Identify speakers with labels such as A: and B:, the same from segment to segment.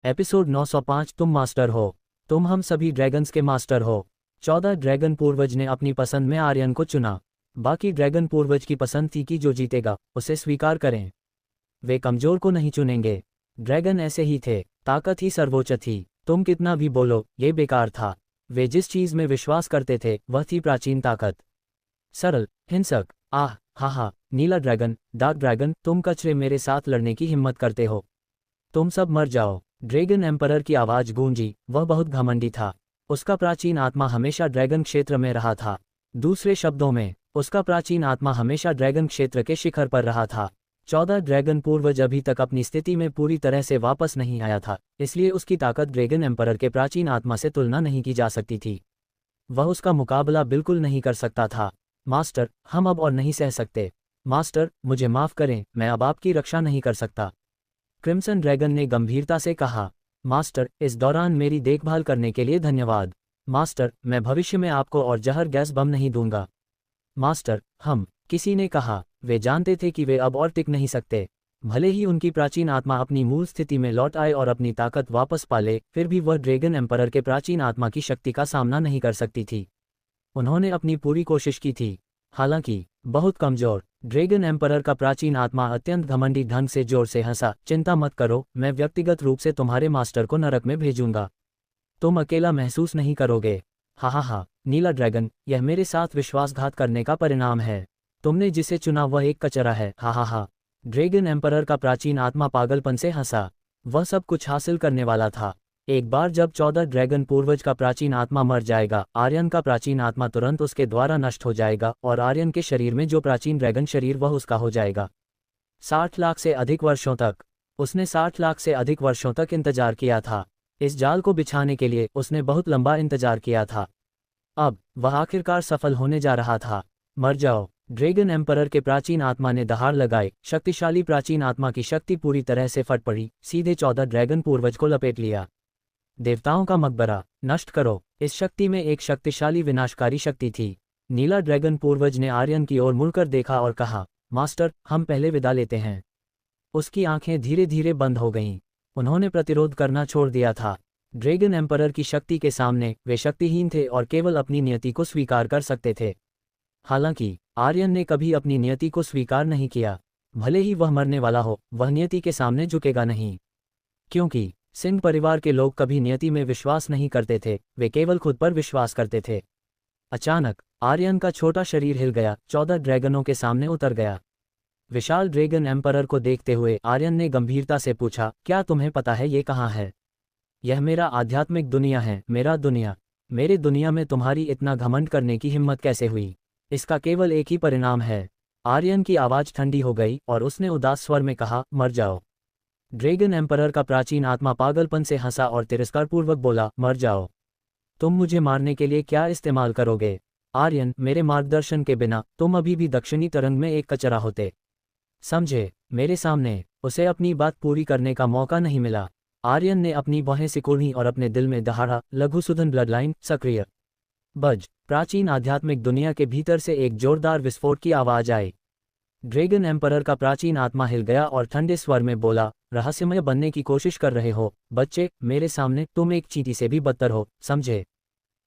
A: Episode 905। तुम master हो। तुम हम सभी ड्रैगन्स के मास्टर हो। 14 ड्रैगन पूर्वज ने अपनी पसंद में आर्यन को चुना। बाकी ड्रैगन पूर्वज की पसंद थी कि जो जीतेगा उसे स्वीकार करें। वे कमजोर को नहीं चुनेंगे। ड्रैगन ऐसे ही थे, ताकत ही सर्वोच्च थी। तुम कितना भी बोलो ये बेकार था। वे जिस चीज में विश्वास करते थे वह थी प्राचीन ताकत। सरल, हिंसक, आह हा हा। नीला ड्रैगन, डार्क ड्रैगन, तुम कचरे मेरे साथ लड़ने की हिम्मत करते हो। तुम सब मर जाओ। ड्रैगन एम्परर की आवाज गूंजी। वह बहुत घमंडी था। उसका प्राचीन आत्मा हमेशा ड्रैगन क्षेत्र में रहा था। दूसरे शब्दों में, उसका प्राचीन आत्मा हमेशा ड्रैगन क्षेत्र के शिखर पर रहा था। 14 ड्रैगन पूर्वज अभी तक अपनी स्थिति में पूरी तरह से वापस नहीं आया था, इसलिए उसकी ताकत ड्रैगन एम्परर के प्राचीन आत्मा से तुलना नहीं की जा सकती थी। वह उसका मुकाबला बिल्कुल नहीं कर सकता था। मास्टर, हम अब और नहीं सह सकते। मास्टर, मुझे माफ करें, मैं अब आपकी रक्षा नहीं कर सकता। क्रिम्सन ड्रैगन ने गंभीरता से कहा। मास्टर, इस दौरान मेरी देखभाल करने के लिए धन्यवाद। मास्टर, मैं भविष्य में आपको और जहर गैस बम नहीं दूंगा। मास्टर, किसी ने कहा। वे जानते थे कि वे अब और टिक नहीं सकते। भले ही उनकी प्राचीन आत्मा अपनी मूल स्थिति में लौट आए और अपनी ताकत वापस पाले, फिर भी वह ड्रैगन एम्परर के प्राचीन आत्मा की शक्ति का सामना नहीं कर सकती थी। उन्होंने अपनी पूरी कोशिश की थी, हालांकि बहुत कमजोर। ड्रैगन एम्परर का प्राचीन आत्मा अत्यंत घमंडी ढंग से जोर से हंसा। चिंता मत करो, मैं व्यक्तिगत रूप से तुम्हारे मास्टर को नरक में भेजूंगा। तुम अकेला महसूस नहीं करोगे। हा हा हा। नीला ड्रैगन, यह मेरे साथ विश्वासघात करने का परिणाम है। तुमने जिसे चुना वह एक कचरा है। हा हा हा। ड्रैगन एम्परर का प्राचीन आत्मा पागलपन से हंसा। वह सब कुछ हासिल करने वाला था। एक बार जब 14 ड्रैगन पूर्वज का प्राचीन आत्मा मर जाएगा, आर्यन का प्राचीन आत्मा तुरंत उसके द्वारा नष्ट हो जाएगा और आर्यन के शरीर में जो प्राचीन ड्रैगन शरीर वह उसका हो जाएगा। 60 लाख से अधिक वर्षों तक उसने 60 लाख से अधिक वर्षों तक इंतजार किया था। इस जाल को बिछाने के लिए उसने बहुत लंबा इंतजार किया था। अब वह आखिरकार सफल होने जा रहा था। मर जाओ। ड्रैगन एम्परर के प्राचीन आत्मा ने दहाड़ लगाई। शक्तिशाली प्राचीन आत्मा की शक्ति पूरी तरह से फट पड़ी, सीधे 14 ड्रैगन पूर्वज को लपेट लिया। देवताओं का मकबरा, नष्ट करो। इस शक्ति में एक शक्तिशाली विनाशकारी शक्ति थी। नीला ड्रैगन पूर्वज ने आर्यन की ओर मुड़कर देखा और कहा, मास्टर, हम पहले विदा लेते हैं। उसकी आंखें धीरे धीरे बंद हो गईं। उन्होंने प्रतिरोध करना छोड़ दिया था। ड्रैगन एम्परर की शक्ति के सामने वे शक्तिहीन थे और केवल अपनी नियति को स्वीकार कर सकते थे। हालांकि आर्यन ने कभी अपनी नियति को स्वीकार नहीं किया। भले ही वह मरने वाला हो, वह नियति के सामने झुकेगा नहीं। क्योंकि सिंह परिवार के लोग कभी नियति में विश्वास नहीं करते थे, वे केवल खुद पर विश्वास करते थे। अचानक आर्यन का छोटा शरीर हिल गया, 14 ड्रैगनों के सामने उतर गया। विशाल ड्रैगन एम्परर को देखते हुए आर्यन ने गंभीरता से पूछा, क्या तुम्हें पता है ये कहाँ है? यह मेरा आध्यात्मिक दुनिया है, मेरा दुनिया। मेरे दुनिया में तुम्हारी इतना घमंड करने की हिम्मत कैसे हुई? इसका केवल एक ही परिणाम है। आर्यन की आवाज ठंडी हो गई और उसने उदास स्वर में कहा, मर जाओ। ड्रैगन एम्परर का प्राचीन आत्मा पागलपन से हंसा और तिरस्कारपूर्वक बोला, मर जाओ। तुम मुझे मारने के लिए क्या इस्तेमाल करोगे? आर्यन, मेरे मार्गदर्शन के बिना तुम अभी भी दक्षिणी तरंग में एक कचरा होते। समझे? मेरे सामने उसे अपनी बात पूरी करने का मौका नहीं मिला। आर्यन ने अपनी बाहें सिकुड़ी और अपने दिल में दहाड़ा, लघुसूदन ब्लडलाइन सक्रिय। बज। प्राचीन आध्यात्मिक दुनिया के भीतर से एक जोरदार विस्फोट की आवाज आई। ड्रैगन एम्परर का प्राचीन आत्मा हिल गया और ठंडे स्वर में बोला, रहस्यमय बनने की कोशिश कर रहे हो बच्चे? मेरे सामने तुम एक चींटी से भी बदतर हो, समझे?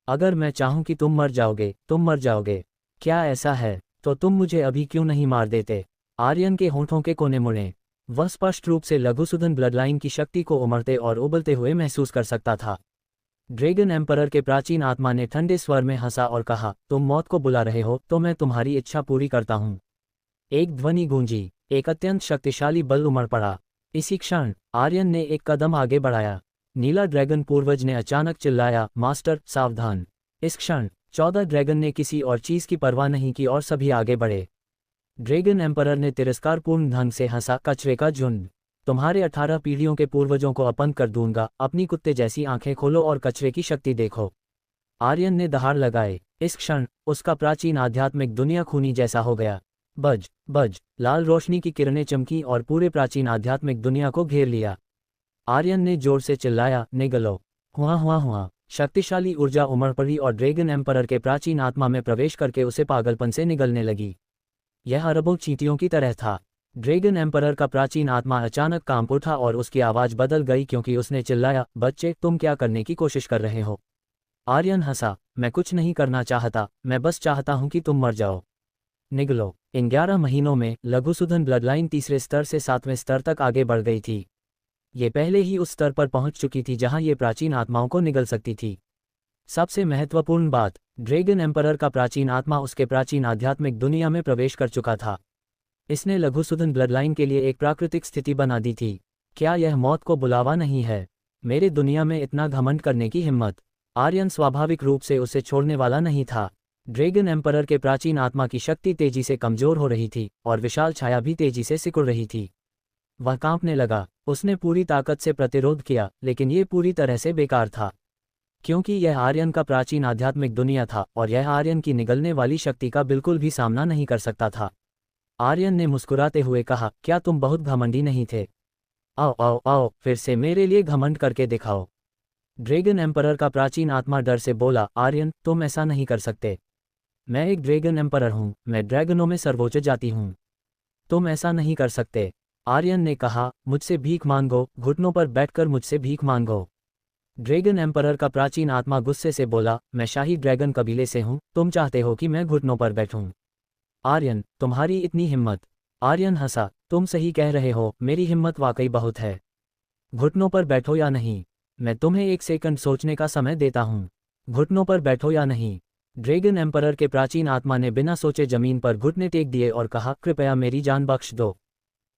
A: अगर मैं चाहूं कि तुम मर जाओगे, तुम मर जाओगे। क्या ऐसा है तो तुम मुझे अभी क्यों नहीं मार देते? आर्यन के होंठों के कोने मुड़े। वह स्पष्ट रूप से लघुसूदन ब्लडलाइन की शक्ति को उमड़ते और उबलते हुए महसूस कर सकता था। ड्रैगन एम्परर के प्राचीन आत्मा ने ठंडे स्वर में हंसा और कहा, तुम मौत को बुला रहे हो तो मैं तुम्हारी इच्छा पूरी करता हूं। एक ध्वनि गूंजी। एक अत्यंत शक्तिशाली बल उमड़ पड़ा। इसी क्षण आर्यन ने एक कदम आगे बढ़ाया। नीला ड्रैगन पूर्वज ने अचानक चिल्लाया, मास्टर, सावधान। इस क्षण 14 ड्रैगन ने किसी और चीज की परवाह नहीं की और सभी आगे बढ़े। ड्रैगन एम्परर ने तिरस्कारपूर्ण ढंग से हंसा, कचरे का झुंड। तुम्हारे 18 पीढ़ियों के पूर्वजों को अपंग कर दूंगा। अपनी कुत्ते जैसी आंखें खोलो और कचरे की शक्ति देखो। आर्यन ने दहाड़ लगाए। इस क्षण उसका प्राचीन आध्यात्मिक दुनिया खूनी जैसा हो गया। बज बज। लाल रोशनी की किरणें चमकी और पूरे प्राचीन आध्यात्मिक दुनिया को घेर लिया। आर्यन ने जोर से चिल्लाया, निगलो। हुआ हुआ हुआ। शक्तिशाली ऊर्जा उमड़ पड़ी और ड्रैगन एम्परर के प्राचीन आत्मा में प्रवेश करके उसे पागलपन से निगलने लगी। यह अरबों चींटियों की तरह था। ड्रैगन एम्परर का प्राचीन आत्मा अचानक कांप उठा और उसकी आवाज़ बदल गई क्योंकि उसने चिल्लाया, बच्चे तुम क्या करने की कोशिश कर रहे हो? आर्यन हंसा, मैं कुछ नहीं करना चाहता, मैं बस चाहता हूं कि तुम मर जाओ। निगलो। इन 11 महीनों में लघुसूदन ब्लडलाइन तीसरे स्तर से 7वें स्तर तक आगे बढ़ गई थी। ये पहले ही उस स्तर पर पहुंच चुकी थी जहां ये प्राचीन आत्माओं को निगल सकती थी। सबसे महत्वपूर्ण बात, ड्रैगन एम्परर का प्राचीन आत्मा उसके प्राचीन आध्यात्मिक दुनिया में प्रवेश कर चुका था। इसने लघुसूदन ब्लडलाइन के लिए एक प्राकृतिक स्थिति बना दी थी। क्या यह मौत को बुलावा नहीं है? मेरे दुनिया में इतना घमंड करने की हिम्मत! आर्यन स्वाभाविक रूप से उसे छोड़ने वाला नहीं था। ड्रैगन एम्परर के प्राचीन आत्मा की शक्ति तेजी से कमजोर हो रही थी और विशाल छाया भी तेजी से सिकुड़ रही थी। वह कांपने लगा। उसने पूरी ताकत से प्रतिरोध किया, लेकिन ये पूरी तरह से बेकार था, क्योंकि यह आर्यन का प्राचीन आध्यात्मिक दुनिया था और यह आर्यन की निगलने वाली शक्ति का बिल्कुल भी सामना नहीं कर सकता था। आर्यन ने मुस्कुराते हुए कहा, क्या तुम बहुत घमंडी नहीं थे? आओ आओ आओ, फिर से मेरे लिए घमंड करके दिखाओ। ड्रैगन एम्परर का प्राचीन आत्मा डर से बोला, आर्यन तुम ऐसा नहीं कर सकते। मैं एक ड्रैगन एम्परर हूँ, मैं ड्रैगनों में सर्वोच्च जाति हूँ। तुम ऐसा नहीं कर सकते। आर्यन ने कहा, मुझसे भीख मांगो, घुटनों पर बैठकर मुझसे भीख मांगो। ड्रैगन एम्परर का प्राचीन आत्मा गुस्से से बोला, मैं शाही ड्रैगन कबीले से हूँ, तुम चाहते हो कि मैं घुटनों पर बैठूं? आर्यन, तुम्हारी इतनी हिम्मत! आर्यन हंसा, तुम सही कह रहे हो, मेरी हिम्मत वाकई बहुत है। घुटनों पर बैठो या नहीं? मैं तुम्हें 1 सेकंड सोचने का समय देता हूँ। घुटनों पर बैठो या नहीं? ड्रैगन एम्परर के प्राचीन आत्मा ने बिना सोचे जमीन पर घुटने टेक दिए और कहा, कृपया मेरी जान बख्श दो।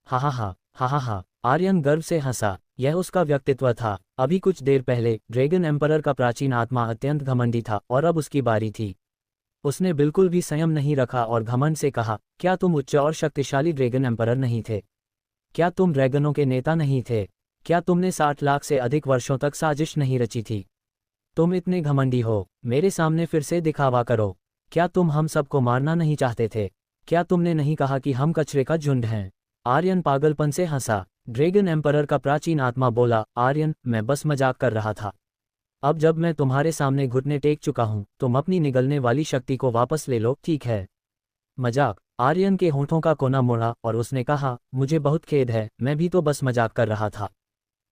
A: हा हा हा हा हा हा। आर्यन गर्व से हंसा। यह उसका व्यक्तित्व था। अभी कुछ देर पहले ड्रैगन एम्परर का प्राचीन आत्मा अत्यंत घमंडी था और अब उसकी बारी थी। उसने बिल्कुल भी संयम नहीं रखा और घमंड से कहा, क्या तुम उच्च और शक्तिशाली ड्रैगन एम्परर नहीं थे? क्या तुम ड्रैगनों के नेता नहीं थे? क्या तुमने 60 लाख से अधिक वर्षों तक साजिश नहीं रची थी? तुम इतने घमंडी हो, मेरे सामने फिर से दिखावा करो। क्या तुम हम सबको मारना नहीं चाहते थे? क्या तुमने नहीं कहा कि हम कचरे का झुंड हैं? आर्यन पागलपन से हंसा। ड्रैगन एम्परर का प्राचीन आत्मा बोला, आर्यन मैं बस मजाक कर रहा था। अब जब मैं तुम्हारे सामने घुटने टेक चुका हूं, तुम अपनी निगलने वाली शक्ति को वापस ले लो, ठीक है? मजाक? आर्यन के होंठों का कोना मुड़ा और उसने कहा, मुझे बहुत खेद है, मैं भी तो बस मजाक कर रहा था।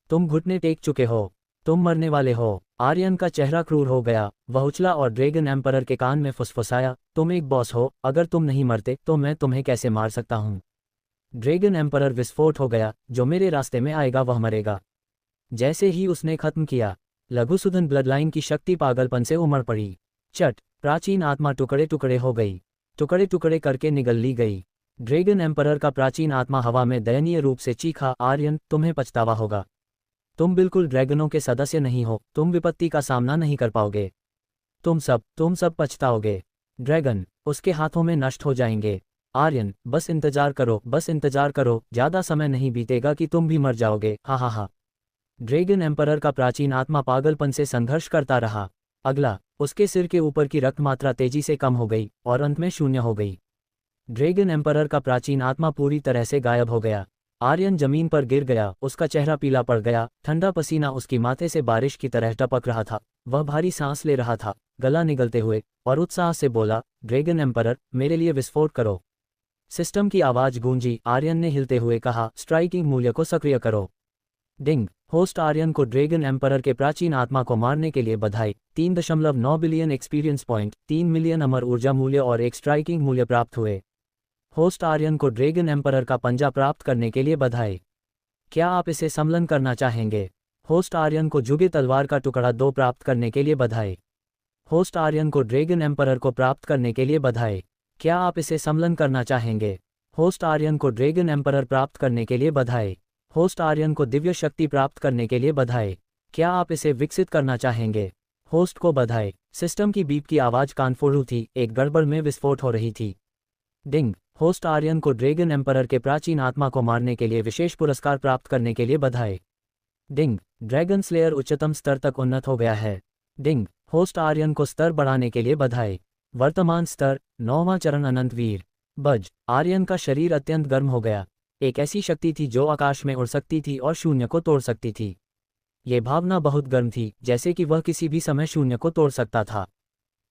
A: तुम घुटने टेक चुके हो, तुम मरने वाले हो। आर्यन का चेहरा क्रूर हो गया। वह उछला और ड्रैगन एम्परर के कान में फुसफुसाया, तुम एक बॉस हो, अगर तुम नहीं मरते तो मैं तुम्हें कैसे मार सकता हूं? ड्रैगन एम्परर विस्फोट हो गया, जो मेरे रास्ते में आएगा वह मरेगा। जैसे ही उसने खत्म किया, लघुसूदन ब्लडलाइन की शक्ति पागलपन से उमड़ पड़ी। चट! प्राचीन आत्मा टुकड़े टुकड़े हो गई, टुकड़े टुकड़े करके निगल ली गई। ड्रैगन एम्परर का प्राचीन आत्मा हवा में दयनीय रूप से चीखा, आर्यन तुम्हें पछतावा होगा। तुम बिल्कुल ड्रैगनों के सदस्य नहीं हो, तुम विपत्ति का सामना नहीं कर पाओगे। तुम सब पछताओगे। ड्रैगन उसके हाथों में नष्ट हो जाएंगे। आर्यन बस इंतजार करो, बस इंतजार करो, ज्यादा समय नहीं बीतेगा कि तुम भी मर जाओगे। हा हा हा। ड्रैगन एम्परर का प्राचीन आत्मा पागलपन से संघर्ष करता रहा। अगला, उसके सिर के ऊपर की रक्त मात्रा तेजी से कम हो गई और अंत में शून्य हो गई। ड्रैगन एम्परर का प्राचीन आत्मा पूरी तरह से गायब हो गया। आर्यन जमीन पर गिर गया, उसका चेहरा पीला पड़ गया, ठंडा पसीना उसकी माथे से बारिश की तरह टपक रहा था। वह भारी सांस ले रहा था, गला निगलते हुए, और उत्साह से बोला, ड्रैगन एम्परर मेरे लिए विस्फोट करो। सिस्टम की आवाज गूंजी। आर्यन ने हिलते हुए कहा, स्ट्राइकिंग मूल्य को सक्रिय करो। डिंग! होस्ट आर्यन को ड्रैगन एम्परर के प्राचीन आत्मा को मारने के लिए बधाई। 3.9 बिलियन एक्सपीरियंस पॉइंट, 3 मिलियन अमर ऊर्जा मूल्य और एक स्ट्राइकिंग मूल्य प्राप्त हुए। होस्ट आर्यन को ड्रैगन एम्परर का पंजा प्राप्त करने के लिए बधाई। क्या आप इसे सम्मलन करना चाहेंगे? होस्ट आर्यन को जुगे तलवार का टुकड़ा 2 प्राप्त करने के लिए बधाई। होस्ट आर्यन को ड्रैगन एम्परर को प्राप्त करने के लिए बधाई। क्या आप इसे सम्मलन करना चाहेंगे? होस्ट आर्यन को ड्रैगन एम्परर प्राप्त करने के लिए बधाई। होस्ट आर्यन को दिव्य शक्ति प्राप्त करने के लिए बधाई। क्या आप इसे विकसित करना चाहेंगे? होस्ट को बधाई। सिस्टम की बीप की आवाज कानफोड़ू थी, एक गड़बड़ में विस्फोट हो रही थी। डिंग! होस्ट आर्यन को ड्रैगन एम्परर के प्राचीन आत्मा को मारने के लिए विशेष पुरस्कार प्राप्त करने के लिए बधाई। डिंग! ड्रैगन स्लेयर उच्चतम स्तर तक उन्नत हो गया है। डिंग! होस्ट आर्यन को स्तर बढ़ाने के लिए बधाई। वर्तमान स्तर 9वां चरण अनंत वीर। बज! आर्यन का शरीर अत्यंत गर्म हो गया। एक ऐसी शक्ति थी जो आकाश में उड़ सकती थी और शून्य को तोड़ सकती थी। ये भावना बहुत गर्म थी, जैसे कि वह किसी भी समय शून्य को तोड़ सकता था।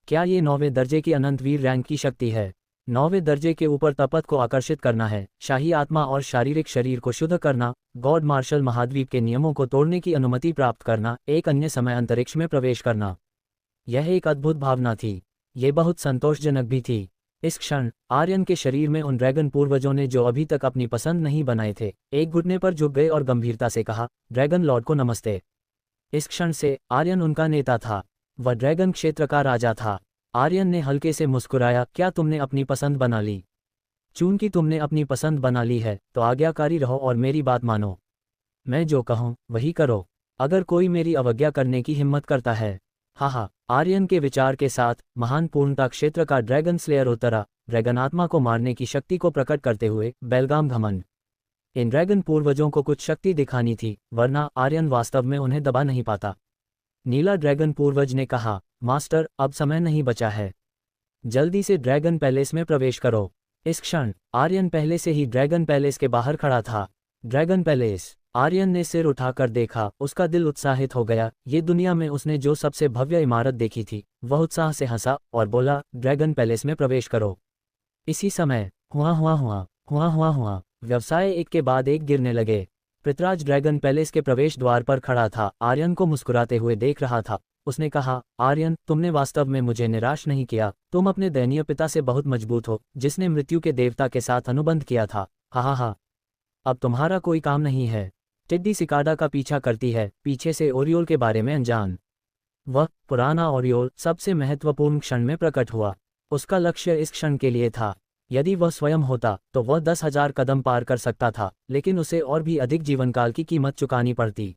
A: क्या ये 9वें दर्जे की अनंत वीर रैंक की शक्ति है? 9वें दर्जे के ऊपर तपत को आकर्षित करना है, शाही आत्मा और शारीरिक शरीर को शुद्ध करना, गॉड मार्शल महाद्वीप के नियमों को तोड़ने की अनुमति प्राप्त करना, एक अन्य समय अंतरिक्ष में प्रवेश करना। यह एक अद्भुत भावना थी। ये बहुत संतोषजनक भी थी। इस क्षण आर्यन के शरीर में उन ड्रैगन पूर्वजों ने जो अभी तक अपनी पसंद नहीं बनाए थे, एक घुटने पर झुक गए और गंभीरता से कहा, ड्रैगन लॉर्ड को नमस्ते। इस क्षण से आर्यन उनका नेता था। वह ड्रैगन क्षेत्र का राजा था। आर्यन ने हल्के से मुस्कुराया, क्या तुमने अपनी पसंद बना ली? चूंकि तुमने अपनी पसंद बना ली है तो आज्ञाकारी रहो और मेरी बात मानो। मैं जो कहूँ वही करो। अगर कोई मेरी अवज्ञा करने की हिम्मत करता है। हाँ, आर्यन के विचार के साथ महान पूर्णता क्षेत्र का ड्रैगन स्लेयर उतरा, ड्रैगन आत्मा को मारने की शक्ति को प्रकट करते हुए बेलगाम घमंड। इन ड्रैगन पूर्वजों को कुछ शक्ति दिखानी थी, वरना आर्यन वास्तव में उन्हें दबा नहीं पाता। नीला ड्रैगन पूर्वज ने कहा, मास्टर, अब समय नहीं बचा है। जल्दी से ड्रैगन पैलेस में प्रवेश करो। इस क्षण आर्यन पहले से ही ड्रैगन पैलेस के बाहर खड़ा था। Dragon palace. आर्यन ने सिर उठाकर देखा, उसका दिल उत्साहित हो गया। ये दुनिया में उसने जो सबसे भव्य इमारत देखी थी। वह उत्साह से हंसा और बोला, ड्रैगन पैलेस में प्रवेश करो। इसी समय हुआ व्यवसाय एक के बाद एक गिरने लगे। पृथ्वीराज ड्रैगन पैलेस के प्रवेश द्वार पर खड़ा था, आर्यन को मुस्कुराते हुए देख रहा था। उसने कहा, आर्यन, तुमने वास्तव में मुझे निराश नहीं किया। तुम अपने दयनीय पिता से बहुत मजबूत हो, जिसने मृत्यु के देवता के साथ अनुबंध किया था। हा। अब तुम्हारा कोई काम नहीं है। टिड्डी सिकाडा का पीछा करती है, पीछे से ओरियोल के बारे में अनजान। वह पुराना ओरियोल सबसे महत्वपूर्ण क्षण में प्रकट हुआ। उसका लक्ष्य इस क्षण के लिए था। यदि वह स्वयं होता तो वह 10,000 कदम पार कर सकता था, लेकिन उसे और भी अधिक जीवनकाल की कीमत चुकानी पड़ती।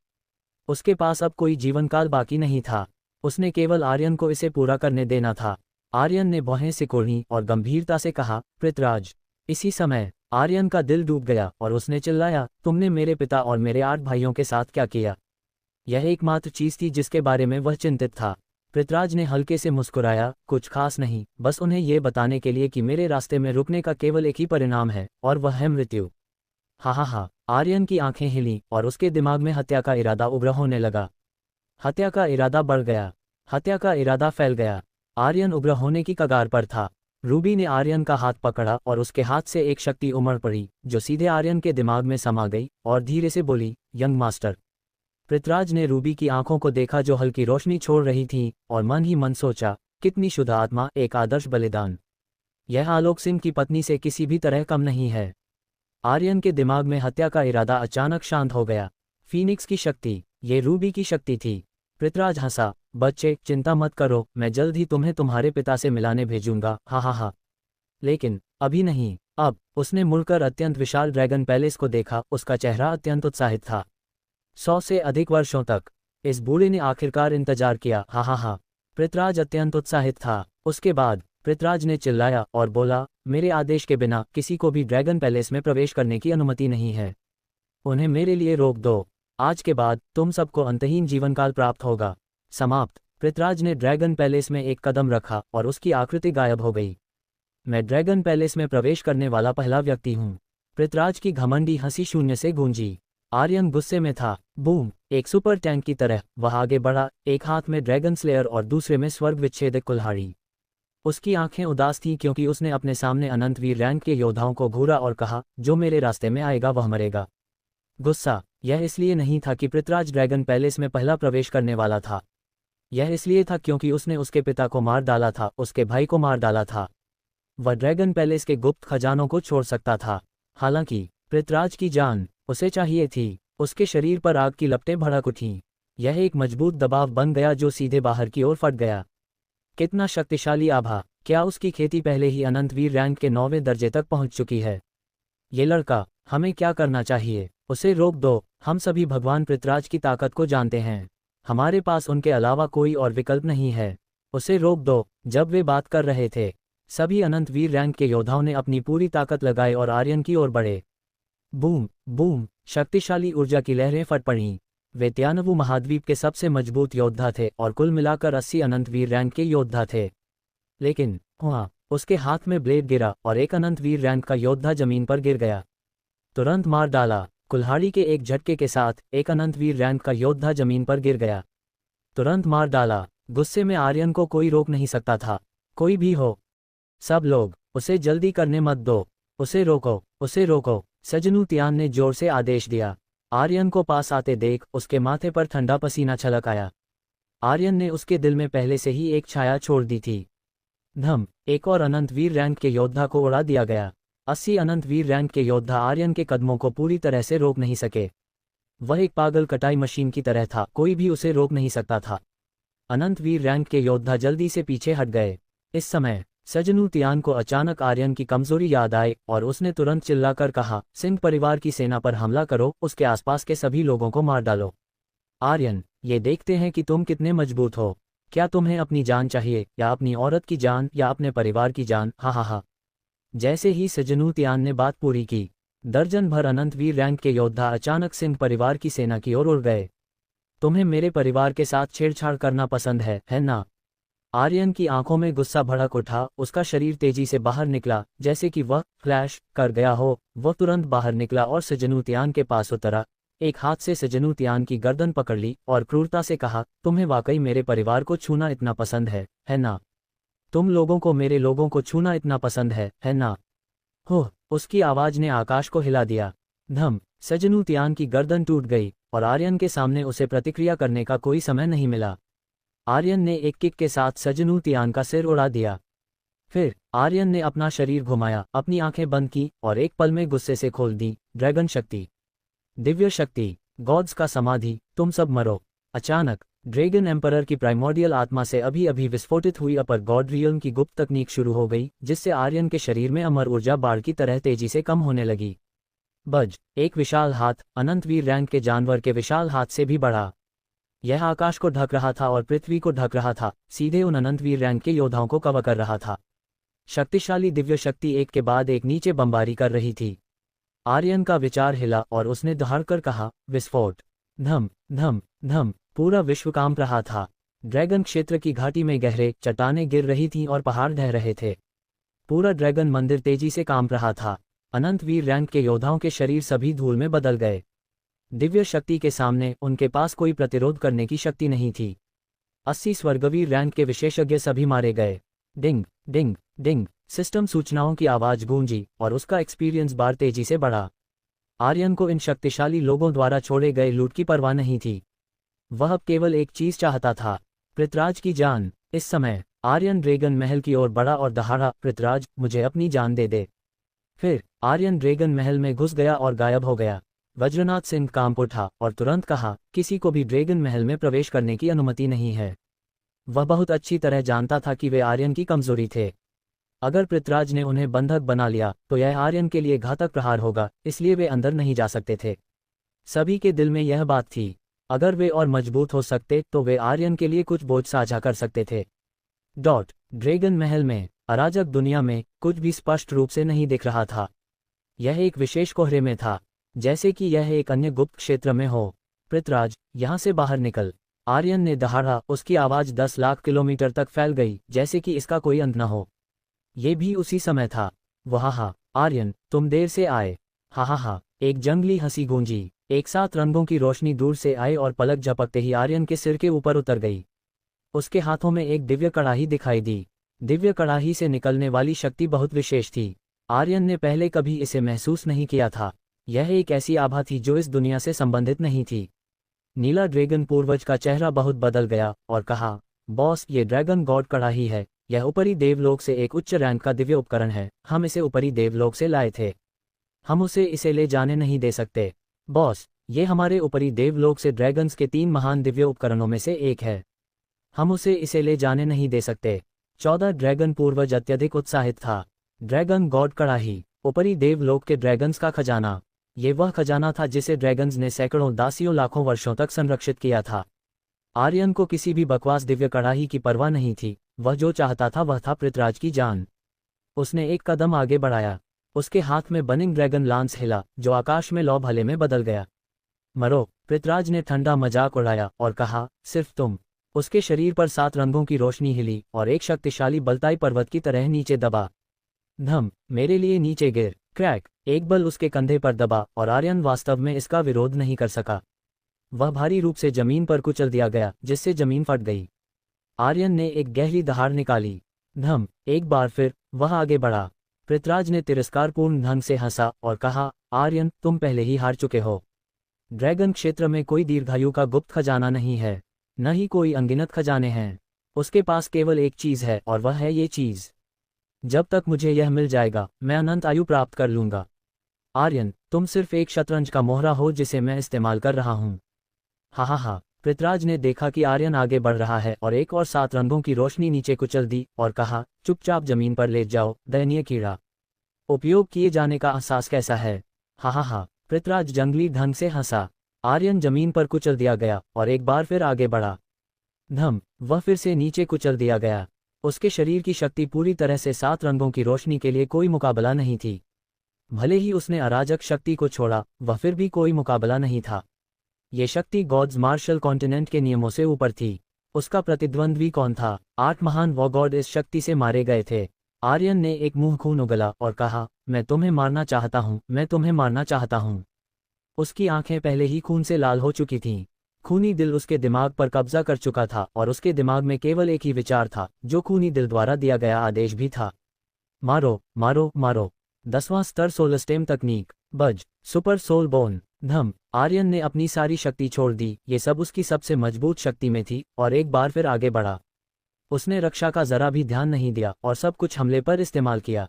A: उसके पास अब कोई जीवनकाल बाकी नहीं था। उसने केवल आर्यन को इसे पूरा करने देना था। आर्यन ने भौहें सिकोड़ी और गंभीरता से कहा, पृथ्वीराज। इसी समय आर्यन का दिल डूब गया और उसने चिल्लाया, तुमने मेरे पिता और मेरे 8 भाइयों के साथ क्या किया? यह एकमात्र चीज थी जिसके बारे में वह चिंतित था। पृथ्वीराज ने हल्के से मुस्कुराया, कुछ खास नहीं, बस उन्हें यह बताने के लिए कि मेरे रास्ते में रुकने का केवल एक ही परिणाम है, और वह है मृत्यु। हा। आर्यन की आंखें हिलीं और उसके दिमाग में हत्या का इरादा उभर होने लगा। हत्या का इरादा बढ़ गया। हत्या का इरादा फैल गया। आर्यन उभर होने की कगार पर था। रूबी ने आर्यन का हाथ पकड़ा और उसके हाथ से एक शक्ति उमड़ पड़ी, जो सीधे आर्यन के दिमाग में समा गई और धीरे से बोली, यंग मास्टर। पृथ्वीराज ने रूबी की आंखों को देखा जो हल्की रोशनी छोड़ रही थी, और मन ही मन सोचा, कितनी शुद्ध आत्मा, एक आदर्श बलिदान। यह आलोक सिंह की पत्नी से किसी भी तरह कम नहीं है। आर्यन के दिमाग में हत्या का इरादा अचानक शांत हो गया। फीनिक्स की शक्ति, ये रूबी की शक्ति थी। पृथ्वीराज हंसा, बच्चे, चिंता मत करो, मैं जल्द ही तुम्हें तुम्हारे पिता से मिलाने भेजूंगा। हा। लेकिन अभी नहीं, अब। उसने मुड़कर अत्यंत विशाल ड्रैगन पैलेस को देखा। उसका चेहरा अत्यंत उत्साहित था। 100 से अधिक वर्षों तक इस बूढ़े ने आखिरकार इंतजार किया। हा। पृथ्वीराज अत्यंत उत्साहित था। उसके बाद पृथ्वीराज ने चिल्लाया और बोला, मेरे आदेश के बिना किसी को भी ड्रैगन पैलेस में प्रवेश करने की अनुमति नहीं है। उन्हें मेरे लिए रोक दो। आज के बाद तुम सबको अंतहीन जीवनकाल प्राप्त होगा। समाप्त। पृथ्वीराज ने ड्रैगन पैलेस में एक कदम रखा और उसकी आकृति गायब हो गई। मैं ड्रैगन पैलेस में प्रवेश करने वाला पहला व्यक्ति हूँ। पृथ्वीराज की घमंडी हंसी शून्य से गूंजी। आर्यन गुस्से में था। बूम। एक सुपर टैंक की तरह वह आगे बढ़ा, एक हाथ में ड्रैगन स्लेयर और दूसरे में स्वर्ग विच्छेदक कुल्हाड़ी। उसकी आंखें उदास थीं क्योंकि उसने अपने सामने अनंतवीर रैंक के योद्धाओं को घूरा और कहा, जो मेरे रास्ते में आएगा वह मरेगा। गुस्सा यह इसलिए नहीं था कि पृथ्वीराज ड्रैगन पैलेस में पहला प्रवेश करने वाला था। यह इसलिए था क्योंकि उसने उसके पिता को मार डाला था, उसके भाई को मार डाला था। वह ड्रैगन पैलेस के गुप्त खजानों को छोड़ सकता था। हालांकि पृथ्वीराज की जान उसे चाहिए थी। उसके शरीर पर आग की लपटें भड़क उठीं। यह एक मजबूत दबाव बन गया जो सीधे बाहर की ओर फट गया। कितना शक्तिशाली आभा! क्या उसकी खेती पहले ही अनंतवीर रैंक के 9वें दर्जे तक पहुंच चुकी है? ये लड़का, हमें क्या करना चाहिए? उसे रोक दो। हम सभी भगवान पृथ्वीराज की ताकत को जानते हैं। हमारे पास उनके अलावा कोई और विकल्प नहीं है। उसे रोक दो। जब वे बात कर रहे थे, सभी अनंतवीर रैंक के योद्धाओं ने अपनी पूरी ताकत लगाई और आर्यन की ओर बढ़े। बूम बूम, शक्तिशाली ऊर्जा की लहरें फट पड़ीं। वे त्यानवु महाद्वीप के सबसे मजबूत योद्धा थे और कुल मिलाकर 80 अनंतवीर रैंक के योद्धा थे। लेकिन उसके हाथ में ब्लेड गिरा और एक अनंतवीर रैंक का योद्धा जमीन पर गिर गया। तुरंत मार डाला। कुल्हाड़ी के एक झटके के साथ एक अनंतवीर रैंक का योद्धा जमीन पर गिर गया। तुरंत मार डाला। गुस्से में आर्यन को कोई रोक नहीं सकता था। कोई भी हो। सब लोग उसे जल्दी करने मत दो। उसे रोको, उसे रोको, सजनू तियान ने जोर से आदेश दिया। आर्यन को पास आते देख उसके माथे पर ठंडा पसीना छलक आया। आर्यन ने उसके दिल में पहले से ही एक छाया छोड़ दी थी। धम, एक और अनंतवीर रैंक के योद्धा को उड़ा दिया गया। 80 अनंतवीर रैंक के योद्धा आर्यन के कदमों को पूरी तरह से रोक नहीं सके। वह एक पागल कटाई मशीन की तरह था, कोई भी उसे रोक नहीं सकता था। अनंतवीर रैंक के योद्धा जल्दी से पीछे हट गए। इस समय सजनू तियान को अचानक आर्यन की कमजोरी याद आई और उसने तुरंत चिल्लाकर कहा, सिंह परिवार की सेना पर हमला करो, उसके आसपास के सभी लोगों को मार डालो। आर्यन, ये देखते हैं कि तुम कितने मजबूत हो। क्या तुम्हें अपनी जान चाहिए, या अपनी औरत की जान, या अपने परिवार की जान? हा हा हा। जैसे ही सजनू तियान ने बात पूरी की, दर्जन भर अनंतवीर रैंक के योद्धा अचानक सिंह परिवार की सेना की ओर उड़ गए। तुम्हें मेरे परिवार के साथ छेड़छाड़ करना पसंद है ना? आर्यन की आंखों में गुस्सा भड़क उठा, उसका शरीर तेजी से बाहर निकला, जैसे कि वह फ्लैश कर गया हो। वह तुरंत बाहर निकला और सजनू तियान के पास उतरा। एक हाथ से सजनू तियान की गर्दन पकड़ ली और क्रूरता से कहा, तुम्हें वाकई मेरे परिवार को छूना इतना पसंद है ना? तुम लोगों को मेरे लोगों को छूना इतना पसंद है ना? हो, उसकी आवाज ने आकाश को हिला दिया। धम, सजनू तियान की गर्दन टूट गई और आर्यन के सामने उसे प्रतिक्रिया करने का कोई समय नहीं मिला। आर्यन ने एक किक के साथ सजनू तियान का सिर उड़ा दिया। फिर आर्यन ने अपना शरीर घुमाया, अपनी आंखें बंद की और एक पल में गुस्से से खोल दी। ड्रैगन शक्ति, दिव्य शक्ति, गॉड्स का समाधि, तुम सब मरो। अचानक ड्रैगन एम्परर की प्राइमोर्डियल आत्मा से अभी अभी विस्फोटित हुई अपर गॉड रियल्म की गुप्त तकनीक शुरू हो गई, जिससे आर्यन के शरीर में अमर ऊर्जा बाढ़ की तरह तेजी से कम होने लगी। बज, एक विशाल हाथ, अनंतवीर रैंक के जानवर के विशाल हाथ से भी बढ़ा। यह आकाश को ढक रहा था और पृथ्वी को ढक रहा था, सीधे उन अनंतवीर रैंक के योद्धाओं को कवर कर रहा था। शक्तिशाली दिव्य शक्ति एक के बाद एक नीचे बमबारी कर रही थी। आर्यन का विचार हिला और उसने दहाड़कर कहा, विस्फोट। धम धम धम, पूरा विश्व कांप रहा था। ड्रैगन क्षेत्र की घाटी में गहरे चट्टानें गिर रही थीं और पहाड़ ढह रहे थे। पूरा ड्रैगन मंदिर तेजी से कांप रहा था। अनंतवीर रैंक के योद्धाओं के शरीर सभी धूल में बदल गए। दिव्य शक्ति के सामने उनके पास कोई प्रतिरोध करने की शक्ति नहीं थी। 80 स्वर्गवीर रैंक के विशेषज्ञ सभी मारे गए। डिंग डिंग डिंग, सिस्टम सूचनाओं की आवाज गूंजी और उसका एक्सपीरियंस बार तेजी से बढ़ा। आर्यन को इन शक्तिशाली लोगों द्वारा छोड़े गए लूट की परवाह नहीं थी। वह अब केवल एक चीज चाहता था, पृथ्वीराज की जान। इस समय आर्यन ड्रैगन महल की ओर बढ़ा और दहाड़ा, पृथ्वीराज, मुझे अपनी जान दे दे। फिर आर्यन ड्रैगन महल में घुस गया और गायब हो गया। वज्रनाथ सिंह कांप उठा और तुरंत कहा, किसी को भी ड्रैगन महल में प्रवेश करने की अनुमति नहीं है। वह बहुत अच्छी तरह जानता था कि वे आर्यन की कमजोरी थे। अगर पृथ्वीराज ने उन्हें बंधक बना लिया तो यह आर्यन के लिए घातक प्रहार होगा, इसलिए वे अंदर नहीं जा सकते थे। सभी के दिल में यह बात थी, अगर वे और मजबूत हो सकते तो वे आर्यन के लिए कुछ बोझ साझा कर सकते थे। ड्रैगन महल में, अराजक दुनिया में, कुछ भी स्पष्ट रूप से नहीं दिख रहा था। यह एक विशेष कोहरे में था, जैसे कि यह एक अन्य गुप्त क्षेत्र में हो। पृथ्वीराज, यहाँ से बाहर निकल। आर्यन ने दहाड़ा, उसकी आवाज 10 लाख किलोमीटर तक फैल गई, जैसे कि इसका कोई अंत न हो। ये भी उसी समय था। वहा, आर्यन, तुम देर से आए। हा, एक जंगली हंसी गूंजी। एक साथ रंगों की रोशनी दूर से आई और पलक झपकते ही आर्यन के सिर के ऊपर उतर गई। उसके हाथों में एक दिव्य कड़ाही दिखाई दी। दिव्य कड़ाही से निकलने वाली शक्ति बहुत विशेष थी। आर्यन ने पहले कभी इसे महसूस नहीं किया था। यह एक ऐसी आभा थी जो इस दुनिया से संबंधित नहीं थी। नीला ड्रैगन पूर्वज का चेहरा बहुत बदल गया और कहा, बॉस, ये ड्रैगन गॉड कड़ाही है। यह ऊपरी देवलोक से एक उच्च रैंक का दिव्य उपकरण है। हम इसे ऊपरी देवलोक से लाए थे। हम इसे ले जाने नहीं दे सकते। बॉस, ये हमारे ऊपरी देवलोक से ड्रैगन्स के 3 महान दिव्य उपकरणों में से एक है। हम इसे ले जाने नहीं दे सकते। 14 ड्रैगन पूर्वज अत्यधिक उत्साहित था। ड्रैगन गॉड कड़ाही, ऊपरी देवलोक के ड्रैगन्स का खजाना। ये वह खजाना था जिसे ड्रैगन्स ने सैकड़ों दासियों लाखों वर्षों तक संरक्षित किया था। आर्यन को किसी भी बकवास दिव्य कड़ाही की परवाह नहीं थी। वह जो चाहता था वह था पृथ्वीराज की जान। उसने एक कदम आगे बढ़ाया। उसके हाथ में बर्निंग ड्रैगन लांस हिला, जो आकाश में लौ भले में बदल गया। मरो, पृथ्वीराज ने ठंडा मजाक उड़ाया और कहा, सिर्फ तुम। उसके शरीर पर 7 रंगों की रोशनी हिली और एक शक्तिशाली बलताई पर्वत की तरह नीचे दबा। धम, मेरे लिए नीचे गिर। क्रैक, एक बल उसके कंधे पर दबा और आर्यन वास्तव में इसका विरोध नहीं कर सका। वह भारी रूप से जमीन पर कुचल दिया गया, जिससे जमीन फट गई। आर्यन ने एक गहरी दहाड़ निकाली। धम, एक बार फिर वह आगे बढ़ा। पृथ्वीराज ने तिरस्कारपूर्ण ढंग से हंसा और कहा, आर्यन, तुम पहले ही हार चुके हो। ड्रैगन क्षेत्र में कोई दीर्घायु का गुप्त खजाना नहीं है, न ही कोई अनगिनत खजाने हैं। उसके पास केवल एक चीज है और वह है ये चीज। जब तक मुझे यह मिल जाएगा, मैं अनंत आयु प्राप्त कर लूंगा। आर्यन, तुम सिर्फ एक शतरंज का मोहरा हो जिसे मैं इस्तेमाल कर रहा हूं। हा। पृथ्वीराज ने देखा कि आर्यन आगे बढ़ रहा है और एक और 7 रंगों की रोशनी नीचे कुचल दी और कहा, चुपचाप जमीन पर लेट जाओ, दयनीय कीड़ा। उपयोग किए जाने का एहसास कैसा है? हा। पृथ्वीराज जंगली ढंग से हंसा। आर्यन जमीन पर कुचल दिया गया और एक बार फिर आगे बढ़ा। धम, वह फिर से नीचे कुचल दिया गया। उसके शरीर की शक्ति पूरी तरह से 7 रंगों की रोशनी के लिए कोई मुकाबला नहीं थी। भले ही उसने अराजक शक्ति को छोड़ा, वह फिर भी कोई मुकाबला नहीं था। ये शक्ति गॉड्स मार्शल कॉन्टिनेंट के नियमों से ऊपर थी। उसका प्रतिद्वंद्वी कौन था? 8 महान वॉर गॉड इस शक्ति से मारे गए थे। आर्यन ने एक मुंह खून उगला और कहा, मैं तुम्हें मारना चाहता हूं, मैं तुम्हें मारना चाहता हूं। उसकी आंखें पहले ही खून से लाल हो चुकी थीं। खूनी दिल उसके दिमाग पर कब्जा कर चुका था और उसके दिमाग में केवल एक ही विचार था, जो खूनी दिल द्वारा दिया गया आदेश भी था। मारो मारो मारो। 10वां स्तर सोल स्टेम तकनीक, बज, सुपर सोल बोन। धम, आर्यन ने अपनी सारी शक्ति छोड़ दी। ये सब उसकी सबसे मजबूत शक्ति में थी और एक बार फिर आगे बढ़ा। उसने रक्षा का जरा भी ध्यान नहीं दिया और सब कुछ हमले पर इस्तेमाल किया।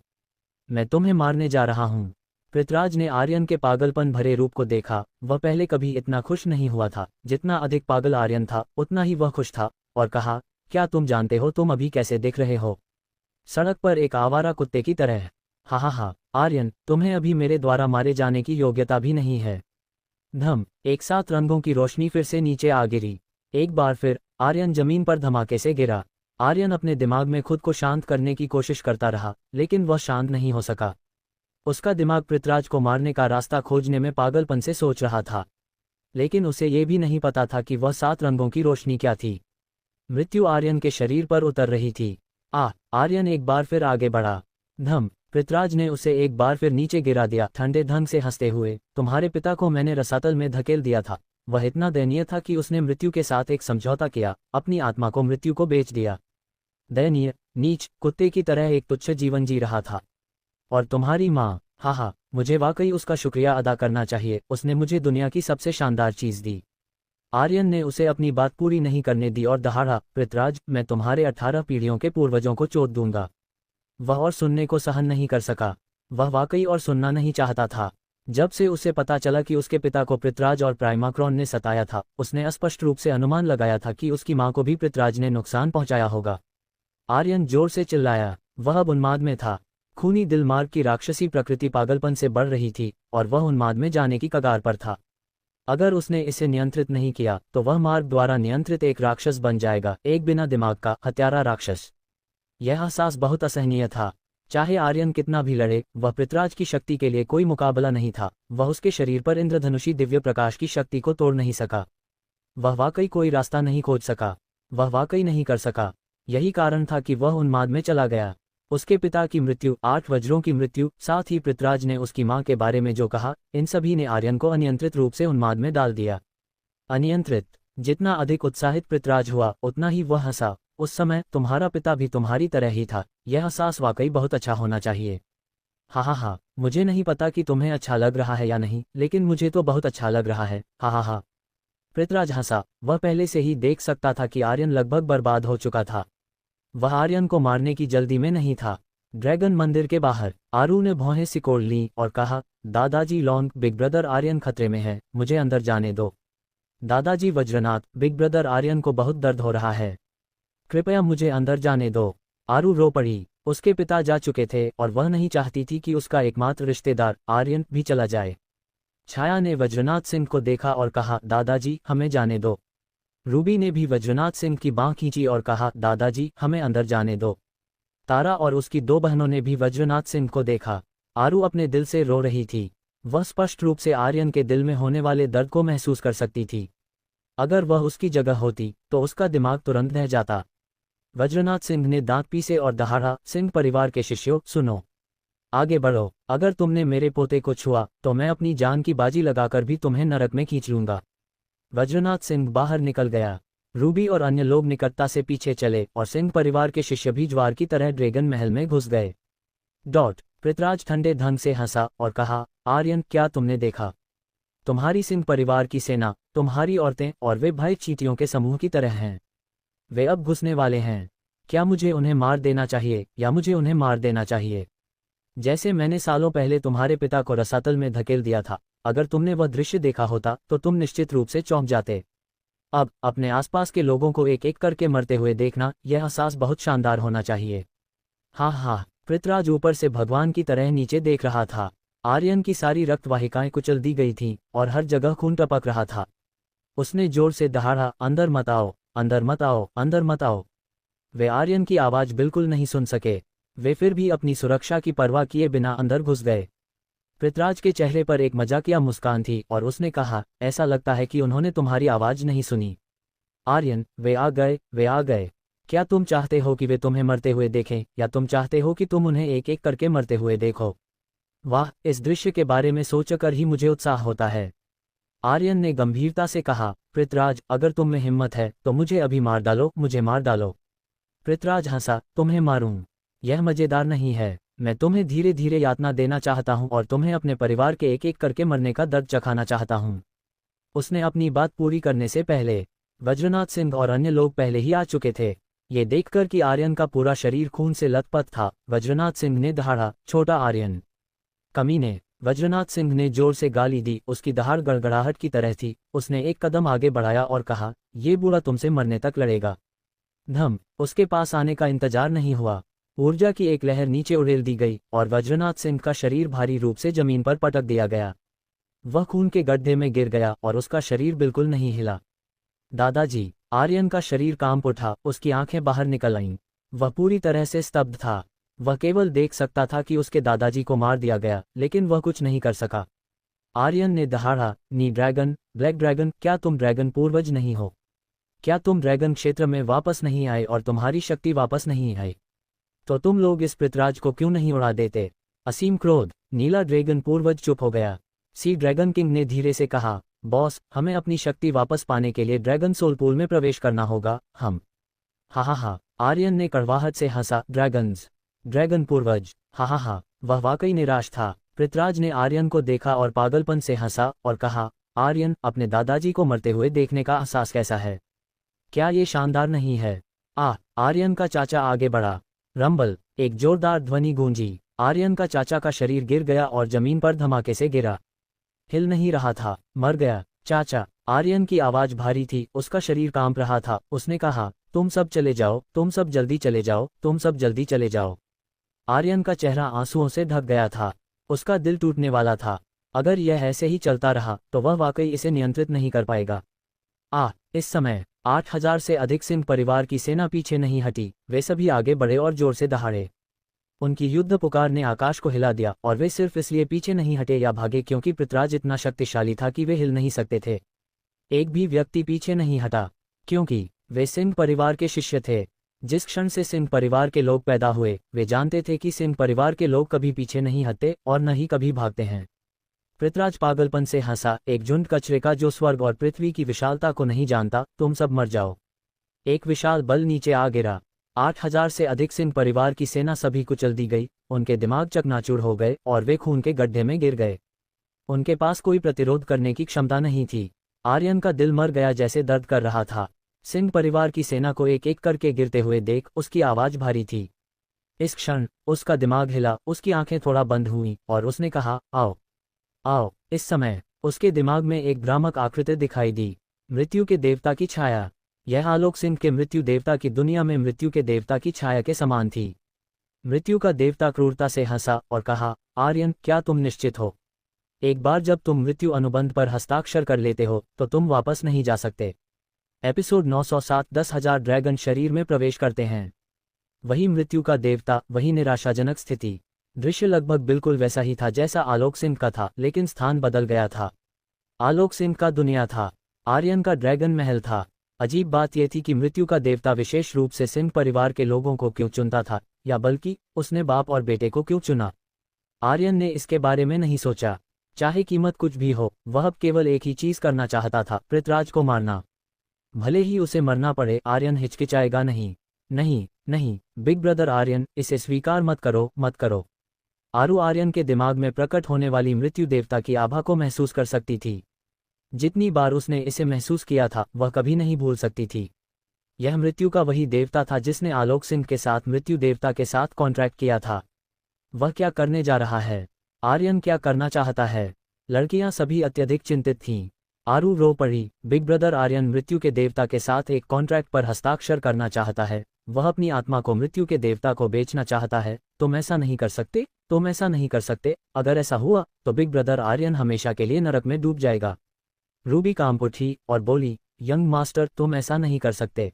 A: मैं तुम्हें मारने जा रहा हूं। पृथ्वीराज ने आर्यन के पागलपन भरे रूप को देखा। वह पहले कभी इतना खुश नहीं हुआ था। जितना अधिक पागल आर्यन था, उतना ही वह खुश था और कहा, क्या तुम जानते हो तुम अभी कैसे दिख रहे हो? सड़क पर एक आवारा कुत्ते की तरह। हा। आर्यन, तुम्हें अभी मेरे द्वारा मारे जाने की योग्यता भी नहीं है। धम, एक 7 रंगों की रोशनी फिर से नीचे आ गिरी। एक बार फिर आर्यन जमीन पर धमाके से गिरा। आर्यन अपने दिमाग में खुद को शांत करने की कोशिश करता रहा, लेकिन वह शांत नहीं हो सका। उसका दिमाग पृथ्वीराज को मारने का रास्ता खोजने में पागलपन से सोच रहा था, लेकिन उसे ये भी नहीं पता था कि वह 7 रंगों की रोशनी क्या थी। मृत्यु आर्यन के शरीर पर उतर रही थी। आर्यन एक बार फिर आगे बढ़ा। धम, पृथ्वीराज ने उसे एक बार फिर नीचे गिरा दिया, ठंडे ढंग से हंसते हुए। तुम्हारे पिता को मैंने रसातल में धकेल दिया था। वह इतना दयनीय था कि उसने मृत्यु के साथ एक समझौता किया, अपनी आत्मा को मृत्यु को बेच दिया। दयनीय, नीच, कुत्ते की तरह एक तुच्छ जीवन जी रहा था। और तुम्हारी माँ, हा, मुझे वाकई उसका शुक्रिया अदा करना चाहिए। उसने मुझे दुनिया की सबसे शानदार चीज दी। आर्यन ने उसे अपनी बात पूरी नहीं करने दी और दहाड़ा, पृथ्वीराज, मैं तुम्हारे 18 पीढ़ियों के पूर्वजों को चोट दूंगा। वह और सुनने को सहन नहीं कर सका। वह वाकई और सुनना नहीं चाहता था। जब से उसे पता चला कि उसके पिता को पृथ्वीराज और प्राइमाक्रॉन ने सताया था, उसने स्पष्ट रूप से अनुमान लगाया था कि उसकी मां को भी पृथ्वीराज ने नुकसान पहुंचाया होगा। आर्यन जोर से चिल्लाया। वह अब उन्माद में था। खूनी दिल मार्ग की राक्षसी प्रकृति पागलपन से बढ़ रही थी और वह उन्माद में जाने की कगार पर था। अगर उसने इसे नियंत्रित नहीं किया तो वह मार्ग द्वारा नियंत्रित एक राक्षस बन जाएगा, एक बिना दिमाग का हत्यारा राक्षस। यह एहसास बहुत असहनीय था। चाहे आर्यन कितना भी लड़े, वह पृथ्वीराज की शक्ति के लिए कोई मुकाबला नहीं था। वह उसके शरीर पर इंद्रधनुषी दिव्य प्रकाश की शक्ति को तोड़ नहीं सका। वह वाकई कोई रास्ता नहीं खोज सका। वह वाकई नहीं कर सका। यही कारण था कि वह उन्माद में चला गया। उसके पिता की मृत्यु, 8 वज्रों की मृत्यु, साथ ही पृथ्वीराज ने उसकी मां के बारे में जो कहा, इन सभी ने आर्यन को अनियंत्रित रूप से उन्माद में डाल दिया। अनियंत्रित। जितना अधिक उत्साहित पृथ्वीराज हुआ, उतना ही वह हंसा। उस समय तुम्हारा पिता भी तुम्हारी तरह ही था। यह एहसास वाकई बहुत अच्छा होना चाहिए। हा, मुझे नहीं पता कि तुम्हें अच्छा लग रहा है या नहीं, लेकिन मुझे तो बहुत अच्छा लग रहा है। हा। पृथ्वीराज हंसा। वह पहले से ही देख सकता था कि आर्यन लगभग बर्बाद हो चुका था। वह आर्यन को मारने की जल्दी में नहीं था। ड्रैगन मंदिर के बाहर आरू ने भौहें सिकोड़ लीं और कहा, दादाजी लॉन्ग, बिग ब्रदर आर्यन खतरे में है, मुझे अंदर जाने दो। दादाजी वज्रनाथ, बिग ब्रदर आर्यन को बहुत दर्द हो रहा है, कृपया मुझे अंदर जाने दो। आरू रो पड़ी। उसके पिता जा चुके थे और वह नहीं चाहती थी कि उसका एकमात्र रिश्तेदार आर्यन भी चला जाए। छाया ने वज्रनाथ सिंह को देखा और कहा, दादाजी हमें जाने दो। रूबी ने भी वज्रनाथ सिंह की बांह खींची और कहा, दादाजी हमें अंदर जाने दो। तारा और उसकी 2 बहनों ने भी वज्रनाथ सिंह को देखा। आरू अपने दिल से रो रही थी। वह स्पष्ट रूप से आर्यन के दिल में होने वाले दर्द को महसूस कर सकती थी। अगर वह उसकी जगह होती तो उसका दिमाग तुरंत रह जाता। वज्रनाथ सिंह ने दांत पीसे और दहाड़ा, सिंह परिवार के शिष्यों, सुनो, आगे बढ़ो। अगर तुमने मेरे पोते को छुआ तो मैं अपनी जान की बाजी लगाकर भी तुम्हें नरक में खींच लूंगा। वज्रनाथ सिंह बाहर निकल गया। रूबी और अन्य लोग निकटता से पीछे चले और सिंह परिवार के शिष्य भी ज्वार की तरह ड्रैगन महल में घुस गए। पृथ्वीराज ठंडे ढंग से हंसा और कहा, आर्यन, क्या तुमने देखा? तुम्हारी सिंह परिवार की सेना, तुम्हारी औरतें और वे भाई चींटियों के समूह की तरह हैं। वे अब घुसने वाले हैं। क्या मुझे उन्हें मार देना चाहिए या मुझे उन्हें मार देना चाहिए? जैसे मैंने सालों पहले तुम्हारे पिता को रसातल में धकेल दिया था। अगर तुमने वह दृश्य देखा होता तो तुम निश्चित रूप से चौंक जाते। अब अपने आसपास के लोगों को एक एक करके मरते हुए देखना, यह एहसास बहुत शानदार होना चाहिए। हाँ हाँ, पृथ्वीराज ऊपर से भगवान की तरह नीचे देख रहा था। आर्यन की सारी रक्तवाहिकाएं कुचल दी गई थीं और हर जगह खून टपक रहा था। उसने जोर से दहाड़ा, अंदर मत आओ, अंदर मत आओ, अंदर मत आओ। वे आर्यन की आवाज बिल्कुल नहीं सुन सके। वे फिर भी अपनी सुरक्षा की परवाह किए बिना अंदर घुस गए। पृथ्वीराज के चेहरे पर एक मजाकिया मुस्कान थी और उसने कहा, ऐसा लगता है कि उन्होंने तुम्हारी आवाज नहीं सुनी। आर्यन, वे आ गए, वे आ गए। क्या तुम चाहते हो कि वे तुम्हें मरते हुए देखें या तुम चाहते हो कि तुम उन्हें एक एक करके मरते हुए देखो? वाह, इस दृश्य के बारे में सोचकर ही मुझे उत्साह होता है। आर्यन ने गंभीरता से कहा, पृथ्वीराज, अगर तुम में हिम्मत है तो मुझे अभी मार डालो, मुझे मार डालो। पृथ्वीराज हंसा, तुम्हें मारूं? यह मजेदार नहीं है। मैं तुम्हें धीरे धीरे यातना देना चाहता हूं और तुम्हें अपने परिवार के एक एक करके मरने का दर्द चखाना चाहता हूं। उसने अपनी बात पूरी करने से पहले वज्रनाथ सिंह और अन्य लोग पहले ही आ चुके थे। ये देखकर कि आर्यन का पूरा शरीर खून से लथपथ था, वज्रनाथ सिंह ने दहाड़ा, छोटा आर्यन, कमीने। वज्रनाथ सिंह ने जोर से गाली दी, उसकी दहाड़ गड़गड़ाहट की तरह थी। उसने एक कदम आगे बढ़ाया और कहा, ये बूढ़ा तुमसे मरने तक लड़ेगा। धम। उसके पास आने का इंतजार नहीं हुआ। ऊर्जा की एक लहर नीचे उड़ेल दी गई और वज्रनाथ सिंह का शरीर भारी रूप से जमीन पर पटक दिया गया। वह खून के गड्ढे में गिर गया और उसका शरीर बिल्कुल नहीं हिला। दादाजी। आर्यन का शरीर कांप उठा, उसकी आंखें बाहर निकल आईं। वह पूरी तरह से स्तब्ध था। वह केवल देख सकता था कि उसके दादाजी को मार दिया गया, लेकिन वह कुछ नहीं कर सका। आर्यन ने दहाड़ा, नी ड्रैगन, ब्लैक ड्रैगन, क्या तुम ड्रैगन पूर्वज नहीं हो? क्या तुम ड्रैगन क्षेत्र में वापस नहीं आए और तुम्हारी शक्ति वापस नहीं आई? तो तुम लोग इस पृथ्वीराज को क्यों नहीं उड़ा देते? असीम क्रोध। नीला ड्रैगन पूर्वज चुप हो गया। सी ड्रैगन किंग ने धीरे से कहा, बॉस, हमें अपनी शक्ति वापस पाने के लिए ड्रैगन सोल पूल में प्रवेश करना होगा। हम। हा हा हा। आर्यन ने कड़वाहट से हंसा, ड्रैगन पूर्वज, हा हा हा। वह वाकई निराश था। पृथ्वीराज ने आर्यन को देखा और पागलपन से हंसा और कहा, आर्यन, अपने दादाजी को मरते हुए देखने का एहसास कैसा है? क्या ये शानदार नहीं है? आर्यन का चाचा आगे बढ़ा। रंबल। एक जोरदार ध्वनि गूंजी। आर्यन का चाचा का शरीर गिर गया और जमीन पर धमाके से गिरा। हिल नहीं रहा था। मर गया चाचा। आर्यन की आवाज भारी थी, उसका शरीर कांप रहा था। उसने कहा, तुम सब चले जाओ, तुम सब जल्दी चले जाओ, तुम सब जल्दी चले जाओ। आर्यन का चेहरा आंसुओं से ढक गया था। उसका दिल टूटने वाला था। अगर यह ऐसे ही चलता रहा तो वह वाकई इसे नियंत्रित नहीं कर पाएगा। इस समय 8000 से अधिक सिंह परिवार की सेना पीछे नहीं हटी। वे सभी आगे बढ़े और जोर से दहाड़े। उनकी युद्ध पुकार ने आकाश को हिला दिया और वे सिर्फ इसलिए पीछे नहीं हटे या भागे क्योंकि पृथ्वीराज इतना शक्तिशाली था कि वे हिल नहीं सकते थे। एक भी व्यक्ति पीछे नहीं हटा, क्योंकि वे सिंह परिवार के शिष्य थे। जिस क्षण से सिंह परिवार के लोग पैदा हुए, वे जानते थे कि सिंह परिवार के लोग कभी पीछे नहीं हटते और न ही कभी भागते हैं। पृथ्वीराज पागलपन से हंसा, एक झुंड कचरे का जो स्वर्ग और पृथ्वी की विशालता को नहीं जानता, तुम सब मर जाओ। एक विशाल बल नीचे आ गिरा। 8000 से अधिक सिंह परिवार की सेना सभी कुचल दी गई। उनके दिमाग चकनाचूर हो गए और वे खून के गड्ढे में गिर गए। उनके पास कोई प्रतिरोध करने की क्षमता नहीं थी। आर्यन का दिल मर गया जैसे दर्द कर रहा था। सिंह परिवार की सेना को एक एक करके गिरते हुए देख उसकी आवाज भारी थी। इस क्षण उसका दिमाग हिला, उसकी आंखें थोड़ा बंद हुईं और उसने कहा, आओ आओ। इस समय उसके दिमाग में एक भ्रामक आकृति दिखाई दी, मृत्यु के देवता की छाया। यह आलोक सिंह के मृत्यु देवता की दुनिया में मृत्यु के देवता की छाया के समान थी। मृत्यु का देवता क्रूरता से हंसा और कहा, आर्यन, क्या तुम निश्चित हो? एक बार जब तुम मृत्यु अनुबंध पर हस्ताक्षर कर लेते हो तो तुम वापस नहीं जा सकते। एपिसोड 907। 10,000 ड्रैगन शरीर में प्रवेश करते हैं। वही मृत्यु का देवता, वही निराशाजनक स्थिति। दृश्य लगभग बिल्कुल वैसा ही था जैसा आलोक सिंह का था, लेकिन स्थान बदल गया था। आलोक सिंह का दुनिया था, आर्यन का ड्रैगन महल था। अजीब बात यह थी कि मृत्यु का देवता विशेष रूप से सिंह परिवार के लोगों को क्यों चुनता था, या बल्कि उसने बाप और बेटे को क्यों चुना? आर्यन ने इसके बारे में नहीं सोचा। चाहे कीमत कुछ भी हो, वह अब केवल एक ही चीज करना चाहता था, पृथ्वीराज को मारना। भले ही उसे मरना पड़े, आर्यन हिचकिचाएगा नहीं। नहीं नहीं, बिग ब्रदर आर्यन, इसे स्वीकार मत करो, मत करो। आरू आर्यन के दिमाग में प्रकट होने वाली मृत्यु देवता की आभा को महसूस कर सकती थी। जितनी बार उसने इसे महसूस किया था वह कभी नहीं भूल सकती थी। यह मृत्यु का वही देवता था जिसने आलोक सिंह के साथ मृत्यु देवता के साथ कॉन्ट्रैक्ट किया था। वह क्या करने जा रहा है? आर्यन क्या करना चाहता है? लड़कियां सभी अत्यधिक चिंतित थीं। आरू रो पड़ी। बिग ब्रदर आर्यन मृत्यु के देवता के साथ एक कॉन्ट्रैक्ट पर हस्ताक्षर करना चाहता है। वह अपनी आत्मा को मृत्यु के देवता को बेचना चाहता है। तुम ऐसा नहीं कर सकते, तुम ऐसा नहीं कर सकते। अगर ऐसा हुआ तो बिग ब्रदर आर्यन हमेशा के लिए नरक में डूब जाएगा। रूबी कांप उठी और बोली, यंग मास्टर तुम ऐसा नहीं कर सकते।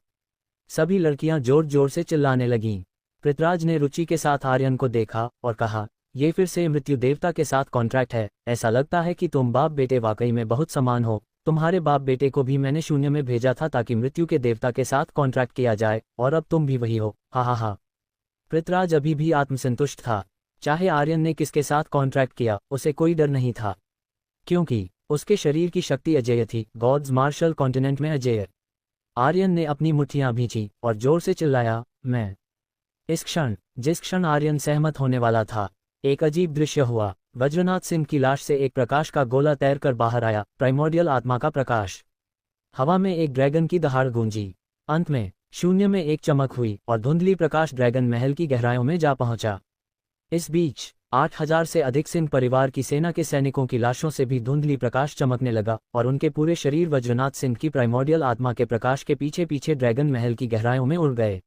A: सभी लड़कियां जोर जोर से चिल्लाने लगीं। पृथ्वीराज ने रुचि के साथ आर्यन को देखा और कहा, ये फिर से मृत्यु देवता के साथ कॉन्ट्रैक्ट है। ऐसा लगता है कि तुम बाप बेटे वाकई में बहुत समान हो। तुम्हारे बाप बेटे को भी मैंने शून्य में भेजा था ताकि मृत्यु के देवता के साथ कॉन्ट्रैक्ट किया जाए, और अब तुम भी वही हो। हा हा हा। पृथ्वीराज अभी भी आत्मसंतुष्ट था। चाहे आर्यन ने किसके साथ कॉन्ट्रैक्ट किया, उसे कोई डर नहीं था, क्योंकि उसके शरीर की शक्ति अजेय थी, गॉड्स मार्शल कॉन्टिनेंट में अजेय। आर्यन ने अपनी मुट्ठियां भींची और जोर से चिल्लाया, मैं। जिस क्षण आर्यन सहमत होने वाला था, एक अजीब दृश्य हुआ। वज्रनाथ सिंह की लाश से एक प्रकाश का गोला तैरकर बाहर आया, प्राइमोर्डियल आत्मा का प्रकाश। हवा में एक ड्रैगन की दहाड़ गूंजी। अंत में शून्य में एक चमक हुई और धुंधली प्रकाश ड्रैगन महल की गहराइयों में जा पहुंचा। इस बीच 8000 से अधिक सिंह परिवार की सेना के सैनिकों की लाशों से भी धुंधली प्रकाश चमकने लगा और उनके पूरे शरीर वज्रनाथ सिंह की प्राइमोर्डियल आत्मा के प्रकाश के पीछे पीछे ड्रैगन महल की गहराइयों में उड़ गए।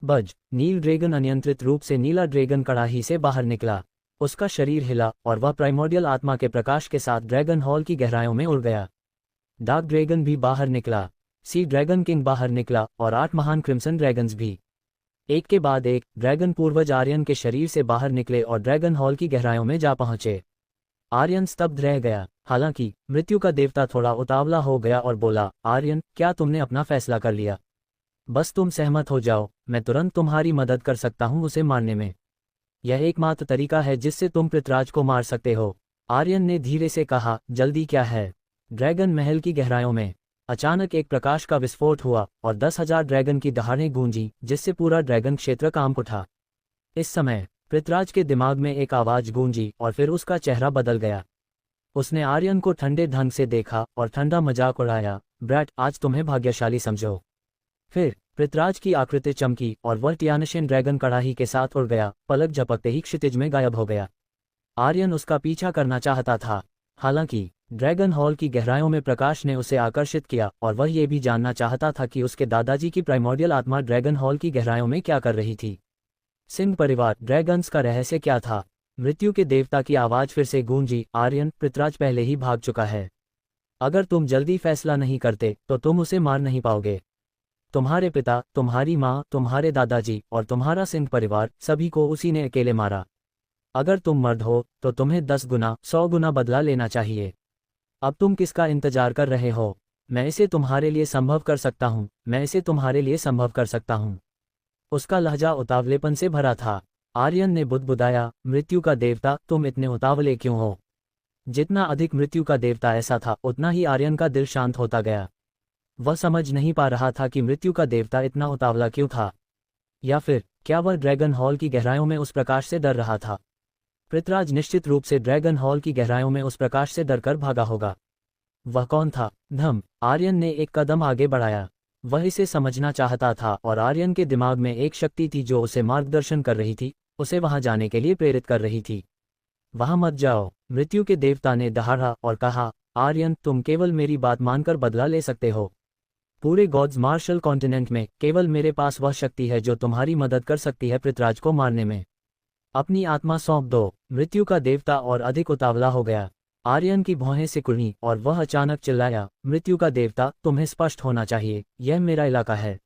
A: नील ड्रैगन अनियंत्रित रूप से नीला ड्रैगन कड़ाही से बाहर निकला। उसका शरीर हिला और वह प्राइमोर्डियल आत्मा के प्रकाश के साथ ड्रैगन हॉल की गहराइयों में उड़ गया। डार्क ड्रैगन भी बाहर निकला, सी ड्रैगन किंग बाहर निकला और 8 महान क्रिम्सन ड्रैगन्स भी। एक के बाद एक ड्रैगन पूर्वज आर्यन के शरीर से बाहर निकले और ड्रैगन हॉल की गहराइयों में जा पहुंचे। आर्यन स्तब्ध रह गया। हालांकि मृत्यु का देवता थोड़ा उतावला हो गया और बोला, आर्यन क्या तुमने अपना फैसला कर लिया? बस तुम सहमत हो जाओ, मैं तुरंत तुम्हारी मदद कर सकता हूं उसे मारने में। यह एकमात्र तरीका है जिससे तुम पृथ्वीराज को मार सकते हो। आर्यन ने धीरे से कहा, जल्दी क्या है? ड्रैगन महल की गहराइयों में अचानक एक प्रकाश का विस्फोट हुआ और 10,000 ड्रैगन की दहाड़ें गूंजी, जिससे पूरा ड्रैगन क्षेत्र कांप उठा। इस समय पृथ्वीराज के दिमाग में एक आवाज गूंजी और फिर उसका चेहरा बदल गया। उसने आर्यन को ठंडे ढंग से देखा और ठंडा मजाक उड़ाया, ब्रैट आज तुम्हें भाग्यशाली समझो। फिर पृथ्वीराज की आकृति चमकी और वह टियानशियन ड्रैगन कड़ाही के साथ उड़ गया, पलक झपकते ही क्षितिज में गायब हो गया। आर्यन उसका पीछा करना चाहता था, हालांकि ड्रैगन हॉल की गहराइयों में प्रकाश ने उसे आकर्षित किया और वह ये भी जानना चाहता था कि उसके दादाजी की प्राइमोर्डियल आत्मा ड्रैगन हॉल की गहराइयों में क्या कर रही थी। सिंह परिवार ड्रैगन्स का रहस्य क्या था? मृत्यु के देवता की आवाज फिर से गूंजी, आर्यन पृथ्वीराज पहले ही भाग चुका है। अगर तुम जल्दी फैसला नहीं करते तो तुम उसे मार नहीं पाओगे। तुम्हारे पिता, तुम्हारी माँ, तुम्हारे दादाजी और तुम्हारा सिंह परिवार सभी को उसी ने अकेले मारा। अगर तुम मर्द हो तो तुम्हें 10 गुना 100 गुना बदला लेना चाहिए। अब तुम किसका इंतजार कर रहे हो? मैं इसे तुम्हारे लिए संभव कर सकता हूँ, मैं इसे तुम्हारे लिए संभव कर सकता हूँ। उसका लहजा उतावलेपन से भरा था। आर्यन ने बुदबुदाया, मृत्यु का देवता तुम इतने उतावले क्यों हो? जितना अधिक मृत्यु का देवता ऐसा था उतना ही आर्यन का दिल शांत होता गया। वह समझ नहीं पा रहा था कि मृत्यु का देवता इतना उतावला क्यों था, या फिर क्या वह ड्रैगन हॉल की गहराइयों में उस प्रकाश से डर रहा था। पृथ्वीराज निश्चित रूप से ड्रैगन हॉल की गहराइयों में उस प्रकाश से डरकर भागा होगा। वह कौन था? आर्यन ने एक कदम आगे बढ़ाया। वह इसे समझना चाहता था और आर्यन के दिमाग में एक शक्ति थी जो उसे मार्गदर्शन कर रही थी, उसे वहां जाने के लिए प्रेरित कर रही थी। वहां मत जाओ, मृत्यु के देवता ने दहाड़ा और कहा, आर्यन तुम केवल मेरी बात मानकर बदला ले सकते हो। पूरे गॉड्स मार्शल कॉन्टिनेंट में केवल मेरे पास वह शक्ति है जो तुम्हारी मदद कर सकती है पृथ्वीराज को मारने में। अपनी आत्मा सौंप दो। मृत्यु का देवता और अधिक उतावला हो गया। आर्यन की भौहें सिकुड़ी और वह अचानक चिल्लाया, मृत्यु का देवता तुम्हें स्पष्ट होना चाहिए, यह मेरा इलाका है।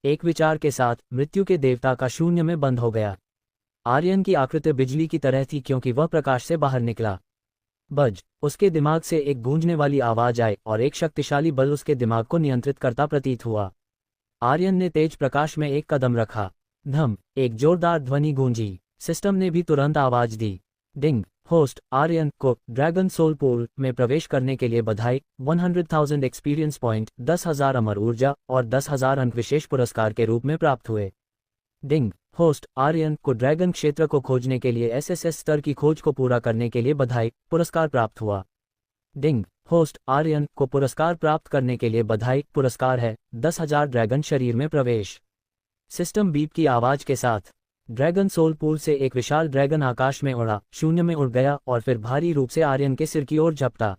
A: एक विचार के साथ मृत्यु के देवता का शून्य में बंद हो गया। आर्यन की आकृति बिजली की तरह थी क्योंकि वह प्रकाश से बाहर निकला। उसके दिमाग से एक गूंजने वाली आवाज आई और एक शक्तिशाली बल उसके दिमाग को नियंत्रित करता प्रतीत हुआ। आर्यन ने तेज प्रकाश में एक कदम रखा। एक जोरदार ध्वनि गूंजी। सिस्टम ने भी तुरंत आवाज दी, डिंग, होस्ट आर्यन को ड्रैगन सोल पूल में प्रवेश करने के लिए बधाई। 100,000 एक्सपीरियंस पॉइंट, 10,000 अमर ऊर्जा और 10,000 अंक विशेष पुरस्कार के रूप में प्राप्त हुए। डिंग, होस्ट आर्यन को ड्रैगन क्षेत्र को खोजने के लिए एसएसएस स्तर की खोज को पूरा करने के लिए बधाई, पुरस्कार प्राप्त हुआ। डिंग, होस्ट आर्यन को पुरस्कार प्राप्त करने के लिए बधाई, पुरस्कार है 10,000 ड्रैगन शरीर में प्रवेश। सिस्टम बीप की आवाज के साथ ड्रैगन सोल पूल से एक विशाल ड्रैगन आकाश में उड़ा, शून्य में उड़ गया और फिर भारी रूप से आर्यन के सिर की ओर झपटा।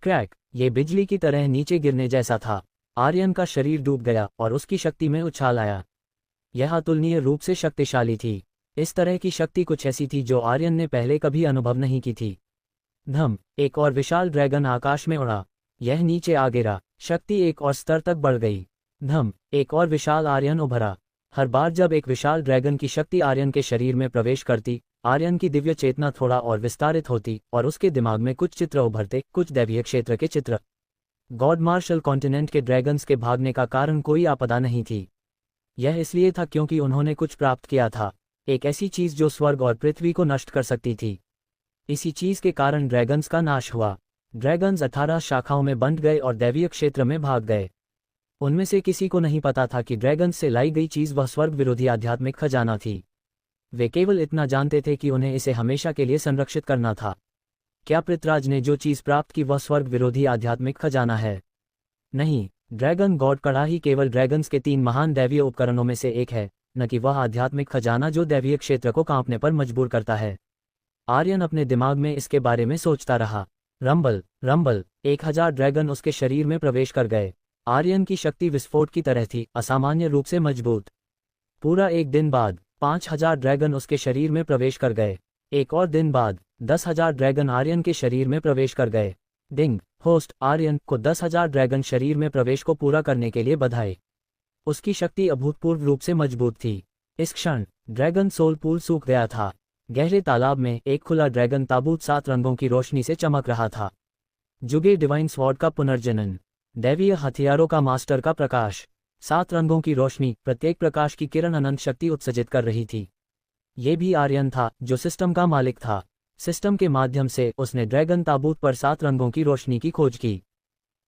A: क्रैक, ये बिजली की तरह नीचे गिरने जैसा था। आर्यन का शरीर डूब गया और उसकी शक्ति में उछाल आया। यह अतुलनीय रूप से शक्तिशाली थी। इस तरह की शक्ति कुछ ऐसी थी जो आर्यन ने पहले कभी अनुभव नहीं की थी। धम, एक और विशाल ड्रैगन आकाश में उड़ा। यह नीचे आ गिरा, शक्ति एक और स्तर तक बढ़ गई। धम, एक और विशाल आर्यन उभरा। हर बार जब एक विशाल ड्रैगन की शक्ति आर्यन के शरीर में प्रवेश करती, आर्यन की दिव्य चेतना थोड़ा और विस्तारित होती और उसके दिमाग में कुछ चित्र उभरते, कुछ दैवीय क्षेत्र के चित्र। गॉड मार्शल कॉन्टिनेंट के ड्रैगन्स के भागने का कारण कोई आपदा नहीं थी। यह इसलिए था क्योंकि उन्होंने कुछ प्राप्त किया था, एक ऐसी चीज जो स्वर्ग और पृथ्वी को नष्ट कर सकती थी। इसी चीज के कारण ड्रैगन्स का नाश हुआ। ड्रैगन्स 18 शाखाओं में बंट गए और दैवीय क्षेत्र में भाग गए। उनमें से किसी को नहीं पता था कि ड्रैगन्स से लाई गई चीज वह स्वर्ग विरोधी आध्यात्मिक खजाना थी। वे केवल इतना जानते थे कि उन्हें इसे हमेशा के लिए संरक्षित करना था। क्या पृथ्वीराज ने जो चीज प्राप्त की वह स्वर्ग विरोधी आध्यात्मिक खजाना है? नहीं, ड्रैगन गॉड कड़ाही केवल ड्रैगन्स के 3 महान दैवीय उपकरणों में से एक है, न कि वह आध्यात्मिक खजाना जो दैवीय क्षेत्र को कांपने पर मजबूर करता है। आर्यन अपने दिमाग में इसके बारे में सोचता रहा। रंबल रंबल, 1000 ड्रैगन उसके शरीर में प्रवेश कर गए। आर्यन की शक्ति विस्फोट की तरह थी, असामान्य रूप से मजबूत। पूरा एक दिन बाद 5000 ड्रैगन उसके शरीर में प्रवेश कर गए। एक और दिन बाद 10,000 ड्रैगन आर्यन के शरीर में प्रवेश कर गए। डिंग, होस्ट आर्यन को 10,000 ड्रैगन शरीर में प्रवेश को पूरा करने के लिए बधाई। उसकी शक्ति अभूतपूर्व रूप से मजबूत थी। इस क्षण ड्रैगन सोल पूल सूख गया था। गहरे तालाब में एक खुला ड्रैगन ताबूत 7 रंगों की रोशनी से चमक रहा था। जुगे डिवाइन स्वॉर्ड का पुनर्जनन, दैवीय हथियारों का मास्टर का प्रकाश। 7 रंगों की रोशनी, प्रत्येक प्रकाश की किरण अनंत शक्ति उत्सर्जित कर रही थी। ये भी आर्यन था जो सिस्टम का मालिक था। सिस्टम के माध्यम से उसने ड्रैगन ताबूत पर 7 रंगों की रोशनी की खोज की।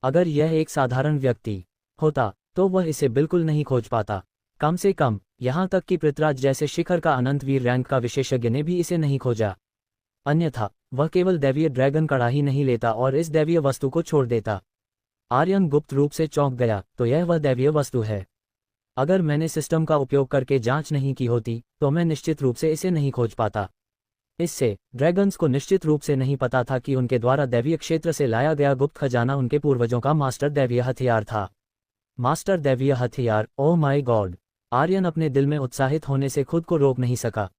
A: अगर यह एक साधारण व्यक्ति होता तो वह इसे बिल्कुल नहीं खोज पाता। कम से कम यहाँ तक कि पृथ्वीराज जैसे शिखर का अनंत वीर रैंक का विशेषज्ञ ने भी इसे नहीं खोजा। अन्यथा वह केवल दैवीय ड्रैगन कड़ाही नहीं लेता और इस दैवीय वस्तु को छोड़ देता। आर्यन गुप्त रूप से चौंक गया, तो यह वह दैवीय वस्तु है। अगर मैंने सिस्टम का उपयोग करके जांच नहीं की होती तो मैं निश्चित रूप से इसे नहीं खोज पाता। इससे ड्रैगन्स को निश्चित रूप से नहीं पता था कि उनके द्वारा दैवीय क्षेत्र से लाया गया गुप्त खजाना उनके पूर्वजों का मास्टर दैवीय हथियार था। मास्टर दैवीय हथियार, ओह माय गॉड! आर्यन अपने दिल में उत्साहित होने से खुद को रोक नहीं सका।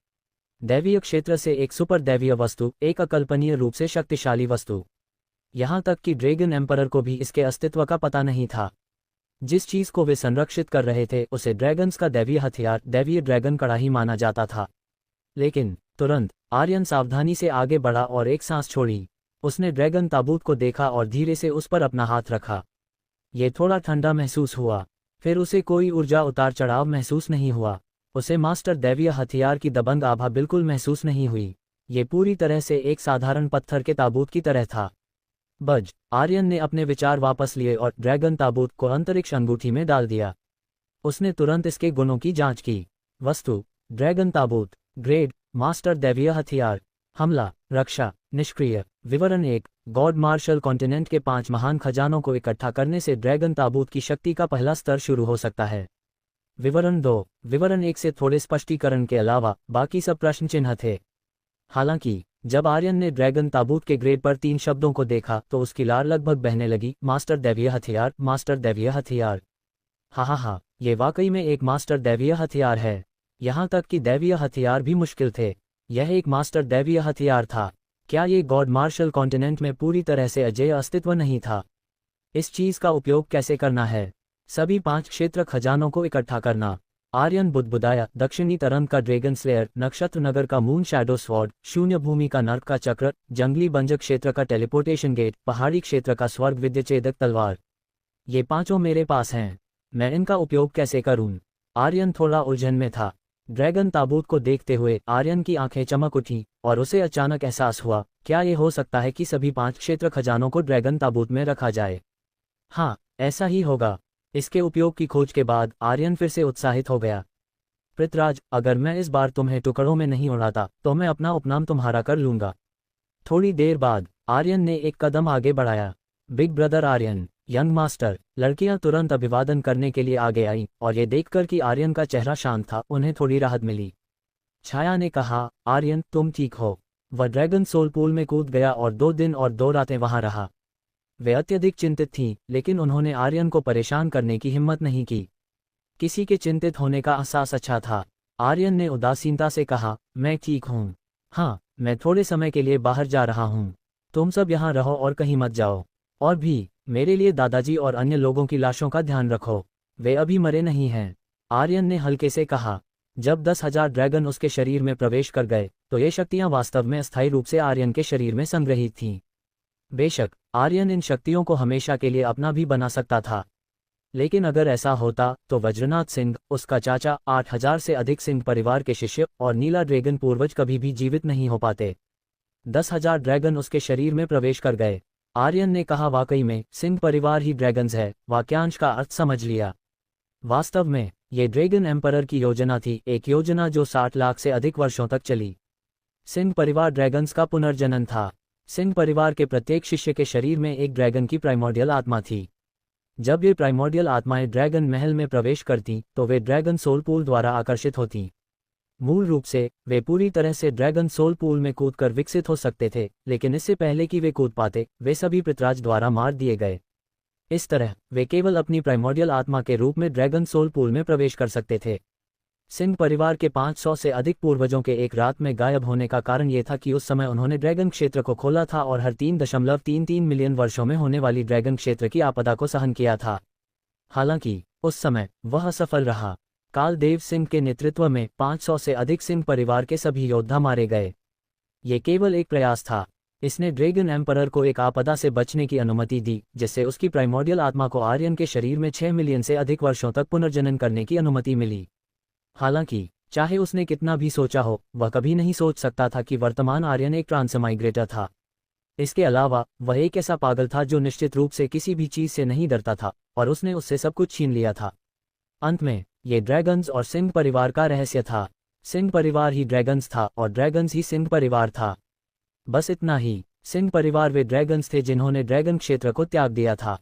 A: दैवीय क्षेत्र से एक सुपर दैवीय वस्तु, एक अकल्पनीय रूप से शक्तिशाली वस्तु। यहाँ तक कि ड्रैगन एम्परर को भी इसके अस्तित्व का पता नहीं था। जिस चीज को वे संरक्षित कर रहे थे उसे ड्रैगन्स का दैवीय हथियार, दैवीय ड्रैगन कड़ाही माना जाता था। लेकिन तुरंत आर्यन सावधानी से आगे बढ़ा और एक सांस छोड़ी। उसने ड्रैगन ताबूत को देखा और धीरे से उस पर अपना हाथ रखा। ये थोड़ा ठंडा महसूस हुआ, फिर उसे कोई ऊर्जा उतार चढ़ाव महसूस नहीं हुआ। उसे मास्टर दैवीय हथियार की दबंग आभा बिल्कुल महसूस नहीं हुई। ये पूरी तरह से एक साधारण पत्थर के ताबूत की तरह था। बज, आर्यन ने अपने विचार वापस लिए और ड्रैगन ताबूत को अंतरिक्ष अंगूठी में डाल दिया। उसने तुरंत इसके गुणों की जांच की। वस्तु, ड्रैगन ताबूत। ग्रेड, मास्टर दैवीय हथियार। हमला, रक्षा, निष्क्रिय। विवरण 1, गॉड मार्शल कॉन्टिनेंट के 5 महान खजानों को इकट्ठा करने से ड्रैगन ताबूत की शक्ति का पहला स्तर शुरू हो सकता है। विवरण 2, विवरण 1 से थोड़े स्पष्टीकरण के अलावा बाकी सब प्रश्न चिन्ह थे। हालांकि जब आर्यन ने ड्रैगन ताबूत के ग्रेड पर 3 शब्दों को देखा तो उसकी लार लगभग बहने लगी। मास्टर दैवीय हथियार, मास्टर दैवीय हथियार। हा, ये वाकई में एक मास्टर दैवीय हथियार है। यहाँ तक कि दैवीय हथियार भी मुश्किल थे। यह एक मास्टर दैवीय हथियार था। क्या ये गॉड मार्शल कॉन्टिनेंट में पूरी तरह से अजेय अस्तित्व नहीं था? इस चीज का उपयोग कैसे करना है? सभी 5 क्षेत्र खजानों को इकट्ठा करना। आर्यन बुदबुदाया। दक्षिणी तरंग का ड्रैगन स्लेयर, नक्षत्र नगर का मून शैडो स्वॉर्ड, शून्य भूमि का नर्क का चक्र, जंगली बंजक क्षेत्र का टेलीपोर्टेशन गेट, पहाड़ी क्षेत्र का स्वर्ग विद्यचेदक तलवार। ये 5 मेरे पास हैं। मैं इनका उपयोग कैसे करूं? आर्यन थोड़ा उलझन में था। ड्रैगन ताबूत को देखते हुए आर्यन की आंखें चमक उठीं और उसे अचानक एहसास हुआ, क्या ये हो सकता है कि सभी 5 क्षेत्र खजानों को ड्रैगन ताबूत में रखा जाए? हाँ, ऐसा ही होगा। इसके उपयोग की खोज के बाद आर्यन फिर से उत्साहित हो गया। पृथ्वीराज, अगर मैं इस बार तुम्हें टुकड़ों में नहीं उड़ाता तो मैं अपना उपनाम तुम्हारा कर लूंगा। थोड़ी देर बाद आर्यन ने एक कदम आगे बढ़ाया। Big brother Aryan, young master. लड़कियां तुरंत अभिवादन करने के लिए आगे आईं और ये देखकर कि आर्यन का चेहरा शांत था, उन्हें थोड़ी राहत मिली। छाया ने कहा, आर्यन तुम ठीक हो। वह ड्रैगन सोल पूल में कूद गया और 2 दिन और 2 रातें वहां रहा। वे अत्यधिक चिंतित थीं, लेकिन उन्होंने आर्यन को परेशान करने की हिम्मत नहीं की। किसी के चिंतित होने का एहसास अच्छा था। आर्यन ने उदासीनता से कहा, मैं ठीक हूँ। हाँ, मैं थोड़े समय के लिए बाहर जा रहा हूँ। तुम सब यहाँ रहो और कहीं मत जाओ। और भी, मेरे लिए दादाजी और अन्य लोगों की लाशों का ध्यान रखो, वे अभी मरे नहीं हैं। आर्यन ने हल्के से कहा। जब 10,000 ड्रैगन उसके शरीर में प्रवेश कर गए तो ये शक्तियां वास्तव में अस्थायी रूप से आर्यन के शरीर में संग्रहित थीं। बेशक आर्यन इन शक्तियों को हमेशा के लिए अपना भी बना सकता था, लेकिन अगर ऐसा होता तो वज्रनाथ सिंह, उसका चाचा, 8,000 से अधिक सिंह परिवार के शिष्य और नीला ड्रैगन पूर्वज कभी भी जीवित नहीं हो पाते। 10,000 ड्रैगन उसके शरीर में प्रवेश कर गए। आर्यन ने कहा, वाकई में सिंह परिवार ही ड्रैगन्स है। वाक्यांश का अर्थ समझ लिया। वास्तव में ये ड्रैगन एम्परर की योजना थी, एक योजना जो 60 लाख से अधिक वर्षों तक चली। सिंह परिवार ड्रैगन्स का पुनर्जनन था। सिंह परिवार के प्रत्येक शिष्य के शरीर में एक ड्रैगन की प्राइमोर्डियल आत्मा थी। जब ये प्राइमोर्डियल आत्माएं ड्रैगन महल में प्रवेश करतीं तो वे ड्रैगन सोल पूल द्वारा आकर्षित होतीं। मूल रूप से वे पूरी तरह से ड्रैगन सोल पूल में कूदकर विकसित हो सकते थे, लेकिन इससे पहले कि वे कूद पाते, वे सभी पृथ्वीराज द्वारा मार दिए गए। इस तरह वे केवल अपनी प्राइमोर्डियल आत्मा के रूप में ड्रैगन सोल पूल में प्रवेश कर सकते थे। सिंह परिवार के 500 से अधिक पूर्वजों के एक रात में गायब होने का कारण ये था कि उस समय उन्होंने ड्रैगन क्षेत्र को खोला था और हर 3.33 मिलियन वर्षों में होने वाली ड्रैगन क्षेत्र की आपदा को सहन किया था। हालांकि उस समय वह असफल रहा। कालदेव सिंह के नेतृत्व में 500 से अधिक सिंह परिवार के सभी योद्धा मारे गए। ये केवल एक प्रयास था। इसने ड्रैगन एम्परर को एक आपदा से बचने की अनुमति दी, जिससे उसकी प्राइमोर्डियल आत्मा को आर्यन के शरीर में 6 मिलियन से अधिक वर्षों तक पुनर्जनन करने की अनुमति मिली। हालांकि चाहे उसने कितना भी सोचा हो, वह कभी नहीं सोच सकता था कि वर्तमान आर्यन एक ट्रांसमाइग्रेटर था। इसके अलावा वह एक ऐसा पागल था जो निश्चित रूप से किसी भी चीज से नहीं डरता था, और उसने उससे सब कुछ छीन लिया था। अंत में ये ड्रैगन्स और सिंह परिवार का रहस्य था। सिंह परिवार ही ड्रैगन्स था और ड्रैगन्स ही सिंह परिवार था। बस इतना ही। सिंह परिवार वे ड्रैगन्स थे जिन्होंने ड्रैगन क्षेत्र को त्याग दिया था।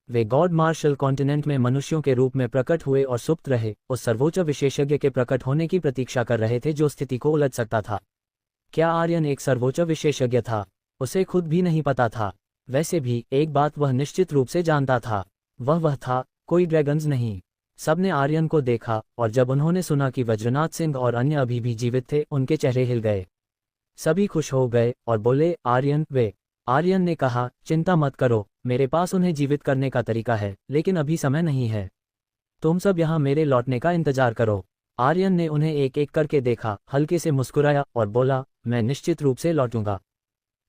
A: वे गॉड मार्शल कॉन्टिनेंट में मनुष्यों के रूप में प्रकट हुए और सुप्त रहे, उस सर्वोच्च विशेषज्ञ के प्रकट होने की प्रतीक्षा कर रहे थे जो स्थिति को उलट सकता था। क्या आर्यन एक सर्वोच्च विशेषज्ञ था? उसे खुद भी नहीं पता था। वैसे भी एक बात वह निश्चित रूप से जानता था, वह था, कोई ड्रैगन्स नहीं। सबने आर्यन को देखा, और जब उन्होंने सुना कि वज्रनाथ सिंह और अन्य अभी भी जीवित थे, उनके चेहरे हिल गए। सभी खुश हो गए और बोले, आर्यन वे। आर्यन ने कहा, चिंता मत करो, मेरे पास उन्हें जीवित करने का तरीका है, लेकिन अभी समय नहीं है। तुम सब यहाँ मेरे लौटने का इंतजार करो। आर्यन ने उन्हें एक एक करके देखा, हल्के से मुस्कुराया और बोला, मैं निश्चित रूप से लौटूंगा।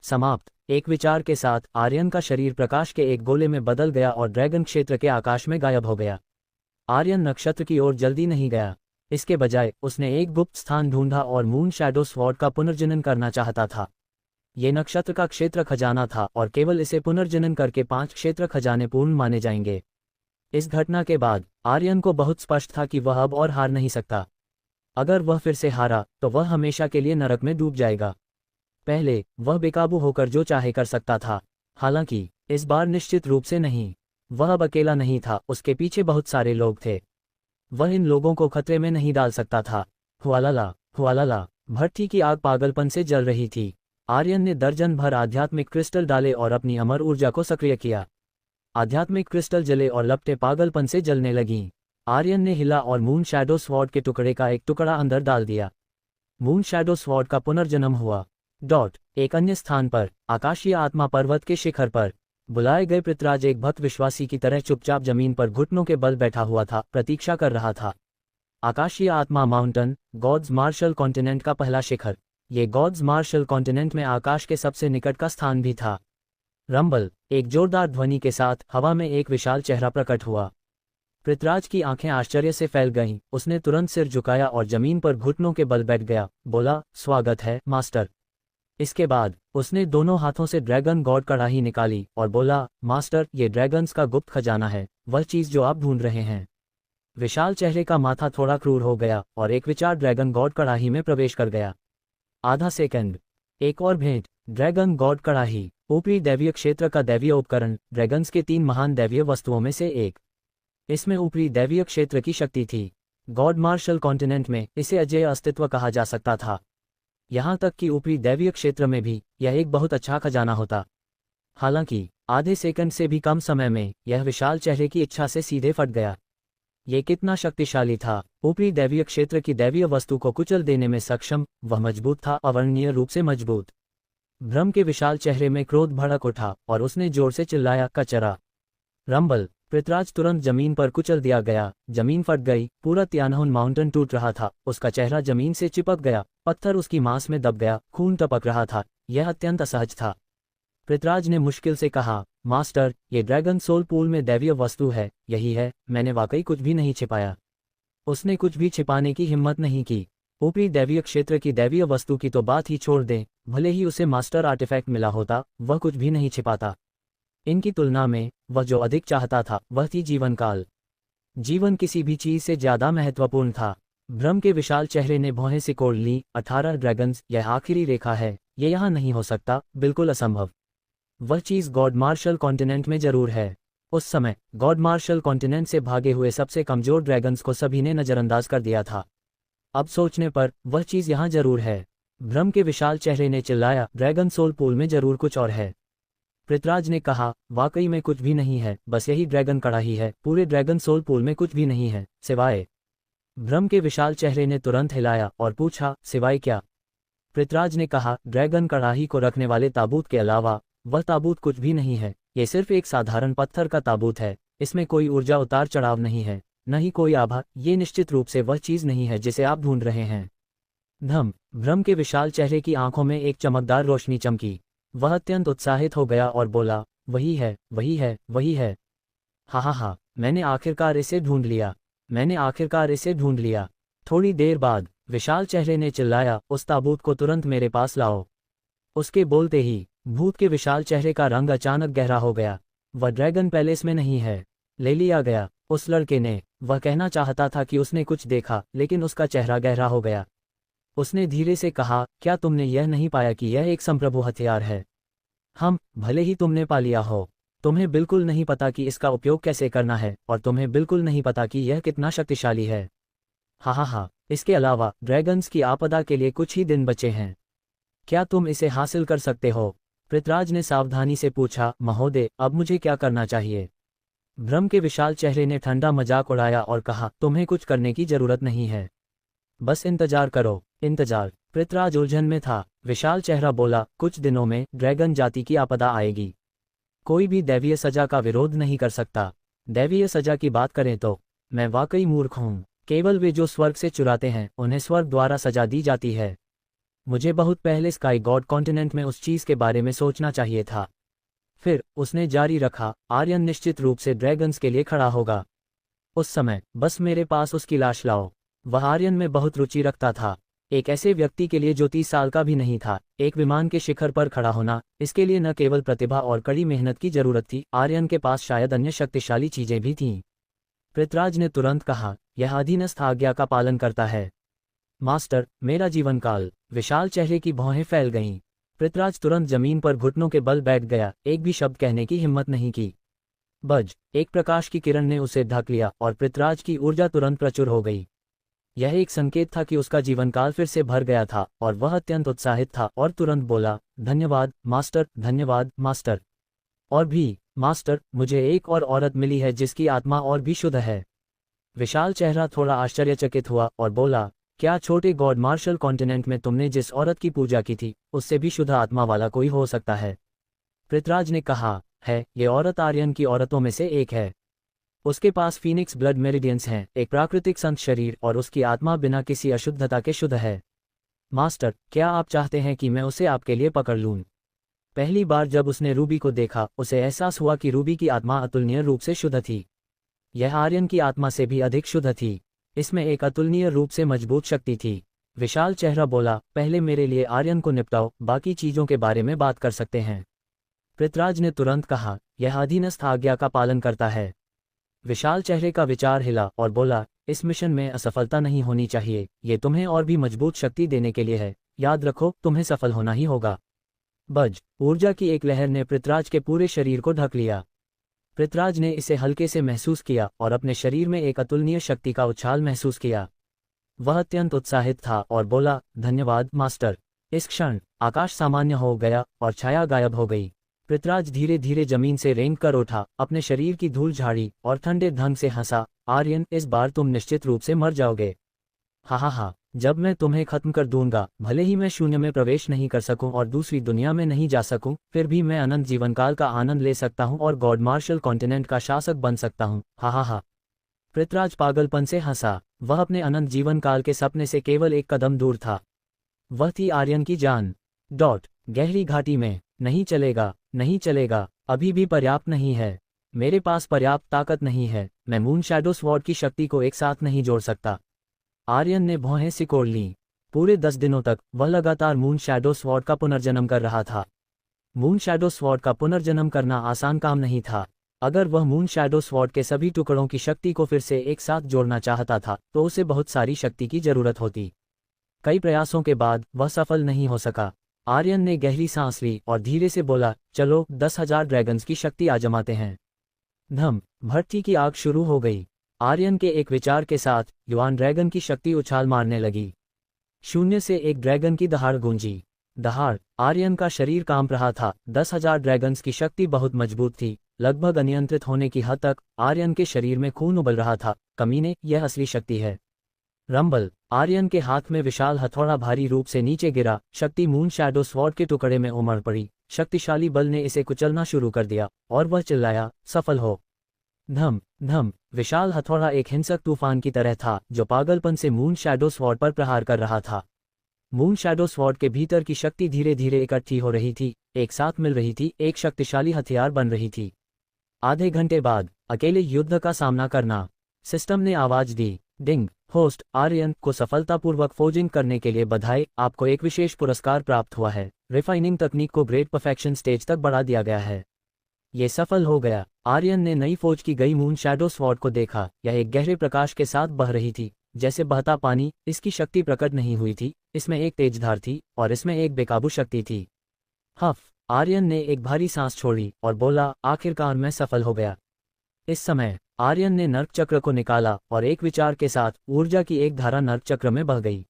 A: समाप्त। एक विचार के साथ आर्यन का शरीर प्रकाश के एक गोले में बदल गया और ड्रैगन क्षेत्र के आकाश में गायब हो गया। आर्यन नक्षत्र की ओर जल्दी नहीं गया। इसके बजाय उसने एक गुप्त स्थान ढूंढा और मून शैडो स्वॉर्ड का पुनर्जनन करना चाहता था। ये नक्षत्र का क्षेत्र खजाना था और केवल इसे पुनर्जनन करके 5 क्षेत्र खजाने पूर्ण माने जाएंगे। इस घटना के बाद आर्यन को बहुत स्पष्ट था कि वह अब और हार नहीं सकता। अगर वह फिर से हारा तो वह हमेशा के लिए नरक में डूब जाएगा। पहले वह बेकाबू होकर जो चाहे कर सकता था, हालांकि इस बार निश्चित रूप से नहीं। वह अब अकेला नहीं था, उसके पीछे बहुत सारे लोग थे। वह इन लोगों को खतरे में नहीं डाल सकता था। हुआलाला, भट्टी की आग पागलपन से जल रही थी। आर्यन ने दर्जन भर आध्यात्मिक क्रिस्टल डाले और अपनी अमर ऊर्जा को सक्रिय किया। आध्यात्मिक क्रिस्टल जले और लपटें पागलपन से जलने लगीं। आर्यन ने हिला और मून शैडो स्वॉर्ड के टुकड़े का एक टुकड़ा अंदर डाल दिया। मून शैडो स्वॉर्ड का पुनर्जन्म हुआ। एक अन्य स्थान पर, आकाशीय आत्मा पर्वत के शिखर पर, बुलाए गए पृथ्वीराज एक भक्त विश्वासी की तरह चुपचाप जमीन पर घुटनों के बल बैठा हुआ था, प्रतीक्षा कर रहा था। आकाशीय आत्मा माउंटेन, गॉड्स मार्शल कॉन्टिनेंट का पहला शिखर। ये गॉड्स मार्शल कॉन्टिनेंट में आकाश के सबसे निकट का स्थान भी था। रंबल, एक जोरदार ध्वनि के साथ हवा में एक विशाल चेहरा प्रकट हुआ। पृथ्वीराज की आंखें आश्चर्य से फैल गईं। उसने तुरंत सिर झुकाया और जमीन पर घुटनों के बल बैठ गया। बोला, स्वागत है मास्टर। इसके बाद उसने दोनों हाथों से ड्रैगन गॉड कड़ाही निकाली और बोला, मास्टर, ये ड्रैगन्स का गुप्त खजाना है, वह चीज जो आप ढूंढ रहे हैं। विशाल चेहरे का माथा थोड़ा क्रूर हो गया और एक विचार ड्रैगन गॉड कड़ाही में प्रवेश कर गया। आधा सेकंड। एक और भेंट। ड्रैगन गॉड कड़ाही ऊपरी दैवीय क्षेत्र का दैवीय उपकरण, ड्रैगन्स के 3 महान दैवीय वस्तुओं में से एक। इसमें ऊपरी दैवीय क्षेत्र की शक्ति थी। गॉड मार्शल कॉन्टिनेंट में इसे अजेय अस्तित्व कहा जा सकता था। यहाँ तक कि ऊपरी दैवीय क्षेत्र में भी यह एक बहुत अच्छा खजाना होता। हालांकि आधे सेकंड से भी कम समय में यह विशाल चेहरे की इच्छा से सीधे फट गया। ये कितना शक्तिशाली था! ऊपरी दैवीय क्षेत्र की दैवीय वस्तु को कुचल देने में सक्षम, वह मजबूत था, अवर्णनीय रूप से मजबूत। भ्रम के विशाल चेहरे में क्रोध भड़क उठा और उसने जोर से चिल्लाया, कचरा! रंबल! पृथ्वीराज तुरंत जमीन पर कुचल दिया गया। जमीन फट गई, पूरा त्यानहुन माउंटेन टूट रहा था, उसका चेहरा जमीन से चिपक गया, पत्थर उसकी मांस में दब गया, खून टपक रहा था। यह अत्यंत असहज था। पृथ्वीराज ने मुश्किल से कहा, मास्टर, ये ड्रैगन सोल पूल में दैवीय वस्तु है, यही है, मैंने वाकई कुछ भी नहीं छिपाया। उसने कुछ भी छिपाने की हिम्मत नहीं की। ऊपरी दैवीय क्षेत्र की दैवीय वस्तु की तो बात ही छोड़ दें, भले ही उसे मास्टर आर्टिफैक्ट मिला होता, वह कुछ भी नहीं छिपाता। इनकी तुलना में वह जो अधिक चाहता था वह थी जीवन काल। जीवन किसी भी चीज से ज्यादा महत्वपूर्ण था। भ्रम के विशाल चेहरे ने भौहें सिकोड़ ली। 18 ड्रैगन्स, यह आखिरी रेखा है, ये यहाँ नहीं हो सकता, बिल्कुल असंभव। वह चीज गॉड मार्शल कॉन्टिनेंट में जरूर है। उस समय गॉड मार्शल कॉन्टिनेंट से भागे हुए सबसे कमजोर ड्रैगन्स को सभी ने नजरअंदाज कर दिया था। अब सोचने पर वह चीज यहाँ जरूर है। भ्रम के विशाल चेहरे ने चिल्लाया, ड्रैगन सोल पूल में जरूर कुछ और है। पृथ्वीराज ने कहा, वाकई में कुछ भी नहीं है, बस यही ड्रैगन कड़ाही है, पूरे ड्रैगन सोल पूल में कुछ भी नहीं है, सिवाय। भ्रम के विशाल चेहरे ने तुरंत हिलाया और पूछा, सिवाय क्या? पृथ्वीराज ने कहा, ड्रैगन कड़ाही को रखने वाले ताबूत के अलावा वह ताबूत कुछ भी नहीं है। ये सिर्फ एक साधारण पत्थर का ताबूत है। इसमें कोई ऊर्जा उतार चढ़ाव नहीं है, न ही कोई आभा। ये निश्चित रूप से वह चीज नहीं है जिसे आप ढूंढ रहे हैं। भ्रम के विशाल चेहरे की आंखों में एक चमकदार रोशनी चमकी। वह अत्यंत उत्साहित हो गया और बोला, वही है, वही है, वही है। हा, मैंने आखिरकार इसे ढूंढ लिया, मैंने आखिरकार इसे ढूंढ लिया। थोड़ी देर बाद विशाल चेहरे ने चिल्लाया, उस ताबूत को तुरंत मेरे पास लाओ। उसके बोलते ही भूत के विशाल चेहरे का रंग अचानक गहरा हो गया। वह ड्रैगन पैलेस में नहीं है, ले लिया गया। उस लड़के ने, वह कहना चाहता था कि उसने कुछ देखा, लेकिन उसका चेहरा गहरा हो गया। उसने धीरे से कहा, क्या तुमने यह नहीं पाया कि यह एक संप्रभु हथियार है? भले ही तुमने पा लिया हो, तुम्हें बिल्कुल नहीं पता कि इसका उपयोग कैसे करना है, और तुम्हें बिल्कुल नहीं पता कि यह कितना शक्तिशाली है। हा, इसके अलावा ड्रैगन्स की आपदा के लिए कुछ ही दिन बचे हैं। क्या तुम इसे हासिल कर सकते हो? पृथ्वीराज ने सावधानी से पूछा, महोदय, अब मुझे क्या करना चाहिए? भ्रम के विशाल चेहरे ने ठंडा मजाक उड़ाया और कहा, तुम्हें कुछ करने की जरूरत नहीं है, बस इंतजार करो। इंतजार? पृथ्वीराज उलझन में था। विशाल चेहरा बोला, कुछ दिनों में ड्रैगन जाति की आपदा आएगी। कोई भी दैवीय सजा का विरोध नहीं कर सकता। दैवीय सजा की बात करें तो मैं वाकई मूर्ख हूँ। केवल वे जो स्वर्ग से चुराते हैं उन्हें स्वर्ग द्वारा सजा दी जाती है। मुझे बहुत पहले स्काई गॉड कॉन्टिनेंट में उस चीज के बारे में सोचना चाहिए था। फिर उसने जारी रखा, आर्यन निश्चित रूप से ड्रैगन्स के लिए खड़ा होगा। उस समय बस मेरे पास उसकी लाश लाओ। वह आर्यन में बहुत रुचि रखता था। एक ऐसे व्यक्ति के लिए जो 30 साल का भी नहीं था, एक विमान के शिखर पर खड़ा होना, इसके लिए न केवल प्रतिभा और कड़ी मेहनत की जरूरत थी, आर्यन के पास शायद अन्य शक्तिशाली चीजें भी थीं। पृथ्वीराज ने तुरंत कहा, यह अधीनस्थ आज्ञा का पालन करता है। मास्टर, मेरा जीवन काल। विशाल चेहरे की भौहें फैल गईं। पृथ्वीराज तुरंत जमीन पर घुटनों के बल बैठ गया, एक भी शब्द कहने की हिम्मत नहीं की। एक प्रकाश की किरण ने उसे ढक लिया और पृथ्वीराज की ऊर्जा तुरंत प्रचुर हो गई। यह एक संकेत था कि उसका जीवनकाल फिर से भर गया था और वह अत्यंत उत्साहित था और तुरंत बोला, धन्यवाद मास्टर, धन्यवाद मास्टर। और भी मास्टर, मुझे एक और औरत मिली है जिसकी आत्मा और भी शुद्ध है। विशाल चेहरा थोड़ा आश्चर्यचकित हुआ और बोला, क्या छोटे गॉड मार्शल कॉन्टिनेंट में तुमने जिस औरत की पूजा की थी उससे भी शुद्ध आत्मा वाला कोई हो सकता है? पृथ्वीराज ने कहा, है, ये औरत आर्यन की औरतों में से एक है। उसके पास फीनिक्स ब्लड मेरिडियंस हैं, एक प्राकृतिक संत शरीर, और उसकी आत्मा बिना किसी अशुद्धता के शुद्ध है। मास्टर, क्या आप चाहते हैं कि मैं उसे आपके लिए पकड़ लूं? पहली बार जब उसने रूबी को देखा, उसे एहसास हुआ कि रूबी की आत्मा अतुलनीय रूप से शुद्ध थी। यह आर्यन की आत्मा से भी अधिक शुद्ध थी। इसमें एक अतुलनीय रूप से मजबूत शक्ति थी। विशाल चेहरा बोला, पहले मेरे लिए आर्यन को निपटाओ, बाकी चीजों के बारे में बात कर सकते हैं। पृथ्वीराज ने तुरंत कहा, यह अधीनस्थ आज्ञा का पालन करता है। विशाल चेहरे का विचार हिला और बोला, इस मिशन में असफलता नहीं होनी चाहिए, ये तुम्हें और भी मजबूत शक्ति देने के लिए है, याद रखो तुम्हें सफल होना ही होगा। बज, ऊर्जा की एक लहर ने पृथ्वीराज के पूरे शरीर को ढक लिया। पृथ्वीराज ने इसे हल्के से महसूस किया और अपने शरीर में एक अतुलनीय शक्ति का उछाल महसूस किया। वह अत्यंत उत्साहित था और बोला, धन्यवाद मास्टर। इस क्षण आकाश सामान्य हो गया और छाया गायब हो गई। पृथ्वीराज धीरे धीरे जमीन से रेंग कर उठा, अपने शरीर की धूल झाड़ी और ठंडे ढंग से हंसा, आर्यन, इस बार तुम निश्चित रूप से मर जाओगे। हा, जब मैं तुम्हें खत्म कर दूंगा, भले ही मैं शून्य में प्रवेश नहीं कर सकूं और दूसरी दुनिया में नहीं जा सकूं, फिर भी मैं अनंत जीवनकाल का आनंद ले सकता हूं और गॉड मार्शल कॉन्टिनेंट का शासक बन सकता हूं। हा। पृथ्वीराज पागलपन से हंसा। वह अपने अनंत जीवन काल के सपने से केवल एक कदम दूर था। वह थी आर्यन की जान। गहरी घाटी में, नहीं चलेगा, नहीं चलेगा, अभी भी पर्याप्त नहीं है। मेरे पास पर्याप्त ताकत नहीं है, मैं मून शैडो स्वॉर्ड की शक्ति को एक साथ नहीं जोड़ सकता। आर्यन ने भौहें सिकोड़ लीं। पूरे 10 दिनों तक वह लगातार मून शैडो स्वॉर्ड का पुनर्जन्म कर रहा था। मून शैडो स्वॉर्ड का पुनर्जन्म करना आसान काम नहीं था। अगर वह मून शैडो स्वॉर्ड के सभी टुकड़ों की शक्ति को फिर से एक साथ जोड़ना चाहता था तो उसे बहुत सारी शक्ति की जरूरत होती। कई प्रयासों के बाद वह सफल नहीं हो सका। आर्यन ने गहरी सांस ली और धीरे से बोला, चलो 10,000 ड्रैगन्स की शक्ति आजमाते हैं। धम, भट्टी की आग शुरू हो गई। आर्यन के एक विचार के साथ युवान ड्रैगन की शक्ति उछाल मारने लगी। शून्य से एक ड्रैगन की दहाड़ गूंजी। दहाड़, आर्यन का शरीर कांप रहा था। 10,000 ड्रैगन्स की शक्ति बहुत मजबूत थी, लगभग अनियंत्रित होने की हद तक। आर्यन के शरीर में खून उबल रहा था। कमीने, यह असली शक्ति है। रंबल, आर्यन के हाथ में विशाल हथौड़ा भारी रूप से नीचे गिरा। शक्ति मून शैडो स्वॉर्ड के टुकड़े में उमड़ पड़ी। शक्तिशाली बल ने इसे कुचलना शुरू कर दिया और वह चिल्लाया, सफल हो। धम धम, विशाल हथौड़ा एक हिंसक तूफान की तरह था जो पागलपन से मून शैडो स्वॉर्ड पर प्रहार कर रहा था। मून शैडो स्वॉर्ड के भीतर की शक्ति धीरे धीरे इकट्ठी हो रही थी, एक साथ मिल रही थी, एक शक्तिशाली हथियार बन रही थी। आधे घंटे बाद अकेले युद्ध का सामना करना। सिस्टम ने आवाज दी, डिंग, होस्ट आर्यन को सफलतापूर्वक फोजिंग करने के लिए बधाई, आपको एक विशेष पुरस्कार प्राप्त हुआ है। रिफाइनिंग तकनीक को ग्रेट परफेक्शन स्टेज तक बढ़ा दिया गया है। ये सफल हो गया। आर्यन ने नई फौज की गई मून शैडो स्वॉर्ड को देखा। यह एक गहरे प्रकाश के साथ बह रही थी, जैसे बहता पानी। इसकी शक्ति प्रकट नहीं हुई थी, इसमें एक तेज धार थी और इसमें एक बेकाबू शक्ति थी। हफ, आर्यन ने एक भारी सांस छोड़ी और बोला, आखिरकार मैं सफल हो गया। इस समय आर्यन ने नर्क चक्र को निकाला और एक विचार के साथ ऊर्जा की एक धारा नर्क चक्र में बह गई।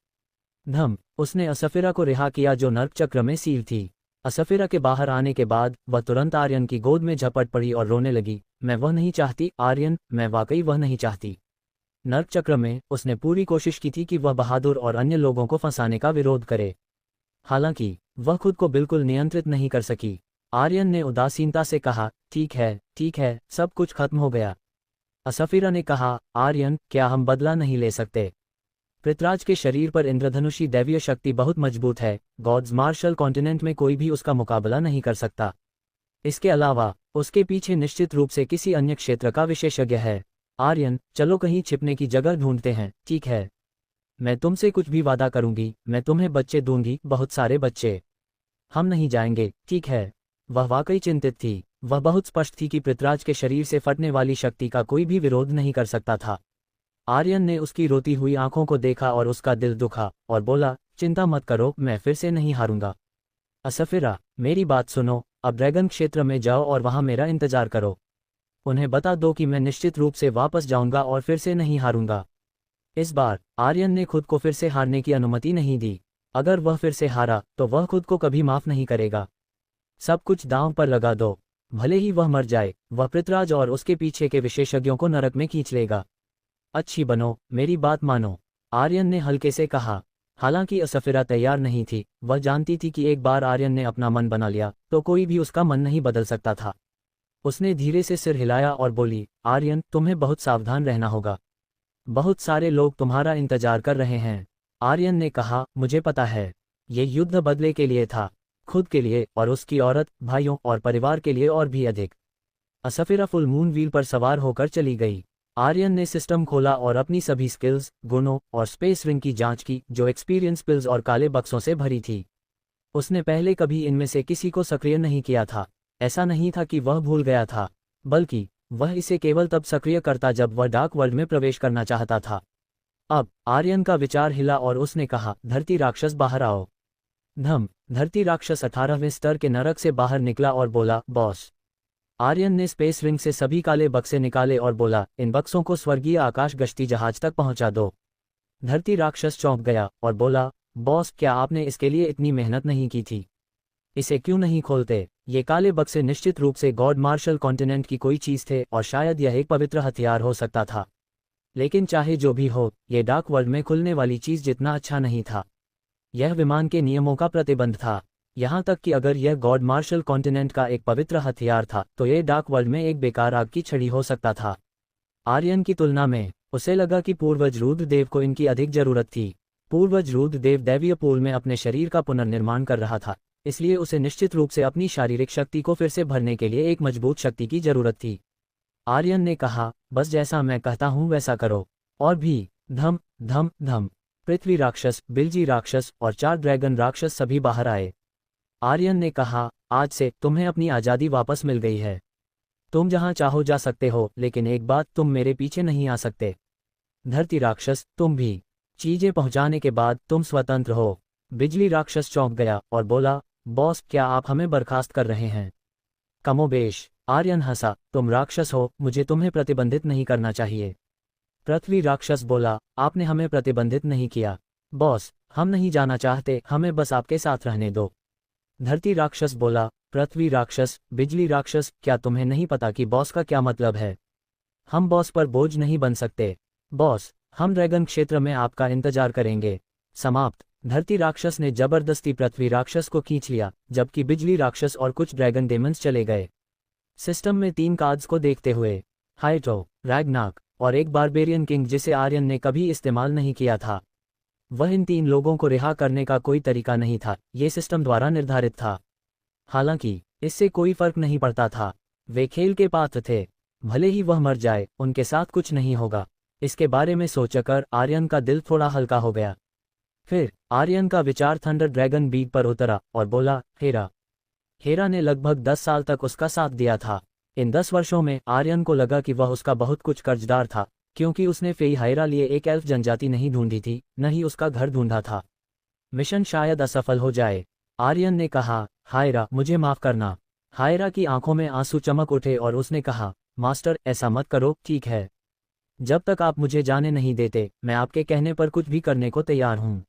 A: धम, उसने असफिरा को रिहा किया जो नर्क चक्र में सील थी। असफिरा के बाहर आने के बाद वह तुरंत आर्यन की गोद में झपट पड़ी और रोने लगी। मैं वह नहीं चाहती आर्यन, मैं वाकई वह नहीं चाहती। नर्क चक्र में उसने पूरी कोशिश की थी कि वह बहादुर और अन्य लोगों को फंसाने का विरोध करे, हालांकि वह खुद को बिल्कुल नियंत्रित नहीं कर सकी। आर्यन ने उदासीनता से कहा, ठीक है, सब कुछ खत्म हो गया। असफिरा ने कहा, आर्यन, क्या हम बदला नहीं ले सकते? पृथ्वीराज के शरीर पर इंद्रधनुषी दैवीय शक्ति बहुत मजबूत है। गॉड्स मार्शल कॉन्टिनेंट में कोई भी उसका मुकाबला नहीं कर सकता। इसके अलावा उसके पीछे निश्चित रूप से किसी अन्य क्षेत्र का विशेषज्ञ है। आर्यन, चलो कहीं छिपने की जगह ढूंढते हैं। ठीक है, मैं तुमसे कुछ भी वादा करूंगी, मैं तुम्हें बच्चे दूंगी, बहुत सारे बच्चे। हम नहीं जाएंगे, ठीक है? वह वाकई चिंतित थी। वह बहुत स्पष्ट थी कि पृथ्वीराज के शरीर से फटने वाली शक्ति का कोई भी विरोध नहीं कर सकता था। आर्यन ने उसकी रोती हुई आंखों को देखा और उसका दिल दुखा और बोला, चिंता मत करो, मैं फिर से नहीं हारूंगा। असफिरा, मेरी बात सुनो, अब ड्रैगन क्षेत्र में जाओ और वहां मेरा इंतजार करो। उन्हें बता दो कि मैं निश्चित रूप से वापस जाऊंगा और फिर से नहीं हारूंगा। इस बार आर्यन ने खुद को फिर से हारने की अनुमति नहीं दी। अगर वह फिर से हारा तो वह खुद को कभी माफ नहीं करेगा। सब कुछ दांव पर लगा दो, भले ही वह मर जाए, वह पृथ्वीराज और उसके पीछे के विशेषज्ञों को नरक में खींच लेगा। अच्छी बनो, मेरी बात मानो, आर्यन ने हल्के से कहा। हालांकि असफिरा तैयार नहीं थी। वह जानती थी कि एक बार आर्यन ने अपना मन बना लिया तो कोई भी उसका मन नहीं बदल सकता था। उसने धीरे से सिर हिलाया और बोली, आर्यन, तुम्हें बहुत सावधान रहना होगा। बहुत सारे लोग तुम्हारा इंतजार कर रहे हैं। आर्यन ने कहा, मुझे पता है। ये युद्ध बदले के लिए था, खुद के लिए और उसकी औरत, भाइयों और परिवार के लिए और भी अधिक। असफिरा फुल मून व्हील पर सवार होकर चली गई। आर्यन ने सिस्टम खोला और अपनी सभी स्किल्स, गुणों और स्पेस रिंग की जांच की जो एक्सपीरियंस पिल्स और काले बक्सों से भरी थी। उसने पहले कभी इनमें से किसी को सक्रिय नहीं किया था। ऐसा नहीं था कि वह भूल गया था, बल्कि वह इसे केवल तब सक्रिय करता जब वह डार्क वर्ल्ड में प्रवेश करना चाहता था। अब आर्यन का विचार हिला और उसने कहा, धरती राक्षस बाहर आओ। धरती राक्षस 18वें स्तर के नरक से बाहर निकला और बोला, बॉस। आर्यन ने स्पेस रिंग से सभी काले बक्से निकाले और बोला, इन बक्सों को स्वर्गीय आकाश गश्ती जहाज तक पहुंचा दो। धरती राक्षस चौंक गया और बोला, बॉस, क्या आपने इसके लिए इतनी मेहनत नहीं की थी? इसे क्यों नहीं खोलते? ये काले बक्से निश्चित रूप से गॉड मार्शल कॉन्टिनेंट की कोई चीज थे और शायद यह एक पवित्र हथियार हो सकता था। लेकिन चाहे जो भी हो, ये डार्क वर्ल्ड में खुलने वाली चीज जितना अच्छा नहीं था। यह विमान के नियमों का प्रतिबंध था। यहाँ तक कि अगर यह गॉड मार्शल कॉन्टिनेंट का एक पवित्र हथियार था तो यह डार्क वर्ल्ड में एक बेकार आग की छड़ी हो सकता था। आर्यन की तुलना में उसे लगा कि पूर्वज रुद्रदेव को इनकी अधिक जरूरत थी। पूर्वज रुद्रदेव दैवीय पूल में अपने शरीर का पुनर्निर्माण कर रहा था, इसलिए उसे निश्चित रूप से अपनी शारीरिक शक्ति को फिर से भरने के लिए एक मजबूत शक्ति की जरूरत थी। आर्यन ने कहा, बस जैसा मैं कहता हूँ वैसा करो। और भी धम धम धम। पृथ्वी राक्षस, बिल्जी राक्षस और 4 ड्रैगन राक्षस सभी बाहर आए। आर्यन ने कहा, आज से तुम्हें अपनी आज़ादी वापस मिल गई है। तुम जहां चाहो जा सकते हो, लेकिन एक बात, तुम मेरे पीछे नहीं आ सकते। धरती राक्षस, तुम भी। चीजें पहुंचाने के बाद तुम स्वतंत्र हो। बिजली राक्षस चौंक गया और बोला, बॉस, क्या आप हमें बर्खास्त कर रहे हैं? कमोबेश। आर्यन हंसा, तुम राक्षस हो, मुझे तुम्हें प्रतिबंधित नहीं करना चाहिए। पृथ्वी राक्षस बोला, आपने हमें प्रतिबंधित नहीं किया। बॉस, हम नहीं जाना चाहते, हमें बस आपके साथ रहने दो। धरती राक्षस बोला, पृथ्वी राक्षस, बिजली राक्षस, क्या तुम्हें नहीं पता कि बॉस का क्या मतलब है? हम बॉस पर बोझ नहीं बन सकते। बॉस, हम ड्रैगन क्षेत्र में आपका इंतजार करेंगे। समाप्त। धरती राक्षस ने जबरदस्ती पृथ्वी राक्षस को खींच लिया, जबकि बिजली राक्षस और कुछ ड्रैगन डेमन्स चले गए। सिस्टम में 3 कार्ड्स को देखते हुए, हाइड्रो, रैग्नाक और एक बारबेरियन किंग जिसे आर्यन ने कभी इस्तेमाल नहीं किया था। वह इन 3 लोगों को रिहा करने का कोई तरीका नहीं था, ये सिस्टम द्वारा निर्धारित था। हालांकि इससे कोई फर्क नहीं पड़ता था, वे खेल के पात्र थे। भले ही वह मर जाए, उनके साथ कुछ नहीं होगा। इसके बारे में सोचकर आर्यन का दिल थोड़ा हल्का हो गया। फिर आर्यन का विचार थंडर ड्रैगन बीट पर उतरा और बोला, हेरा। हेरा ने लगभग 10 साल तक उसका साथ दिया था। इन 10 वर्षों में आर्यन को लगा कि वह उसका बहुत कुछ कर्जदार था, क्योंकि उसने फेईहायरा लिए एक एल्फ जनजाति नहीं ढूंढी थी, न ही उसका घर ढूंढा था। मिशन शायद असफल हो जाए। आर्यन ने कहा, हायरा, मुझे माफ करना। हायरा की आंखों में आंसू चमक उठे और उसने कहा, मास्टर, ऐसा मत करो, ठीक है। जब तक आप मुझे जाने नहीं देते, मैं आपके कहने पर कुछ भी करने को तैयार हूँ।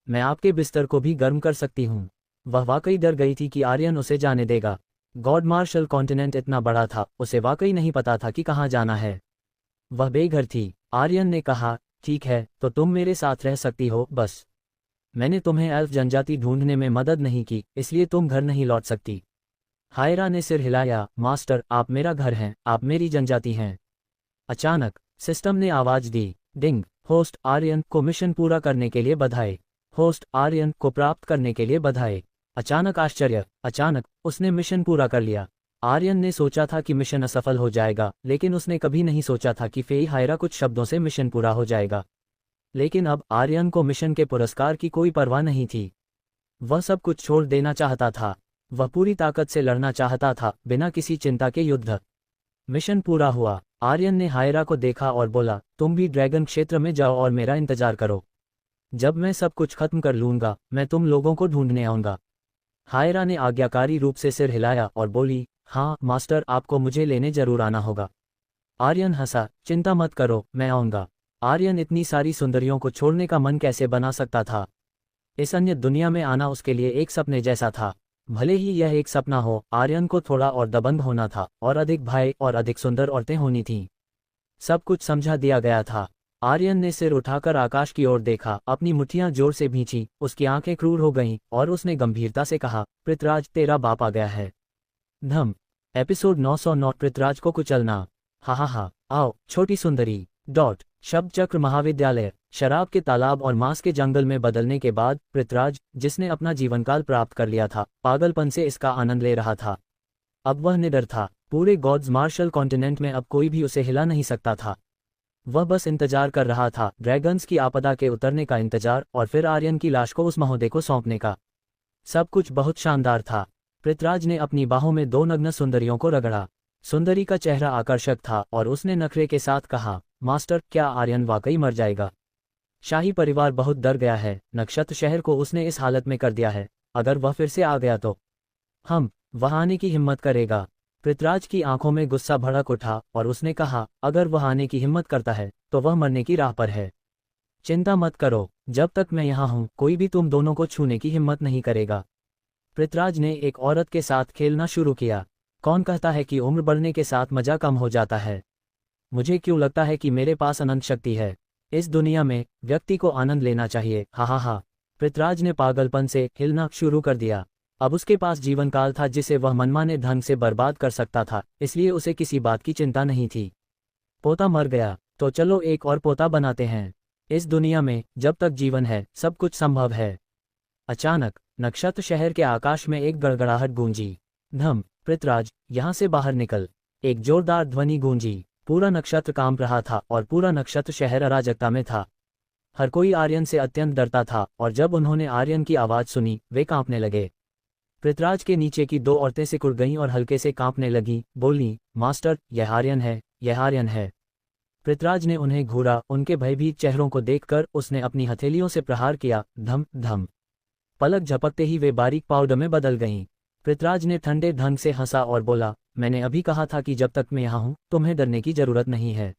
A: मैं आपके बिस्तर को भी गर्म कर सकती हूँ। वह वाकई डर गई थी कि आर्यन उसे जाने देगा। गॉड मार्शल कॉन्टिनेंट इतना बड़ा था, उसे वाकई नहीं पता था कि कहाँ जाना है। वह बेघर थी। आर्यन ने कहा, ठीक है, तो तुम मेरे साथ रह सकती हो, बस मैंने तुम्हें एल्फ जनजाति ढूंढने में मदद नहीं की, इसलिए तुम घर नहीं लौट सकती। हायरा ने सिर हिलाया, मास्टर, आप मेरा घर हैं, आप मेरी जनजाति हैं। अचानक सिस्टम ने आवाज दी, डिंग। होस्ट आर्यन को मिशन पूरा करने के लिए बधाई। होस्ट आर्यन को प्राप्त करने के लिए बधाई। अचानक आश्चर्य, अचानक उसने मिशन पूरा कर लिया। आर्यन ने सोचा था कि मिशन असफल हो जाएगा, लेकिन उसने कभी नहीं सोचा था कि फेईहायरा कुछ शब्दों से मिशन पूरा हो जाएगा। लेकिन अब आर्यन को मिशन के पुरस्कार की कोई परवाह नहीं थी। वह सब कुछ छोड़ देना चाहता था। वह पूरी ताकत से लड़ना चाहता था, बिना किसी चिंता के युद्ध। मिशन पूरा हुआ। आर्यन ने हायरा को देखा और बोला, तुम भी ड्रैगन क्षेत्र में जाओ और मेरा इंतजार करो। जब मैं सब कुछ खत्म कर लूंगा, मैं तुम लोगों को ढूंढने आऊंगा। हायरा ने आज्ञाकारी रूप से सिर हिलाया और बोली, हाँ मास्टर, आपको मुझे लेने जरूर आना होगा। आर्यन हंसा, चिंता मत करो, मैं आऊंगा। आर्यन इतनी सारी सुंदरियों को छोड़ने का मन कैसे बना सकता था? इस अन्य दुनिया में आना उसके लिए एक सपने जैसा था। भले ही यह एक सपना हो, आर्यन को थोड़ा और दबंग होना था, और अधिक भय और अधिक सुंदर औरतें होनी थीं। सब कुछ समझा दिया गया था। आर्यन ने सिर उठाकर आकाश की ओर देखा, अपनी मुट्ठियां जोर से भींची, उसकी आंखें क्रूर हो गईं, और उसने गंभीरता से कहा, पृथ्वीराज, तेरा बाप आ गया है। धम। एपिसोड 909, पृथ्वीराज को कुचलना। हा, आओ छोटी सुंदरी। शब्द चक्र महाविद्यालय। शराब के तालाब और मांस के जंगल में बदलने के बाद पृथ्वीराज, जिसने अपना जीवनकाल प्राप्त कर लिया था, पागलपन से इसका आनंद ले रहा था। अब वह निडर था। पूरे गॉड्स मार्शल कॉन्टिनेंट में अब कोई भी उसे हिला नहीं सकता था। वह बस इंतजार कर रहा था, ड्रैगन्स की आपदा के उतरने का इंतजार, और फिर आर्यन की लाश को उस महोदय को सौंपने का। सब कुछ बहुत शानदार था। पृथ्वीराज ने अपनी बाहों में 2 नग्न सुंदरियों को रगड़ा। सुंदरी का चेहरा आकर्षक था और उसने नखरे के साथ कहा, मास्टर, क्या आर्यन वाकई मर जाएगा? शाही परिवार बहुत डर गया है। नक्षत्र शहर को उसने इस हालत में कर दिया है। अगर वह फिर से आ गया तो हम वह आने की हिम्मत करेगा? पृथ्वीराज की आंखों में गुस्सा भड़क उठा और उसने कहा, अगर वह आने की हिम्मत करता है तो वह मरने की राह पर है। चिंता मत करो, जब तक मैं यहाँ हूँ कोई भी तुम दोनों को छूने की हिम्मत नहीं करेगा। पृथ्वीराज ने एक औरत के साथ खेलना शुरू किया। कौन कहता है कि उम्र बढ़ने के साथ मजा कम हो जाता है? मुझे क्यों लगता है कि मेरे पास अनंत शक्ति है। इस दुनिया में व्यक्ति को आनंद लेना चाहिए। हा हा हा। पृथ्वीराज ने पागलपन से हिलना शुरू कर दिया। अब उसके पास जीवन काल था जिसे वह मनमाने ढंग से बर्बाद कर सकता था, इसलिए उसे किसी बात की चिंता नहीं थी। पोता मर गया तो चलो एक और पोता बनाते हैं। इस दुनिया में जब तक जीवन है सब कुछ संभव है। अचानक नक्षत्र शहर के आकाश में एक गड़गड़ाहट गूंजी। धम। पृथ्वीराज, यहाँ से बाहर निकल। एक जोरदार ध्वनि गूंजी। पूरा नक्षत्र कांप रहा था और पूरा नक्षत्र शहर अराजकता में था। हर कोई आर्यन से अत्यंत डरता था और जब उन्होंने आर्यन की आवाज सुनी वे कांपने लगे। पृथ्वीराज के नीचे की दो औरतें सिकुड़ गईं और हल्के से कांपने लगीं, बोलीं, मास्टर, यह आर्यन है, यह आर्यन है। पृथ्वीराज ने उन्हें घूरा। उनके भयभीत चेहरों को देखकर उसने अपनी हथेलियों से प्रहार किया। धम धम। पलक झपकते ही वे बारीक पाउडर में बदल गईं। पृथ्वीराज ने ठंडे ढंग से हंसा और बोला, मैंने अभी कहा था कि जब तक मैं यहाँ हूँ तुम्हें डरने की जरूरत नहीं है।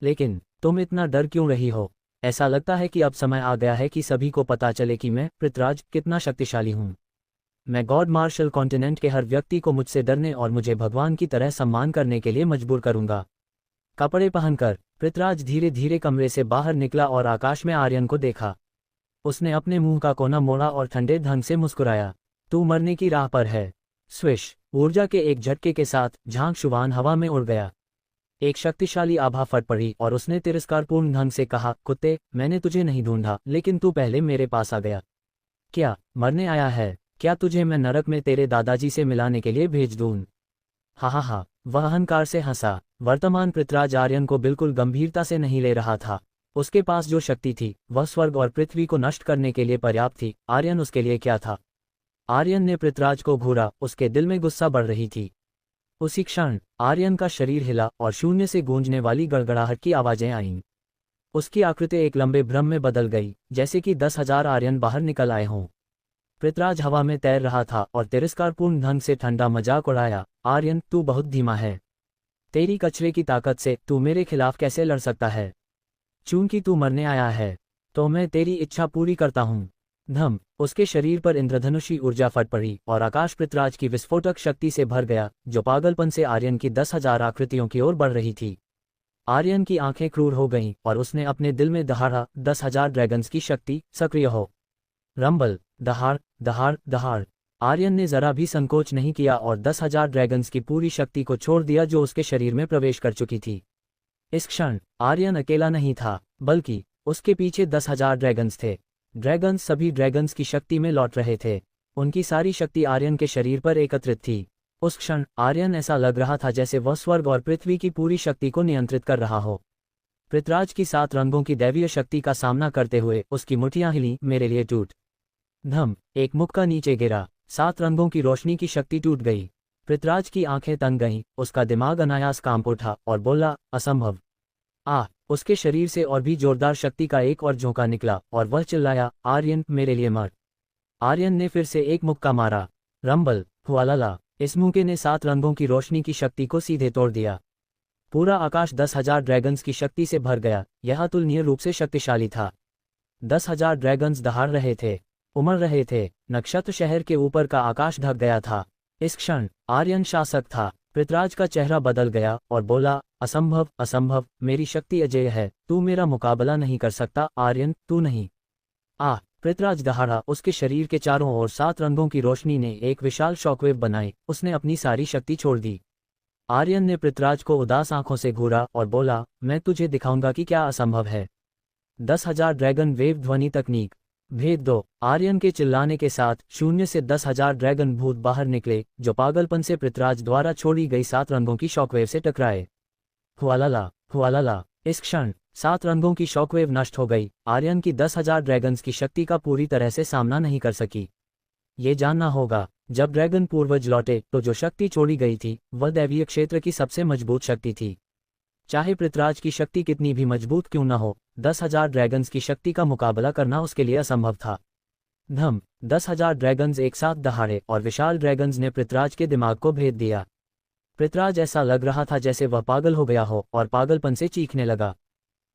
A: लेकिन तुम इतना डर क्यों रही हो? ऐसा लगता है कि अब समय आ गया है कि सभी को पता चले कि मैं पृथ्वीराज कितना शक्तिशाली हूँ। मैं गॉड मार्शल कॉन्टिनेंट के हर व्यक्ति को मुझसे डरने और मुझे भगवान की तरह सम्मान करने के लिए मजबूर करूंगा। कपड़े पहनकर पृथ्वीराज धीरे धीरे कमरे से बाहर निकला और आकाश में आर्यन को देखा। उसने अपने मुंह का कोना मोड़ा और ठंडे ढंग से मुस्कुराया। तू मरने की राह पर है। स्विश। ऊर्जा के एक झटके के साथ झांक शुवान हवा में उड़ गया। एक शक्तिशाली आभा फट पड़ी और उसने तिरस्कारपूर्ण ढंग से कहा, कुत्ते, मैंने तुझे नहीं ढूंढा लेकिन तू पहले मेरे पास आ गया। क्या मरने आया है? क्या तुझे मैं नरक में तेरे दादाजी से मिलाने के लिए भेज दूं? हा हा हा। वह अहंकार से हंसा। वर्तमान पृथ्वीराज आर्यन को बिल्कुल गंभीरता से नहीं ले रहा था। उसके पास जो शक्ति थी वह स्वर्ग और पृथ्वी को नष्ट करने के लिए पर्याप्त थी। आर्यन उसके लिए क्या था? आर्यन ने पृथ्वीराज को घूरा। उसके दिल में गुस्सा बढ़ रही थी। उसी क्षण आर्यन का शरीर हिला और शून्य से गूंजने वाली गड़गड़ाहट की आवाजें आईं। उसकी आकृति एक लंबे भ्रम में बदल गई, जैसे कि 10,000 आर्यन बाहर निकल आए हों। पृथ्वीराज हवा में तैर रहा था और तिरस्कारपूर्ण ढंग से ठंडा मजाक उड़ाया। आर्यन, तू बहुत धीमा है। तेरी कचरे की ताकत से तू मेरे खिलाफ कैसे लड़ सकता है? चूंकि तू मरने आया है तो मैं तेरी इच्छा पूरी करता हूँ। धम। उसके शरीर पर इंद्रधनुषी ऊर्जा फट पड़ी और आकाश पृथ्वीराज की विस्फोटक शक्ति से भर गया, जो पागलपन से आर्यन की 10,000 आकृतियों की ओर बढ़ रही थी। आर्यन की आंखें क्रूर हो गईं और उसने अपने दिल में दहाड़ा, 10,000 ड्रैगन्स की शक्ति सक्रिय हो। रंबल। दहाड़ दहाड़ दहाड़। आर्यन ने जरा भी संकोच नहीं किया और 10,000 ड्रैगन्स की पूरी शक्ति को छोड़ दिया जो उसके शरीर में प्रवेश कर चुकी थी। इस क्षण आर्यन अकेला नहीं था, बल्कि उसके पीछे 10,000 ड्रैगन्स थे। ड्रैगन्स सभी ड्रैगन्स की शक्ति में लौट रहे थे। उनकी सारी शक्ति आर्यन के शरीर पर एकत्रित थी। उस क्षण आर्यन ऐसा लग रहा था जैसे वह स्वर्ग और पृथ्वी की पूरी शक्ति को नियंत्रित कर रहा हो। पृथ्वीराज की 7 रंगों की दैवीय शक्ति का सामना करते हुए उसकी मुठ्ठियां हिली, मेरे लिए टूट। धम। एक मुक्का नीचे गिरा। 7 रंगों की रोशनी की शक्ति टूट गई। पृथ्वीराज की आंखें तन गईं, उसका दिमाग अनायास कांप उठा और बोला, असंभव। उसके शरीर से और भी जोरदार शक्ति का एक और झोंका निकला और वह चिल्लाया, आर्यन, मेरे लिए मर। आर्यन ने फिर से एक मुक्का मारा। रंबल। हुआलाला। इस मुक्के ने 7 रंगों की रोशनी की शक्ति को सीधे तोड़ दिया। पूरा आकाश 10,000 ड्रैगन्स की शक्ति से भर गया। यह अतुलनीय रूप से शक्तिशाली था। 10,000 ड्रैगन्स दहाड़ रहे थे, उमड़ रहे थे। नक्षत्र शहर के ऊपर का आकाश ढक गया था। इस क्षण आर्यन शासक था। पृथ्वीराज का चेहरा बदल गया और बोला, असंभव, असंभव, मेरी शक्ति अजेय है, तू मेरा मुकाबला नहीं कर सकता। आर्यन, तू नहीं। पृथ्वीराज दहाड़ा। उसके शरीर के चारों ओर 7 रंगों की रोशनी ने एक विशाल शॉकवेव बनाई। उसने अपनी सारी शक्ति छोड़ दी। आर्यन ने पृथ्वीराज को उदास आंखों से घूरा और बोला, मैं तुझे दिखाऊंगा कि क्या असंभव है। 10,000 ड्रैगन वेव ध्वनि तकनीक। भेद 2। आर्यन के चिल्लाने के साथ शून्य से 10,000 ड्रैगन भूत बाहर निकले, जो पागलपन से पृथ्वीराज द्वारा छोड़ी गई 7 रंगों की शॉकवेव से टकराए। हुआलाला, हुआलाला। इस क्षण 7 रंगों की शॉकवेव नष्ट हो गई। आर्यन की 10,000 ड्रैगन्स की शक्ति का पूरी तरह से सामना नहीं कर सकी। ये जानना होगा, जब ड्रैगन पूर्वज लौटे तो जो शक्ति छोड़ी गई थी वह दैवीय क्षेत्र की सबसे मजबूत शक्ति थी। चाहे पृथ्वीराज की शक्ति कितनी भी मजबूत क्यों न हो, 10,000 ड्रैगन्स की शक्ति का मुकाबला करना उसके लिए असंभव था। 10,000 ड्रैगन्स एक साथ दहाड़े और विशाल ड्रैगन्स ने पृथ्वीराज के दिमाग को भेद दिया। पृथ्वीराज ऐसा लग रहा था जैसे वह पागल हो गया हो और पागलपन से चीखने लगा।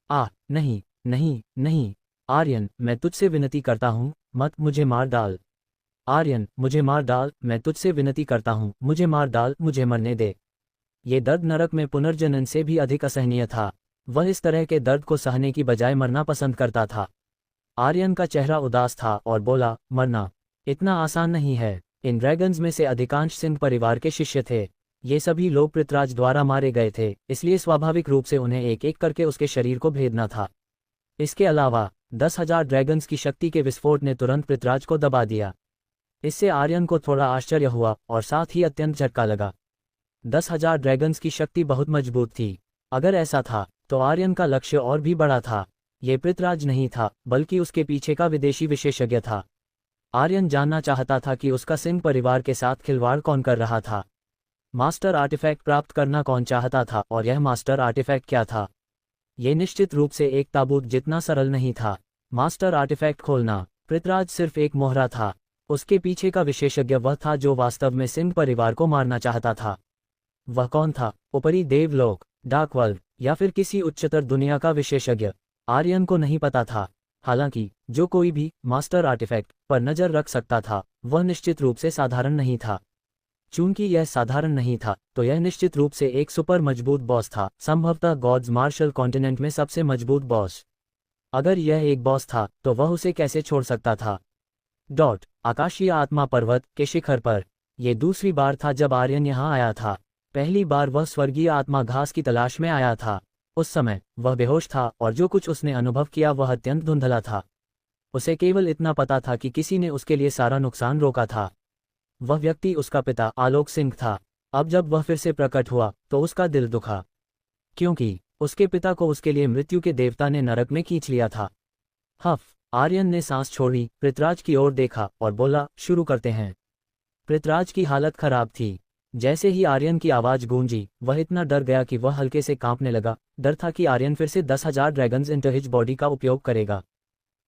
A: नहीं नहीं नहीं, आर्यन मैं तुझसे विनती करता हूँ, मत मुझे मार डाल। आर्यन मुझे मार डाल, मैं तुझसे विनती करता हूँ, मुझे मार डाल, मुझे मरने दे। ये दर्द नरक में पुनर्जनन से भी अधिक असहनीय था। वह इस तरह के दर्द को सहने की बजाय मरना पसंद करता था। आर्यन का चेहरा उदास था और बोला, मरना इतना आसान नहीं है। इन ड्रैगन्स में से अधिकांश सिंह परिवार के शिष्य थे। ये सभी लोग पृथ्वीराज द्वारा मारे गए थे, इसलिए स्वाभाविक रूप से उन्हें एक एक करके उसके शरीर को भेदना था। इसके अलावा 10,000 ड्रैगन्स की शक्ति के विस्फोट ने तुरंत पृथ्वीराज को दबा दिया। इससे आर्यन को थोड़ा आश्चर्य हुआ और साथ ही अत्यंत झटका लगा। 10,000 ड्रैगन्स की शक्ति बहुत मजबूत थी। अगर ऐसा था तो आर्यन का लक्ष्य और भी बड़ा था। ये पृथ्वीराज नहीं था बल्कि उसके पीछे का विदेशी विशेषज्ञ था। आर्यन जानना चाहता था कि उसका सिंह परिवार के साथ खिलवाड़ कौन कर रहा था। मास्टर आर्टिफैक्ट प्राप्त करना कौन चाहता था और यह मास्टर आर्टिफैक्ट क्या था? ये निश्चित रूप से एक ताबूत जितना सरल नहीं था। मास्टर आर्टिफैक्ट खोलना पृथ्वीराज सिर्फ एक मोहरा था। उसके पीछे का विशेषज्ञ वह था जो वास्तव में सिंह परिवार को मारना चाहता था। वह कौन था? ऊपरी देवलोक, डार्क वर्ल्ड या फिर किसी उच्चतर दुनिया का विशेषज्ञ? आर्यन को नहीं पता था। हालांकि जो कोई भी मास्टर आर्टिफैक्ट पर नजर रख सकता था वह निश्चित रूप से साधारण नहीं था। चूंकि यह साधारण नहीं था तो यह निश्चित रूप से एक सुपर मजबूत बॉस था, संभवतः गॉड्स मार्शल कॉन्टिनेंट में सबसे मजबूत बॉस। अगर यह एक बॉस था तो वह उसे कैसे छोड़ सकता था? आकाशीय आत्मा पर्वत के शिखर पर यह दूसरी बार था जब आर्यन यहाँ आया था। पहली बार वह स्वर्गीय आत्मा घास की तलाश में आया था। उस समय वह बेहोश था और जो कुछ उसने अनुभव किया वह अत्यंत धुंधला था। उसे केवल इतना पता था कि किसी ने उसके लिए सारा नुकसान रोका था। वह व्यक्ति उसका पिता आलोक सिंह था। अब जब वह फिर से प्रकट हुआ तो उसका दिल दुखा, क्योंकि उसके पिता को उसके लिए मृत्यु के देवता ने नरक में खींच लिया था। आर्यन ने सांस छोड़ी, पृथ्वीराज की ओर देखा और बोला, शुरू करते हैं। पृथ्वीराज की हालत खराब थी। जैसे ही आर्यन की आवाज गूंजी वह इतना डर गया कि वह हल्के से कांपने लगा। डर था कि आर्यन फिर से 10,000 ड्रैगन्स इंटर हिज बॉडी का उपयोग करेगा।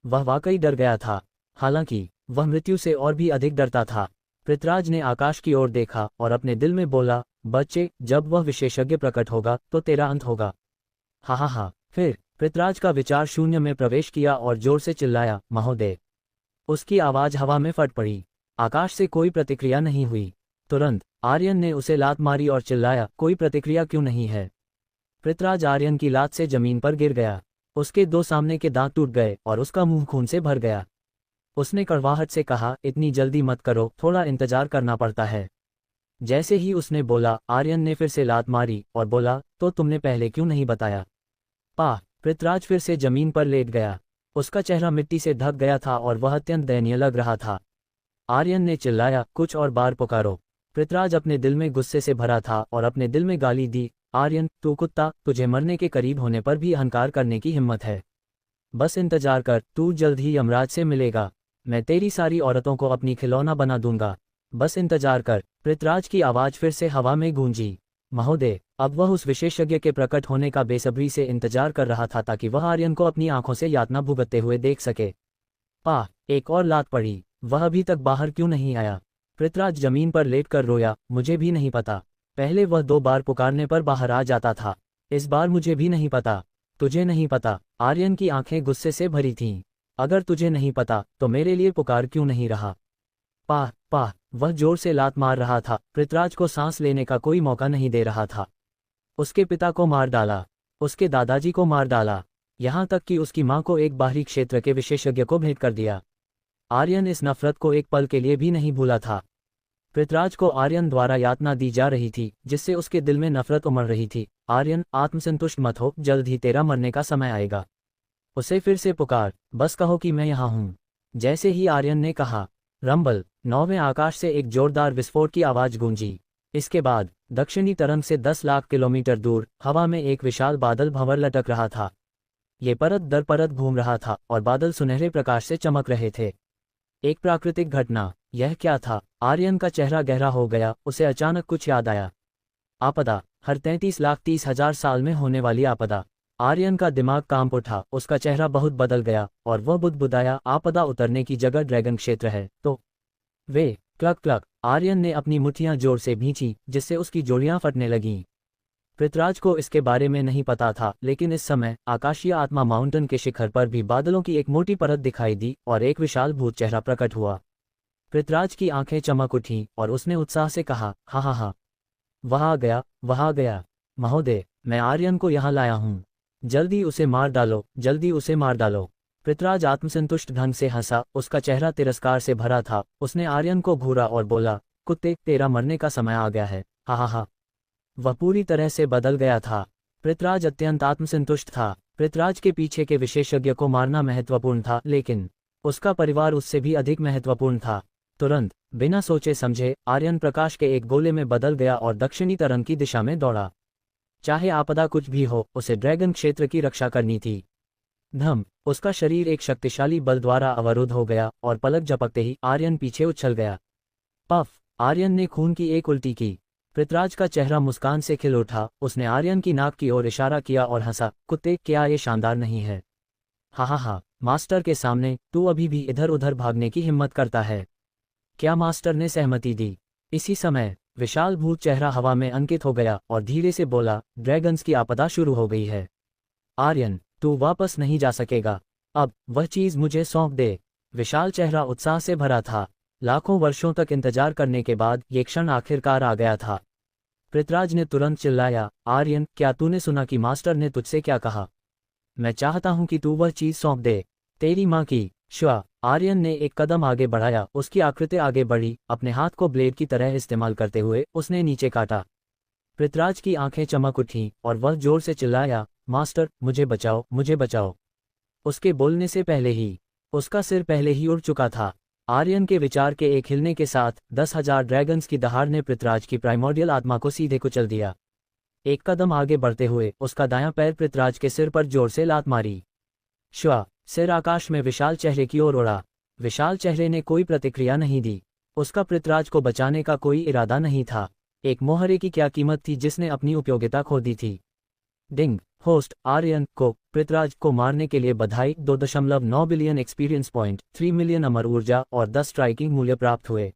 A: वह वाकई डर गया था, हालांकि वह मृत्यु से और भी अधिक डरता था। पृथ्वीराज ने आकाश की ओर देखा और अपने दिल में बोला, बच्चे, जब वह विशेषज्ञ प्रकट होगा तो तेरा अंत होगा। हा। फिर पृथ्वीराज का विचार शून्य में प्रवेश किया और जोर से चिल्लाया, महोदय। उसकी आवाज हवा में फट पड़ी। आकाश से कोई प्रतिक्रिया नहीं हुई। तुरंत आर्यन ने उसे लात मारी और चिल्लाया, कोई प्रतिक्रिया क्यों नहीं है? पृथ्वीराज आर्यन की लात से जमीन पर गिर गया। उसके 2 सामने के दांत टूट गए और उसका मुंह खून से भर गया। उसने कड़वाहट से कहा, इतनी जल्दी मत करो, थोड़ा इंतजार करना पड़ता है। जैसे ही उसने बोला, आर्यन ने फिर से लात मारी और बोला, तो तुमने पहले क्यों नहीं बताया? पृथ्वीराज फिर से जमीन पर लेट गया। उसका चेहरा मिट्टी से ढक गया था और वह अत्यंत दयनीय लग रहा था। आर्यन ने चिल्लाया, कुछ और बार पुकारो। पृथ्वीराज अपने दिल में गुस्से से भरा था और अपने दिल में गाली दी, आर्यन तू कुत्ता, तुझे मरने के करीब होने पर भी अहंकार करने की हिम्मत है। बस इंतजार कर, तू जल्द ही यमराज से मिलेगा। मैं तेरी सारी औरतों को अपनी खिलौना बना दूंगा। बस इंतजार कर। पृथ्वीराज की आवाज फिर से हवा में गूंजी। महोदय, अब वह उस विशेषज्ञ के प्रकट होने का बेसब्री से इंतजार कर रहा था ताकि वह आर्यन को अपनी आंखों से यातना भुगतते हुए देख सके। एक और लात पड़ी। वह अभी तक बाहर क्यों नहीं आया? पृथ्वीराज जमीन पर लेटकर रोया, मुझे भी नहीं पता। पहले वह 2 बार पुकारने पर बाहर आ जाता था, इस बार मुझे भी नहीं पता। तुझे नहीं पता? आर्यन की आंखें गुस्से से भरी थीं। अगर तुझे नहीं पता तो मेरे लिए पुकार क्यों नहीं रहा? वह जोर से लात मार रहा था। पृथ्वीराज को सांस लेने का कोई मौका नहीं दे रहा था। उसके पिता को मार डाला, उसके दादाजी को मार डाला, यहाँ तक कि उसकी माँ को एक बाहरी क्षेत्र के विशेषज्ञ को भेंट कर दिया। आर्यन इस नफरत को एक पल के लिए भी नहीं भूला था। पृथ्वीराज को आर्यन द्वारा यातना दी जा रही थी जिससे उसके दिल में नफरत उमड़ रही थी। आर्यन, आत्मसंतुष्ट मत हो, जल्द ही तेरा मरने का समय आएगा। उसे फिर से पुकार, बस कहो कि मैं यहाँ हूँ। जैसे ही आर्यन ने कहा, रंबल, 9वें आकाश से एक जोरदार विस्फोट की आवाज गूंजी। इसके बाद दक्षिणी तरंग से 10 लाख किलोमीटर दूर हवा में एक विशाल बादल भंवर लटक रहा था। ये परत दर परत घूम रहा था और बादल सुनहरे प्रकाश से चमक रहे थे। एक प्राकृतिक घटना। यह क्या था? आर्यन का चेहरा गहरा हो गया, उसे अचानक कुछ याद आया। आपदा, हर 33,30,000 साल में होने वाली आपदा। आर्यन का दिमाग कांप उठा, उसका चेहरा बहुत बदल गया और वह बुदबुदाया, आपदा उतरने की जगह ड्रैगन क्षेत्र है तो वे क्लक क्लक। आर्यन ने अपनी मुट्ठियां जोर से भींची, जिससे उसकी जोड़ियां फटने लगीं। पृथ्वीराज को इसके बारे में नहीं पता था, लेकिन इस समय आकाशीय आत्मा माउंटेन के शिखर पर भी बादलों की एक मोटी परत दिखाई दी और एक विशाल भूत चेहरा प्रकट हुआ। पृथ्वीराज की आंखें चमक उठीं और उसने उत्साह से कहा, हाँ हाँ हाँ, वह आ गया, वह आ गया। महोदय, मैं आर्यन को यहाँ लाया हूँ। जल्दी उसे मार डालो, जल्दी उसे मार डालो। पृथ्वीराज आत्मसंतुष्ट ढंग से हंसा, उसका चेहरा तिरस्कार से भरा था। उसने आर्यन को घूरा और बोला, कुत्ते, तेरा मरने का समय आ गया है। हा हा हा। वह पूरी तरह से बदल गया था। पृथ्वीराज अत्यंत आत्मसंतुष्ट था। पृथ्वीराज के पीछे के विशेषज्ञ को मारना महत्वपूर्ण था, लेकिन उसका परिवार उससे भी अधिक महत्वपूर्ण था। तुरंत, बिना सोचे समझे, आर्यन प्रकाश के एक गोले में बदल गया और दक्षिणी तरंग की दिशा में दौड़ा। चाहे आपदा कुछ भी हो, उसे ड्रैगन क्षेत्र की रक्षा करनी थी। धम, उसका शरीर एक शक्तिशाली बल द्वारा अवरुद्ध हो गया और पलक झपकते ही आर्यन पीछे उछल गया। पफ, आर्यन ने खून की एक उल्टी की। पृथ्वीराज का चेहरा मुस्कान से खिल उठा। उसने आर्यन की नाक की ओर इशारा किया और हंसा, कुत्ते, क्या ये शानदार नहीं है? हा हा हा, मास्टर के सामने तू अभी भी इधर उधर भागने की हिम्मत करता है? क्या मास्टर ने सहमति दी? इसी समय विशाल भूत चेहरा हवा में अंकित हो गया और धीरे से बोला, ड्रैगन्स की आपदा शुरू हो गई है। आर्यन, तू वापस नहीं जा सकेगा। अब वह चीज मुझे सौंप दे। विशाल चेहरा उत्साह से भरा था। लाखों वर्षों तक इंतजार करने के बाद ये क्षण आखिरकार आ गया था। पृथ्वीराज ने तुरंत चिल्लाया, आर्यन, क्या तूने सुना कि मास्टर ने तुझसे क्या कहा? मैं चाहता हूं कि तू वह चीज सौंप दे। तेरी माँ की श्वा। आर्यन ने एक कदम आगे बढ़ाया, उसकी आकृति आगे बढ़ी। अपने हाथ को ब्लेड की तरह इस्तेमाल करते हुए उसने नीचे काटा। पृथ्वीराज की आंखें चमक उठीं और वह जोर से चिल्लाया, मास्टर, मुझे बचाओ, मुझे बचाओ। उसके बोलने से पहले ही उसका सिर पहले ही उड़ चुका था। आर्यन के विचार के एक हिलने के साथ 10,000 ड्रैगन्स की दहाड़ ने पृथ्वीराज की प्राइमोर्डियल आत्मा को सीधे कुचल दिया। एक कदम आगे बढ़ते हुए उसका दायां पैर पृथ्वीराज के सिर पर जोर से लात मारी। श्वा, सिर आकाश में विशाल चेहरे की ओर उड़ा। विशाल चेहरे ने कोई प्रतिक्रिया नहीं दी। उसका पृथ्वीराज को बचाने का कोई इरादा नहीं था। एक मोहरे की क्या कीमत थी जिसने अपनी उपयोगिता खो दी थी। डिंग, होस्ट आर्यन को पृथ्वीराज को मारने के लिए बधाई। 2.9 बिलियन एक्सपीरियंस पॉइंट, 3 मिलियन अमर ऊर्जा और 10 स्ट्राइकिंग मूल्य प्राप्त हुए।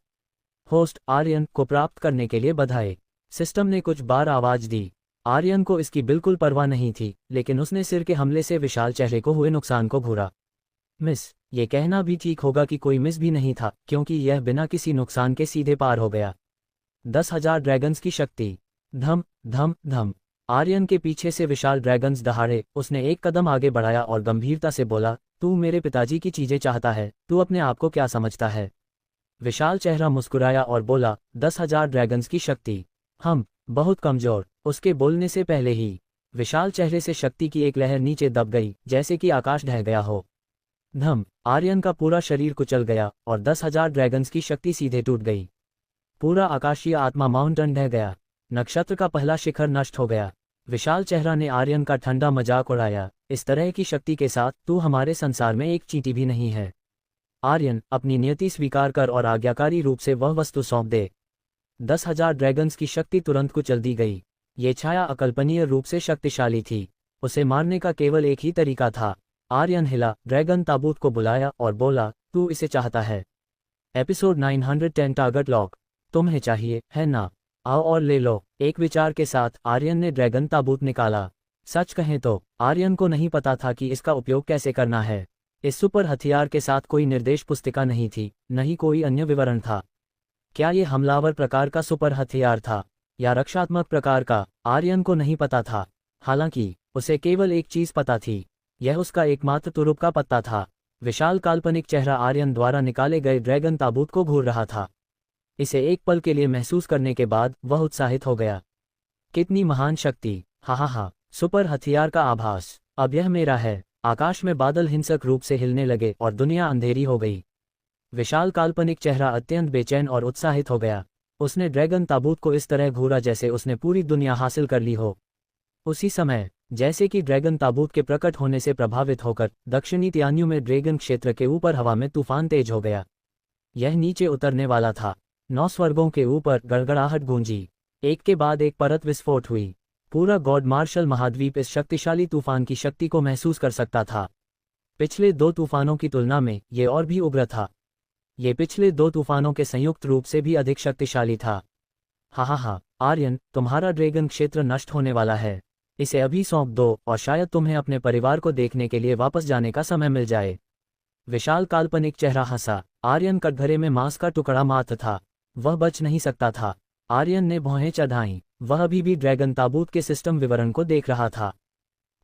A: होस्ट आर्यन को प्राप्त करने के लिए बधाई। सिस्टम ने कुछ बार आवाज दी। आर्यन को इसकी बिल्कुल परवाह नहीं थी, लेकिन उसने सिर के हमले से विशाल चेहरे को हुए नुकसान को घूरा। मिस, ये कहना भी ठीक होगा कि कोई मिस भी नहीं था, क्योंकि यह बिना किसी नुकसान के सीधे पार हो गया। 10,000 ड्रैगन्स की शक्ति। धम धम धम। आर्यन के पीछे से विशाल ड्रैगन्स दहाड़े। उसने एक कदम आगे बढ़ाया और गंभीरता से बोला, तू मेरे पिताजी की चीजें चाहता है? तू अपने आप को क्या समझता है? विशाल चेहरा मुस्कुराया और बोला, 10,000 ड्रैगन्स की शक्ति। हम बहुत कमजोर। उसके बोलने से पहले ही विशाल चेहरे से शक्ति की एक लहर नीचे दब गई, जैसे कि आकाश ढह गया हो। धम, आर्यन का पूरा शरीर कुचल गया और 10,000 ड्रैगन्स की शक्ति सीधे टूट गई। पूरा आकाशीय आत्मा माउंटेन ढह गया। नक्षत्र का पहला शिखर नष्ट हो गया। विशाल चेहरा ने आर्यन का ठंडा मजाक उड़ाया, इस तरह की शक्ति के साथ तू हमारे संसार में एक चींटी भी नहीं है। आर्यन, अपनी नियति स्वीकार कर और आज्ञाकारी रूप से वह वस्तु सौंप दे। 10,000 ड्रैगन्स की शक्ति तुरंत कुचल दी गई। ये छाया अकल्पनीय रूप से शक्तिशाली थी। उसे मारने का केवल एक ही तरीका था। आर्यन हिला, ड्रैगन ताबूत को बुलाया और बोला, तू इसे चाहता है? Episode 910 target lock. तुम्हें चाहिए, है ना? आओ और ले लो। एक विचार के साथ आर्यन ने ड्रैगन ताबूत निकाला। सच कहें तो आर्यन को नहीं पता था कि इसका उपयोग कैसे करना है। इस सुपर हथियार के साथ कोई निर्देश पुस्तिका नहीं थी, न ही कोई अन्य विवरण था। क्या ये हमलावर प्रकार का सुपर हथियार था या रक्षात्मक प्रकार का? आर्यन को नहीं पता था। हालांकि उसे केवल एक चीज पता थी, यह उसका एकमात्र तुरुप का पत्ता था। विशाल काल्पनिक चेहरा आर्यन द्वारा निकाले गए ड्रैगन ताबूत को घूर रहा था। इसे एक पल के लिए महसूस करने के बाद वह उत्साहित हो गया। कितनी महान शक्ति! हा हा हा, सुपर हथियार का आभास। अब यह मेरा है। आकाश में बादल हिंसक रूप से हिलने लगे और दुनिया अंधेरी हो गई। विशाल काल्पनिक चेहरा अत्यंत बेचैन और उत्साहित हो गया। उसने ड्रैगन ताबूत को इस तरह घूरा जैसे उसने पूरी दुनिया हासिल कर ली हो। उसी समय, जैसे कि ड्रैगन ताबूत के प्रकट होने से प्रभावित होकर दक्षिणी तियान्यू में ड्रैगन क्षेत्र के ऊपर हवा में तूफान तेज हो गया। यह नीचे उतरने वाला था। 9 स्वर्गों के ऊपर गड़गड़ाहट गूंजी। एक के बाद एक परत विस्फोट हुई। पूरा गॉड मार्शल महाद्वीप इस शक्तिशाली तूफान की शक्ति को महसूस कर सकता था। पिछले 2 तूफानों की तुलना में ये और भी उग्र था। ये पिछले 2 तूफानों के संयुक्त रूप से भी अधिक शक्तिशाली था। हा, आर्यन, तुम्हारा ड्रैगन क्षेत्र नष्ट होने वाला है। इसे अभी सौंप दो और शायद तुम्हें अपने परिवार को देखने के लिए वापस जाने का समय मिल जाए। विशाल काल्पनिक चेहरा हंसा। आर्यन कटघरे में मांस का टुकड़ा मात्र था। वह बच नहीं सकता था। आर्यन ने भौहें चढ़ाईं। वह अभी भी ड्रैगन ताबूत के सिस्टम विवरण को देख रहा था।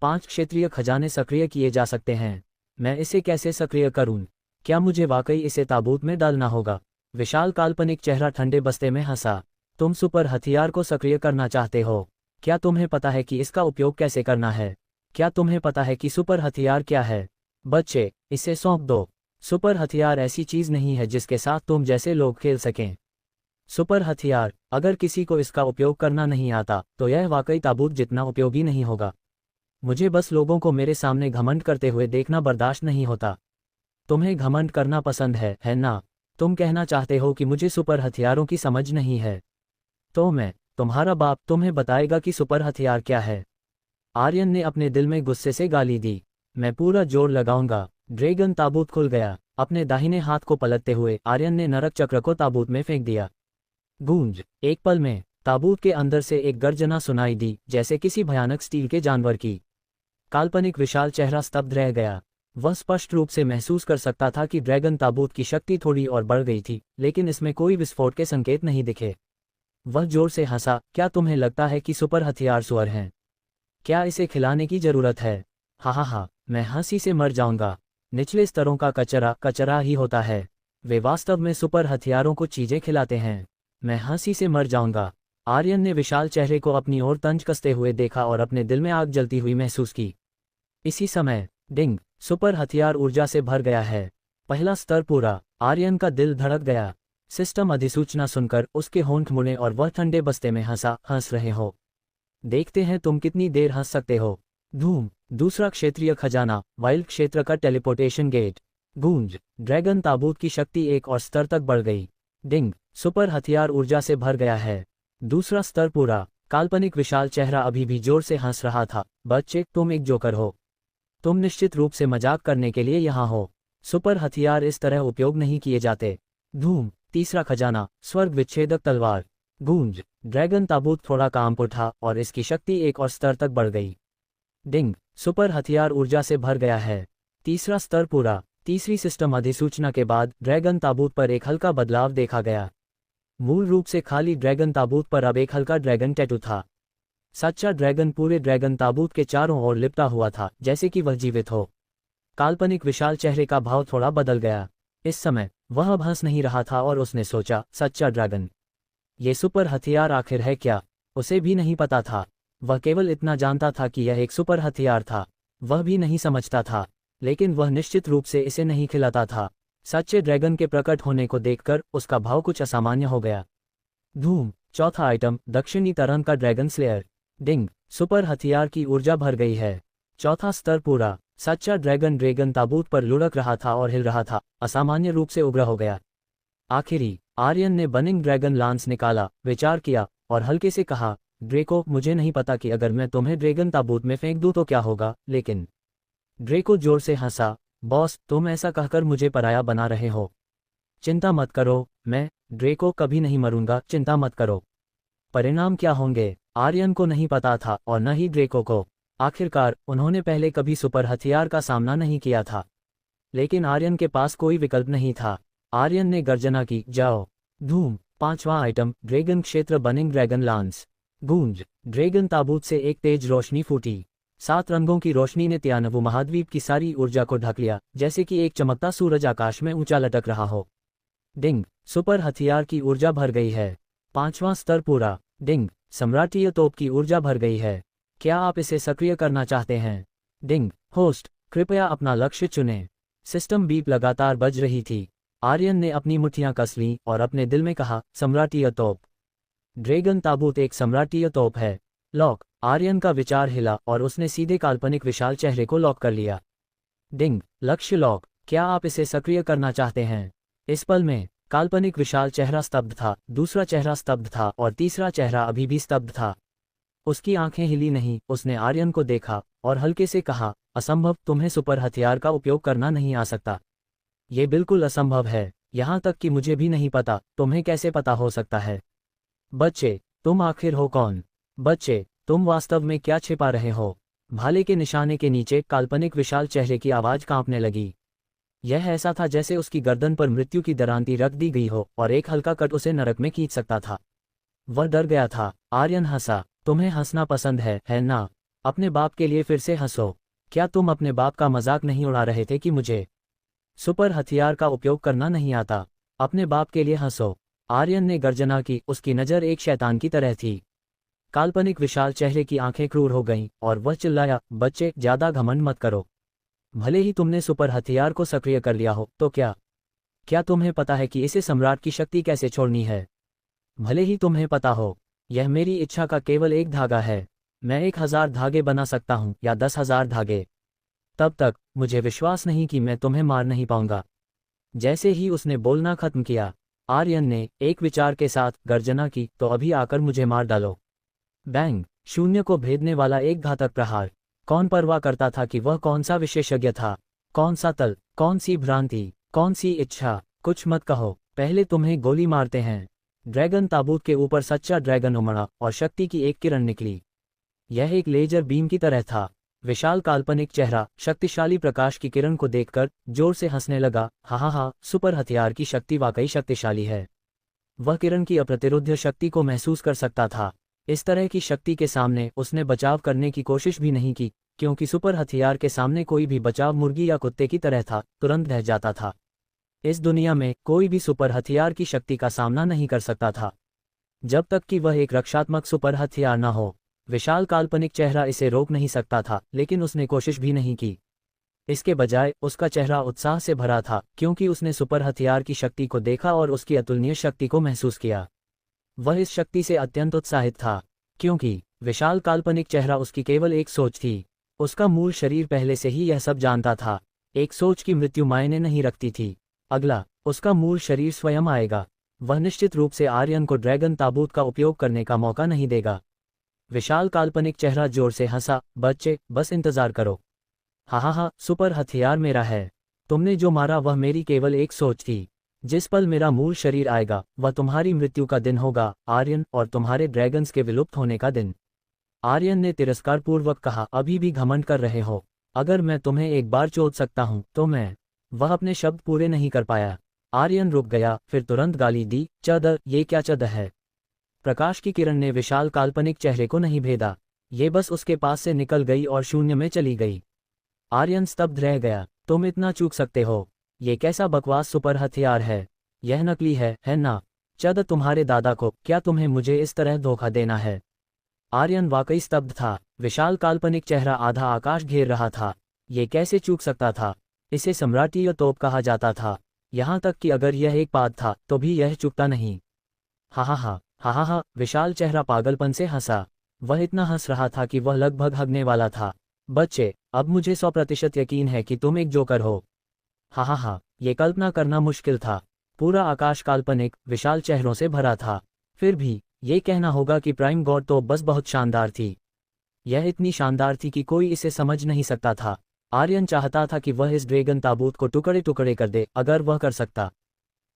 A: 5 क्षेत्रीय खजाने सक्रिय किए जा सकते हैं। मैं इसे कैसे सक्रिय करूं? क्या मुझे वाकई इसे ताबूत में डालना होगा? विशाल काल्पनिक चेहरा ठंडे बस्ते में हंसा। तुम सुपर हथियार को सक्रिय करना चाहते हो? क्या तुम्हें पता है कि इसका उपयोग कैसे करना है? क्या तुम्हें पता है कि सुपर हथियार क्या है? बच्चे, इसे सौंप दो। सुपर हथियार ऐसी चीज नहीं है जिसके साथ तुम जैसे लोग खेल सकें। सुपर हथियार, अगर किसी को इसका उपयोग करना नहीं आता तो यह वाकई ताबूत जितना उपयोगी नहीं होगा। मुझे बस लोगों को मेरे सामने घमंड करते हुए देखना बर्दाश्त नहीं होता। तुम्हें घमंड करना पसंद है ना? तुम कहना चाहते हो कि मुझे सुपर हथियारों की समझ नहीं है। तो मैं, तुम्हारा बाप, तुम्हें बताएगा कि सुपर हथियार क्या है। आर्यन ने अपने दिल में गुस्से से गाली दी। मैं पूरा जोर लगाऊंगा। ड्रैगन ताबूत खुल गया। अपने दाहिने हाथ को पलटते हुए आर्यन ने नरक चक्र को ताबूत में फेंक दिया। गूंज। एक पल में ताबूत के अंदर से एक गर्जना सुनाई दी, जैसे किसी भयानक स्टील के जानवर की। काल्पनिक विशाल चेहरा स्तब्ध रह गया। वह स्पष्ट रूप से महसूस कर सकता था कि ड्रैगन ताबूत की शक्ति थोड़ी और बढ़ गई थी, लेकिन इसमें कोई विस्फोट के संकेत नहीं दिखे। वह जोर से हंसा। क्या तुम्हें लगता है कि सुपर हथियार सुअर हैं? क्या इसे खिलाने की जरूरत है? हा, मैं हंसी से मर जाऊंगा। निचले स्तरों का कचरा कचरा ही होता है। वे वास्तव में सुपर हथियारों को चीजें खिलाते हैं। मैं हंसी से मर जाऊंगा। आर्यन ने विशाल चेहरे को अपनी ओर तंज कसते हुए देखा और अपने दिल में आग जलती हुई महसूस की। इसी समय, डिंग, सुपर हथियार ऊर्जा से भर गया है। पहला स्तर पूरा। आर्यन का दिल धड़क गया। सिस्टम अधिसूचना सुनकर उसके होंठ मुड़े और वह ठंडे बस्ते में हंस रहे हो। देखते हैं तुम कितनी देर हंस सकते हो। धूम। दूसरा क्षेत्रीय खजाना, वाइल्ड क्षेत्र का टेलीपोर्टेशन गेट। गूंज। ड्रैगन ताबूत की शक्ति एक और स्तर तक बढ़ गई। डिंग, सुपर हथियार ऊर्जा से भर गया है। दूसरा स्तर पूरा। काल्पनिक विशाल चेहरा अभी भी जोर से हंस रहा था। बच्चे, तुम एक जोकर हो। तुम निश्चित रूप से मजाक करने के लिए यहाँ हो। सुपर हथियार इस तरह उपयोग नहीं किए जाते। धूम। तीसरा खजाना, स्वर्ग विच्छेदक तलवार। गूंज। ड्रैगन ताबूत थोड़ा काम उठा और इसकी शक्ति एक और स्तर तक बढ़ गई। डिंग, सुपर हथियार ऊर्जा से भर गया है। तीसरा स्तर पूरा। तीसरी सिस्टम अधिसूचना के बाद ड्रैगन ताबूत पर एक हल्का बदलाव देखा गया। मूल रूप से खाली ड्रैगन ताबूत पर अब एक हल्का ड्रैगन टैटू था। सच्चा ड्रैगन पूरे ड्रैगन ताबूत के चारों ओर लिपटा हुआ था, जैसे कि वह जीवित हो। काल्पनिक विशाल चेहरे का भाव थोड़ा बदल गया। इस समय वह अब हंस नहीं रहा था और उसने सोचा, सच्चा ड्रैगन। ये सुपर हथियार आखिर है क्या? उसे भी नहीं पता था। वह केवल इतना जानता था कि यह एक सुपर हथियार था। वह भी नहीं समझता था, लेकिन वह निश्चित रूप से इसे नहीं खिलाता था। सच्चे ड्रैगन के प्रकट होने को देखकर उसका भाव कुछ असामान्य हो गया। धूम। चौथा आइटम, दक्षिणी तरंग का ड्रैगन स्लेयर। डिंग, सुपर हथियार की ऊर्जा भर गई है। चौथा स्तर पूरा। सच्चा ड्रैगन ताबूत पर लुढ़क रहा था और हिल रहा था, असामान्य रूप से उग्र हो गया। आखिरी, आर्यन ने बर्निंग ड्रैगन लांस निकाला, विचार किया और हल्के से कहा, ड्रेको, मुझे नहीं पता कि अगर मैं तुम्हें ड्रैगन ताबूत में फेंक दूं तो क्या होगा, लेकिन। ड्रेको जोर से हंसा। बॉस, तुम ऐसा कहकर मुझे पराया बना रहे हो। चिंता मत करो, मैं, ड्रेको, कभी नहीं मरूंगा, चिंता मत करो। परिणाम क्या होंगे, आर्यन को नहीं पता था और न ही ड्रेको को। आखिरकार उन्होंने पहले कभी सुपर हथियार का सामना नहीं किया था, लेकिन आर्यन के पास कोई विकल्प नहीं था। आर्यन ने गर्जना की, जाओ। धूम। पांचवां आइटम, ड्रैगन क्षेत्र बर्निंग ड्रैगन लांस। गूंज। ड्रैगन ताबूत से एक तेज रोशनी फूटी। 7 रंगों की रोशनी ने त्यानवु महाद्वीप की सारी ऊर्जा को ढक लिया, जैसे कि एक चमकता सूरज आकाश में ऊंचा लटक रहा हो। डिंग, सुपर हथियार की ऊर्जा भर गई है। 5वां स्तर पूरा। डिंग, सम्राटीय तोप की ऊर्जा भर गई है। क्या आप इसे सक्रिय करना चाहते हैं? डिंग, होस्ट, कृपया अपना लक्ष्य चुनें। सिस्टम बीप लगातार बज रही थी। आर्यन ने अपनी मुट्ठियां कस लीं और अपने दिल में कहा, सम्राटीय तोप। ड्रैगन ताबूत एक सम्राटीय तोप है। लॉक। आर्यन का विचार हिला और उसने सीधे काल्पनिक विशाल चेहरे को लॉक कर लिया। डिंग, लक्ष्य लॉक। क्या आप इसे सक्रिय करना चाहते हैं? इस पल में काल्पनिक विशाल चेहरा स्तब्ध था, दूसरा चेहरा स्तब्ध था और तीसरा चेहरा अभी भी स्तब्ध था। उसकी आंखें हिली नहीं। उसने आर्यन को देखा और हल्के से कहा, असंभव, तुम्हें सुपर हथियार का उपयोग करना नहीं आ सकता। ये बिल्कुल असंभव है। यहाँ तक कि मुझे भी नहीं पता, तुम्हें कैसे पता हो सकता है? बच्चे, तुम आखिर हो कौन? बच्चे, तुम वास्तव में क्या छिपा रहे हो? भाले के निशाने के नीचे काल्पनिक विशाल चेहरे की आवाज कांपने लगी। यह ऐसा था जैसे उसकी गर्दन पर मृत्यु की दरांती रख दी गई हो और एक हल्का कट उसे नरक में खींच सकता था। वह डर गया था। आर्यन हंसा। तुम्हें हंसना पसंद है ना? अपने बाप के लिए फिर से हंसो। क्या तुम अपने बाप का मजाक नहीं उड़ा रहे थे कि मुझे सुपर हथियार का उपयोग करना नहीं आता? अपने बाप के लिए हंसो। आर्यन ने गर्जना की। उसकी नज़र एक शैतान की तरह थी। काल्पनिक विशाल चेहरे की आंखें क्रूर हो गईं और वह चिल्लाया, बच्चे, ज्यादा घमंड मत करो। भले ही तुमने सुपर हथियार को सक्रिय कर लिया हो, तो क्या तुम्हें पता है कि इसे सम्राट की शक्ति कैसे छोड़नी है? भले ही तुम्हें पता हो, यह मेरी इच्छा का केवल एक धागा है। मैं 1000 धागे बना सकता हूँ या 10,000 धागे। तब तक मुझे विश्वास नहीं कि मैं तुम्हें मार नहीं पाऊंगा। जैसे ही उसने बोलना खत्म किया, आर्यन ने एक विचार के साथ गर्जना की, तो अभी आकर मुझे मार डालो। बैंग! शून्य को भेदने वाला एक घातक प्रहार। कौन परवाह करता था कि वह कौन सा विशेषज्ञ था? कौन सा तल? कौन सी भ्रांति? कौन सी इच्छा? कुछ मत कहो, पहले तुम्हें गोली मारते हैं। ड्रैगन ताबूत के ऊपर सच्चा ड्रैगन उमड़ा और शक्ति की एक किरण निकली। यह एक लेजर बीम की तरह था। विशाल काल्पनिक चेहरा शक्तिशाली प्रकाश की किरण को देखकर जोर से हंसने लगा। हा, सुपर हथियार की शक्ति वाकई शक्तिशाली है। वह किरण की अप्रतिरोध्य शक्ति को महसूस कर सकता था। इस तरह की शक्ति के सामने उसने बचाव करने की कोशिश भी नहीं की, क्योंकि सुपर हथियार के सामने कोई भी बचाव मुर्गी या कुत्ते की तरह था, तुरंत ढह जाता था। इस दुनिया में कोई भी सुपर हथियार की शक्ति का सामना नहीं कर सकता था, जब तक कि वह एक रक्षात्मक सुपर हथियार न हो। विशाल काल्पनिक चेहरा इसे रोक नहीं सकता था, लेकिन उसने कोशिश भी नहीं की। इसके बजाय उसका चेहरा उत्साह से भरा था, क्योंकि उसने सुपर हथियार की शक्ति को देखा और उसकी अतुलनीय शक्ति को महसूस किया। वह इस शक्ति से अत्यंत उत्साहित था, क्योंकि विशाल काल्पनिक चेहरा उसकी केवल एक सोच थी। उसका मूल शरीर पहले से ही यह सब जानता था। एक सोच की मृत्यु मायने नहीं रखती थी। अगला, उसका मूल शरीर स्वयं आएगा। वह निश्चित रूप से आर्यन को ड्रैगन ताबूत का उपयोग करने का मौका नहीं देगा। विशाल काल्पनिक चेहरा जोर से हंसा। बच्चे, बस इंतजार करो। हा, सुपर हथियार मेरा है। तुमने जो मारा वह मेरी केवल एक सोच थी। जिस पल मेरा मूल शरीर आएगा, वह तुम्हारी मृत्यु का दिन होगा, आर्यन, और तुम्हारे ड्रैगन्स के विलुप्त होने का दिन। आर्यन ने तिरस्कारपूर्वक कहा, अभी भी घमंड कर रहे हो? अगर मैं तुम्हें एक बार चोद सकता हूं तो मैं। वह अपने शब्द पूरे नहीं कर पाया। आर्यन रुक गया, फिर तुरंत गाली दी, चद, ये क्या चद है? प्रकाश की किरण ने विशाल काल्पनिक चेहरे को नहीं भेदा। ये बस उसके पास से निकल गई और शून्य में चली गई। आर्यन स्तब्ध रह गया। तुम इतना चूक सकते हो? ये कैसा बकवास सुपर हथियार है? यह नकली है ना? चद, तुम्हारे दादा को, क्या तुम्हें मुझे इस तरह धोखा देना है? आर्यन वाकई स्तब्ध था। विशाल काल्पनिक चेहरा आधा आकाश घेर रहा था। ये कैसे चूक सकता था? इसे सम्राटीय तोप कहा जाता था। यहाँ तक कि अगर यह एक पाद था तो भी यह चूकता नहीं। हा, विशाल चेहरा पागलपन से हंसा। वह इतना हंस रहा था कि वह लगभग हगने वाला था। बच्चे, अब मुझे 100% यकीन है कि तुम एक जोकर हो। हा, ये कल्पना करना मुश्किल था। पूरा आकाश काल्पनिक विशाल चेहरों से भरा था। फिर भी ये कहना होगा कि प्राइम गॉड तो बस बहुत शानदार थी। यह इतनी शानदार थी कि कोई इसे समझ नहीं सकता था। आर्यन चाहता था कि वह इस ड्रैगन ताबूत को टुकड़े टुकड़े कर दे, अगर वह कर सकता।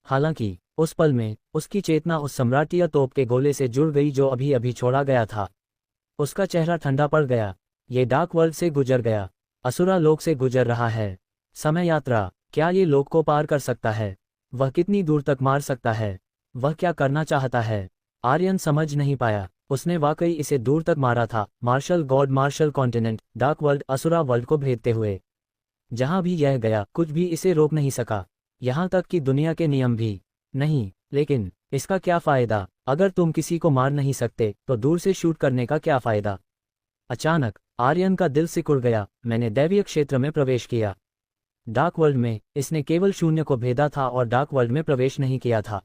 A: हालांकि उस पल में उसकी चेतना उस सम्राटीय तोप के गोले से जुड़ गई जो अभी अभी छोड़ा गया था। उसका चेहरा ठंडा पड़ गया। ये डार्क वर्ल्ड से गुजर गया, असुरा लोक से गुजर रहा है। समय यात्रा, क्या ये लोक को पार कर सकता है? वह कितनी दूर तक मार सकता है? वह क्या करना चाहता है? आर्यन समझ नहीं पाया। उसने वाकई इसे दूर तक मारा था, martial god, martial continent, dark world, Asura world को भेदते हुए। जहां भी यह गया, कुछ भी इसे रोक नहीं सका, यहां तक कि दुनिया के नियम भी नहीं। लेकिन इसका क्या फायदा? अगर तुम किसी को मार नहीं सकते तो दूर से शूट करने का क्या फायदा? अचानक आर्यन का दिल सिकुड़ गया। मैंने दैवीय क्षेत्र में प्रवेश किया। डार्क वर्ल्ड में इसने केवल शून्य को भेदा था और डार्क वर्ल्ड में प्रवेश नहीं किया था।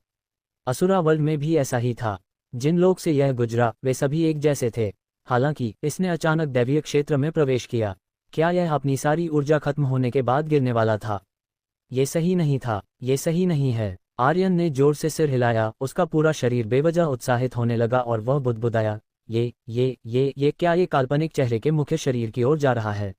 A: असुरा वर्ल्ड में भी ऐसा ही था। जिन लोग से यह गुजरा वे सभी एक जैसे थे। हालांकि इसने अचानक दैवीय क्षेत्र में प्रवेश किया। क्या यह अपनी सारी ऊर्जा खत्म होने के बाद गिरने वाला था? ये सही नहीं था। ये सही नहीं है। आर्यन ने जोर से सिर हिलाया, उसका पूरा शरीर बेवजह उत्साहित होने लगा और वह बुदबुदाया, ये क्या ये काल्पनिक चेहरे के मुख्य शरीर की ओर जा रहा है?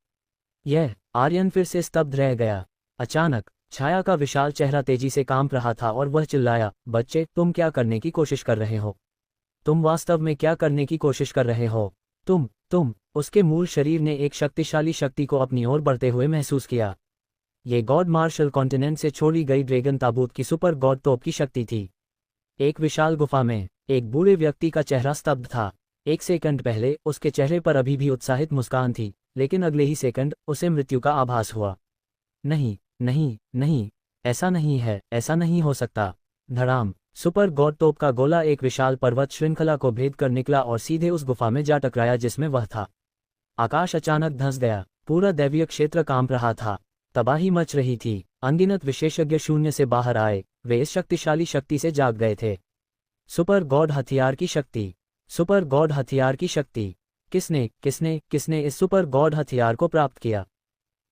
A: यह। आर्यन फिर से स्तब्ध रह गया। अचानक छाया का विशाल चेहरा तेजी से कांप रहा था और वह चिल्लाया, बच्चे, तुम क्या करने की कोशिश कर रहे हो? तुम वास्तव में क्या करने की कोशिश कर रहे हो? तुम। उसके मूल शरीर ने एक शक्तिशाली शक्ति को अपनी ओर बढ़ते हुए महसूस किया। ये गॉड मार्शल कॉन्टिनेंट से छोड़ी गई ड्रैगन ताबूत की सुपर गॉड तोप की शक्ति थी। एक विशाल गुफा में एक बूढ़े व्यक्ति का चेहरा स्तब्ध था। एक सेकंड पहले उसके चेहरे पर अभी भी उत्साहित मुस्कान थी, लेकिन अगले ही सेकंड उसे मृत्यु का आभास हुआ। नहीं, नहीं, नहीं, ऐसा नहीं है, ऐसा नहीं हो सकता। धड़ाम। सुपर गॉड तोप का गोला एक विशाल पर्वत श्रृंखला को भेद कर निकला और सीधे उस गुफा में जा टकराया जिसमें वह था। आकाश अचानक धंस गया। पूरा दैवीय क्षेत्र कांप रहा था। तबाही मच रही थी। अनगिनत विशेषज्ञ शून्य से बाहर आए। वे इस शक्तिशाली शक्ति से जाग गए थे। सुपर गॉड हथियार की शक्ति। सुपर गॉड हथियार की शक्ति। किसने किसने किसने इस सुपर गॉड हथियार को प्राप्त किया?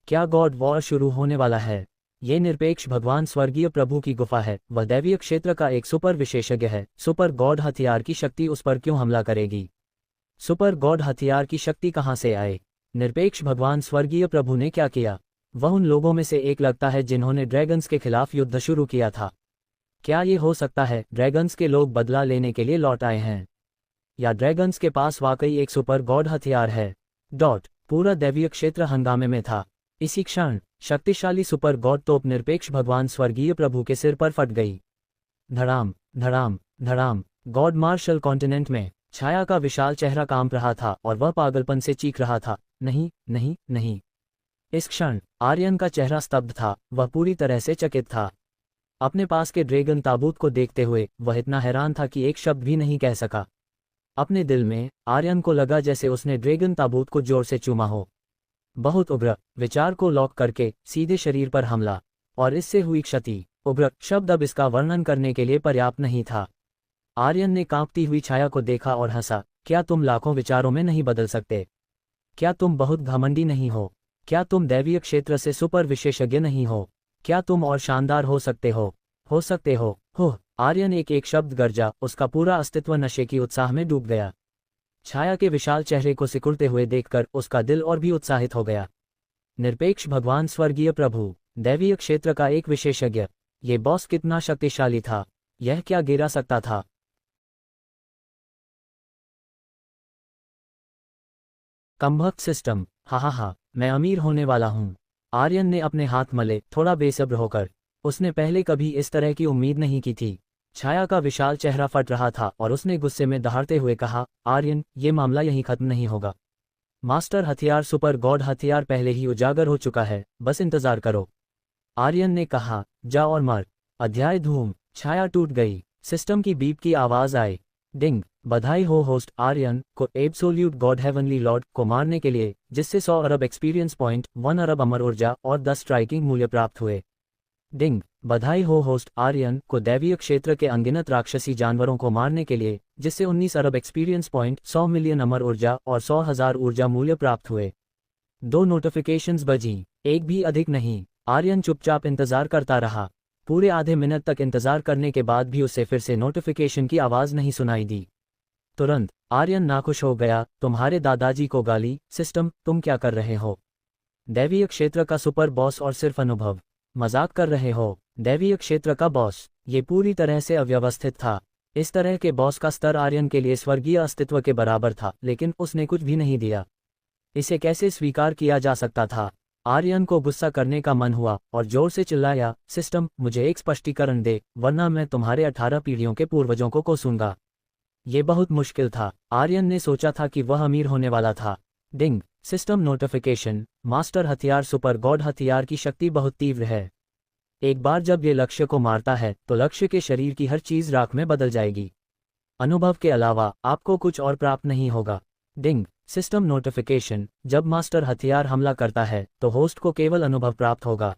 A: क्या गॉड वॉर शुरू होने वाला है? ये निरपेक्ष भगवान स्वर्गीय प्रभु की गुफा है। वह दैवीय क्षेत्र का एक सुपर विशेषज्ञ है। सुपर गॉड हथियार की शक्ति उस पर क्यों हमला करेगी? सुपर गॉड हथियार की शक्ति कहाँ से आए? निरपेक्ष भगवान स्वर्गीय प्रभु ने क्या किया? वह उन लोगों में से एक लगता है जिन्होंने ड्रैगन्स के खिलाफ युद्ध शुरू किया था। क्या ये हो सकता है ड्रैगन्स के लोग बदला लेने के लिए लौट आए हैं? या ड्रैगन्स के पास वाकई एक सुपर गॉड हथियार है? पूरा दैवीय क्षेत्र हंगामे में था। इसी क्षण शक्तिशाली सुपर गॉड तोप निरपेक्ष भगवान स्वर्गीय प्रभु के सिर पर फट गई। धड़ाम धड़ाम धड़ाम। गॉड मार्शल कॉन्टिनेंट में छाया का विशाल चेहरा कांप रहा था और वह पागलपन से चीख रहा था, नहीं, नहीं, नहीं। इस क्षण आर्यन का चेहरा स्तब्ध था। वह पूरी तरह से चकित था। अपने पास के ड्रैगन ताबूत को देखते हुए वह इतना हैरान था कि एक शब्द भी नहीं कह सका। अपने दिल में आर्यन को लगा जैसे उसने ड्रैगन ताबूत को जोर से चूमा हो। बहुत उग्र विचार को लॉक करके सीधे शरीर पर हमला, और इससे हुई क्षति। उग्र शब्द अब इसका वर्णन करने के लिए पर्याप्त नहीं था। आर्यन ने कांपती हुई छाया को देखा और हंसा, क्या तुम लाखों विचारों में नहीं बदल सकते? क्या तुम बहुत घमंडी नहीं हो? क्या तुम दैवीय क्षेत्र से सुपर विशेषज्ञ नहीं हो? क्या तुम और शानदार हो सकते हो? हो सकते हो? आर्यन एक शब्द गरजा। उसका पूरा अस्तित्व नशे की उत्साह में डूब गया। छाया के विशाल चेहरे को सिकुड़ते हुए देखकर उसका दिल और भी उत्साहित हो गया। निरपेक्ष भगवान स्वर्गीय प्रभु, दैवीय क्षेत्र का एक विशेषज्ञ, ये बॉस कितना शक्तिशाली था। यह क्या गिरा सकता था? कम्भक्त सिस्टम, हा, मैं अमीर होने वाला हूँ। आर्यन ने अपने हाथ मले, थोड़ा बेसब्र होकर। उसने पहले कभी इस तरह की उम्मीद नहीं की थी। छाया का विशाल चेहरा फट रहा था और उसने गुस्से में दहाड़ते हुए कहा, आर्यन, ये मामला यहीं खत्म नहीं होगा। मास्टर हथियार सुपर गॉड हथियार पहले ही उजागर हो चुका है, बस इंतजार करो। आर्यन ने कहा, जा और मर। अध्याय धूम। छाया टूट गई। सिस्टम की बीप की आवाज आई। डिंग। बधाई हो होस्ट आर्यन को एब्सोल्यूट गॉड हेवनली लॉर्ड को मारने के लिए, जिससे 100 अरब एक्सपीरियंस पॉइंट, 1 अरब अमर ऊर्जा और 10 स्ट्राइकिंग मूल्य प्राप्त हुए। डिंग। बधाई हो होस्ट आर्यन को दैवीय क्षेत्र के अनगिनत राक्षसी जानवरों को मारने के लिए, जिससे 19 अरब एक्सपीरियंस पॉइंट, 100 मिलियन अमर ऊर्जा और 100,000 ऊर्जा मूल्य प्राप्त हुए। 2 नोटिफिकेशंस बजी, एक भी अधिक नहीं। आर्यन चुपचाप इंतजार करता रहा। पूरे आधे मिनट तक इंतजार करने के बाद भी उसे फिर से नोटिफिकेशन की आवाज नहीं सुनाई दी। तुरंत आर्यन नाखुश हो गया। तुम्हारे दादाजी को गाली, सिस्टम, तुम क्या कर रहे हो? दैवीय क्षेत्र का सुपर बॉस और सिर्फ अनुभव। मजाक कर रहे हो? दैवीय क्षेत्र का बॉस, ये पूरी तरह से अव्यवस्थित था। इस तरह के बॉस का स्तर आर्यन के लिए स्वर्गीय अस्तित्व के बराबर था, लेकिन उसने कुछ भी नहीं दिया। इसे कैसे स्वीकार किया जा सकता था? आर्यन को गुस्सा करने का मन हुआ और जोर से चिल्लाया, सिस्टम, मुझे एक स्पष्टीकरण दे, वरना मैं तुम्हारे 18 पीढ़ियों के पूर्वजों को कोसूंगा। ये बहुत मुश्किल था। आर्यन ने सोचा था कि वह अमीर होने वाला था। डिंग। सिस्टम नोटिफिकेशन, मास्टर हथियार सुपर गॉड हथियार की शक्ति बहुत तीव्र है। एक बार जब ये लक्ष्य को मारता है तो लक्ष्य के शरीर की हर चीज राख में बदल जाएगी। अनुभव के अलावा आपको कुछ और प्राप्त नहीं होगा। डिंग। सिस्टम नोटिफिकेशन, जब मास्टर हथियार हमला करता है तो होस्ट को केवल अनुभव प्राप्त होगा।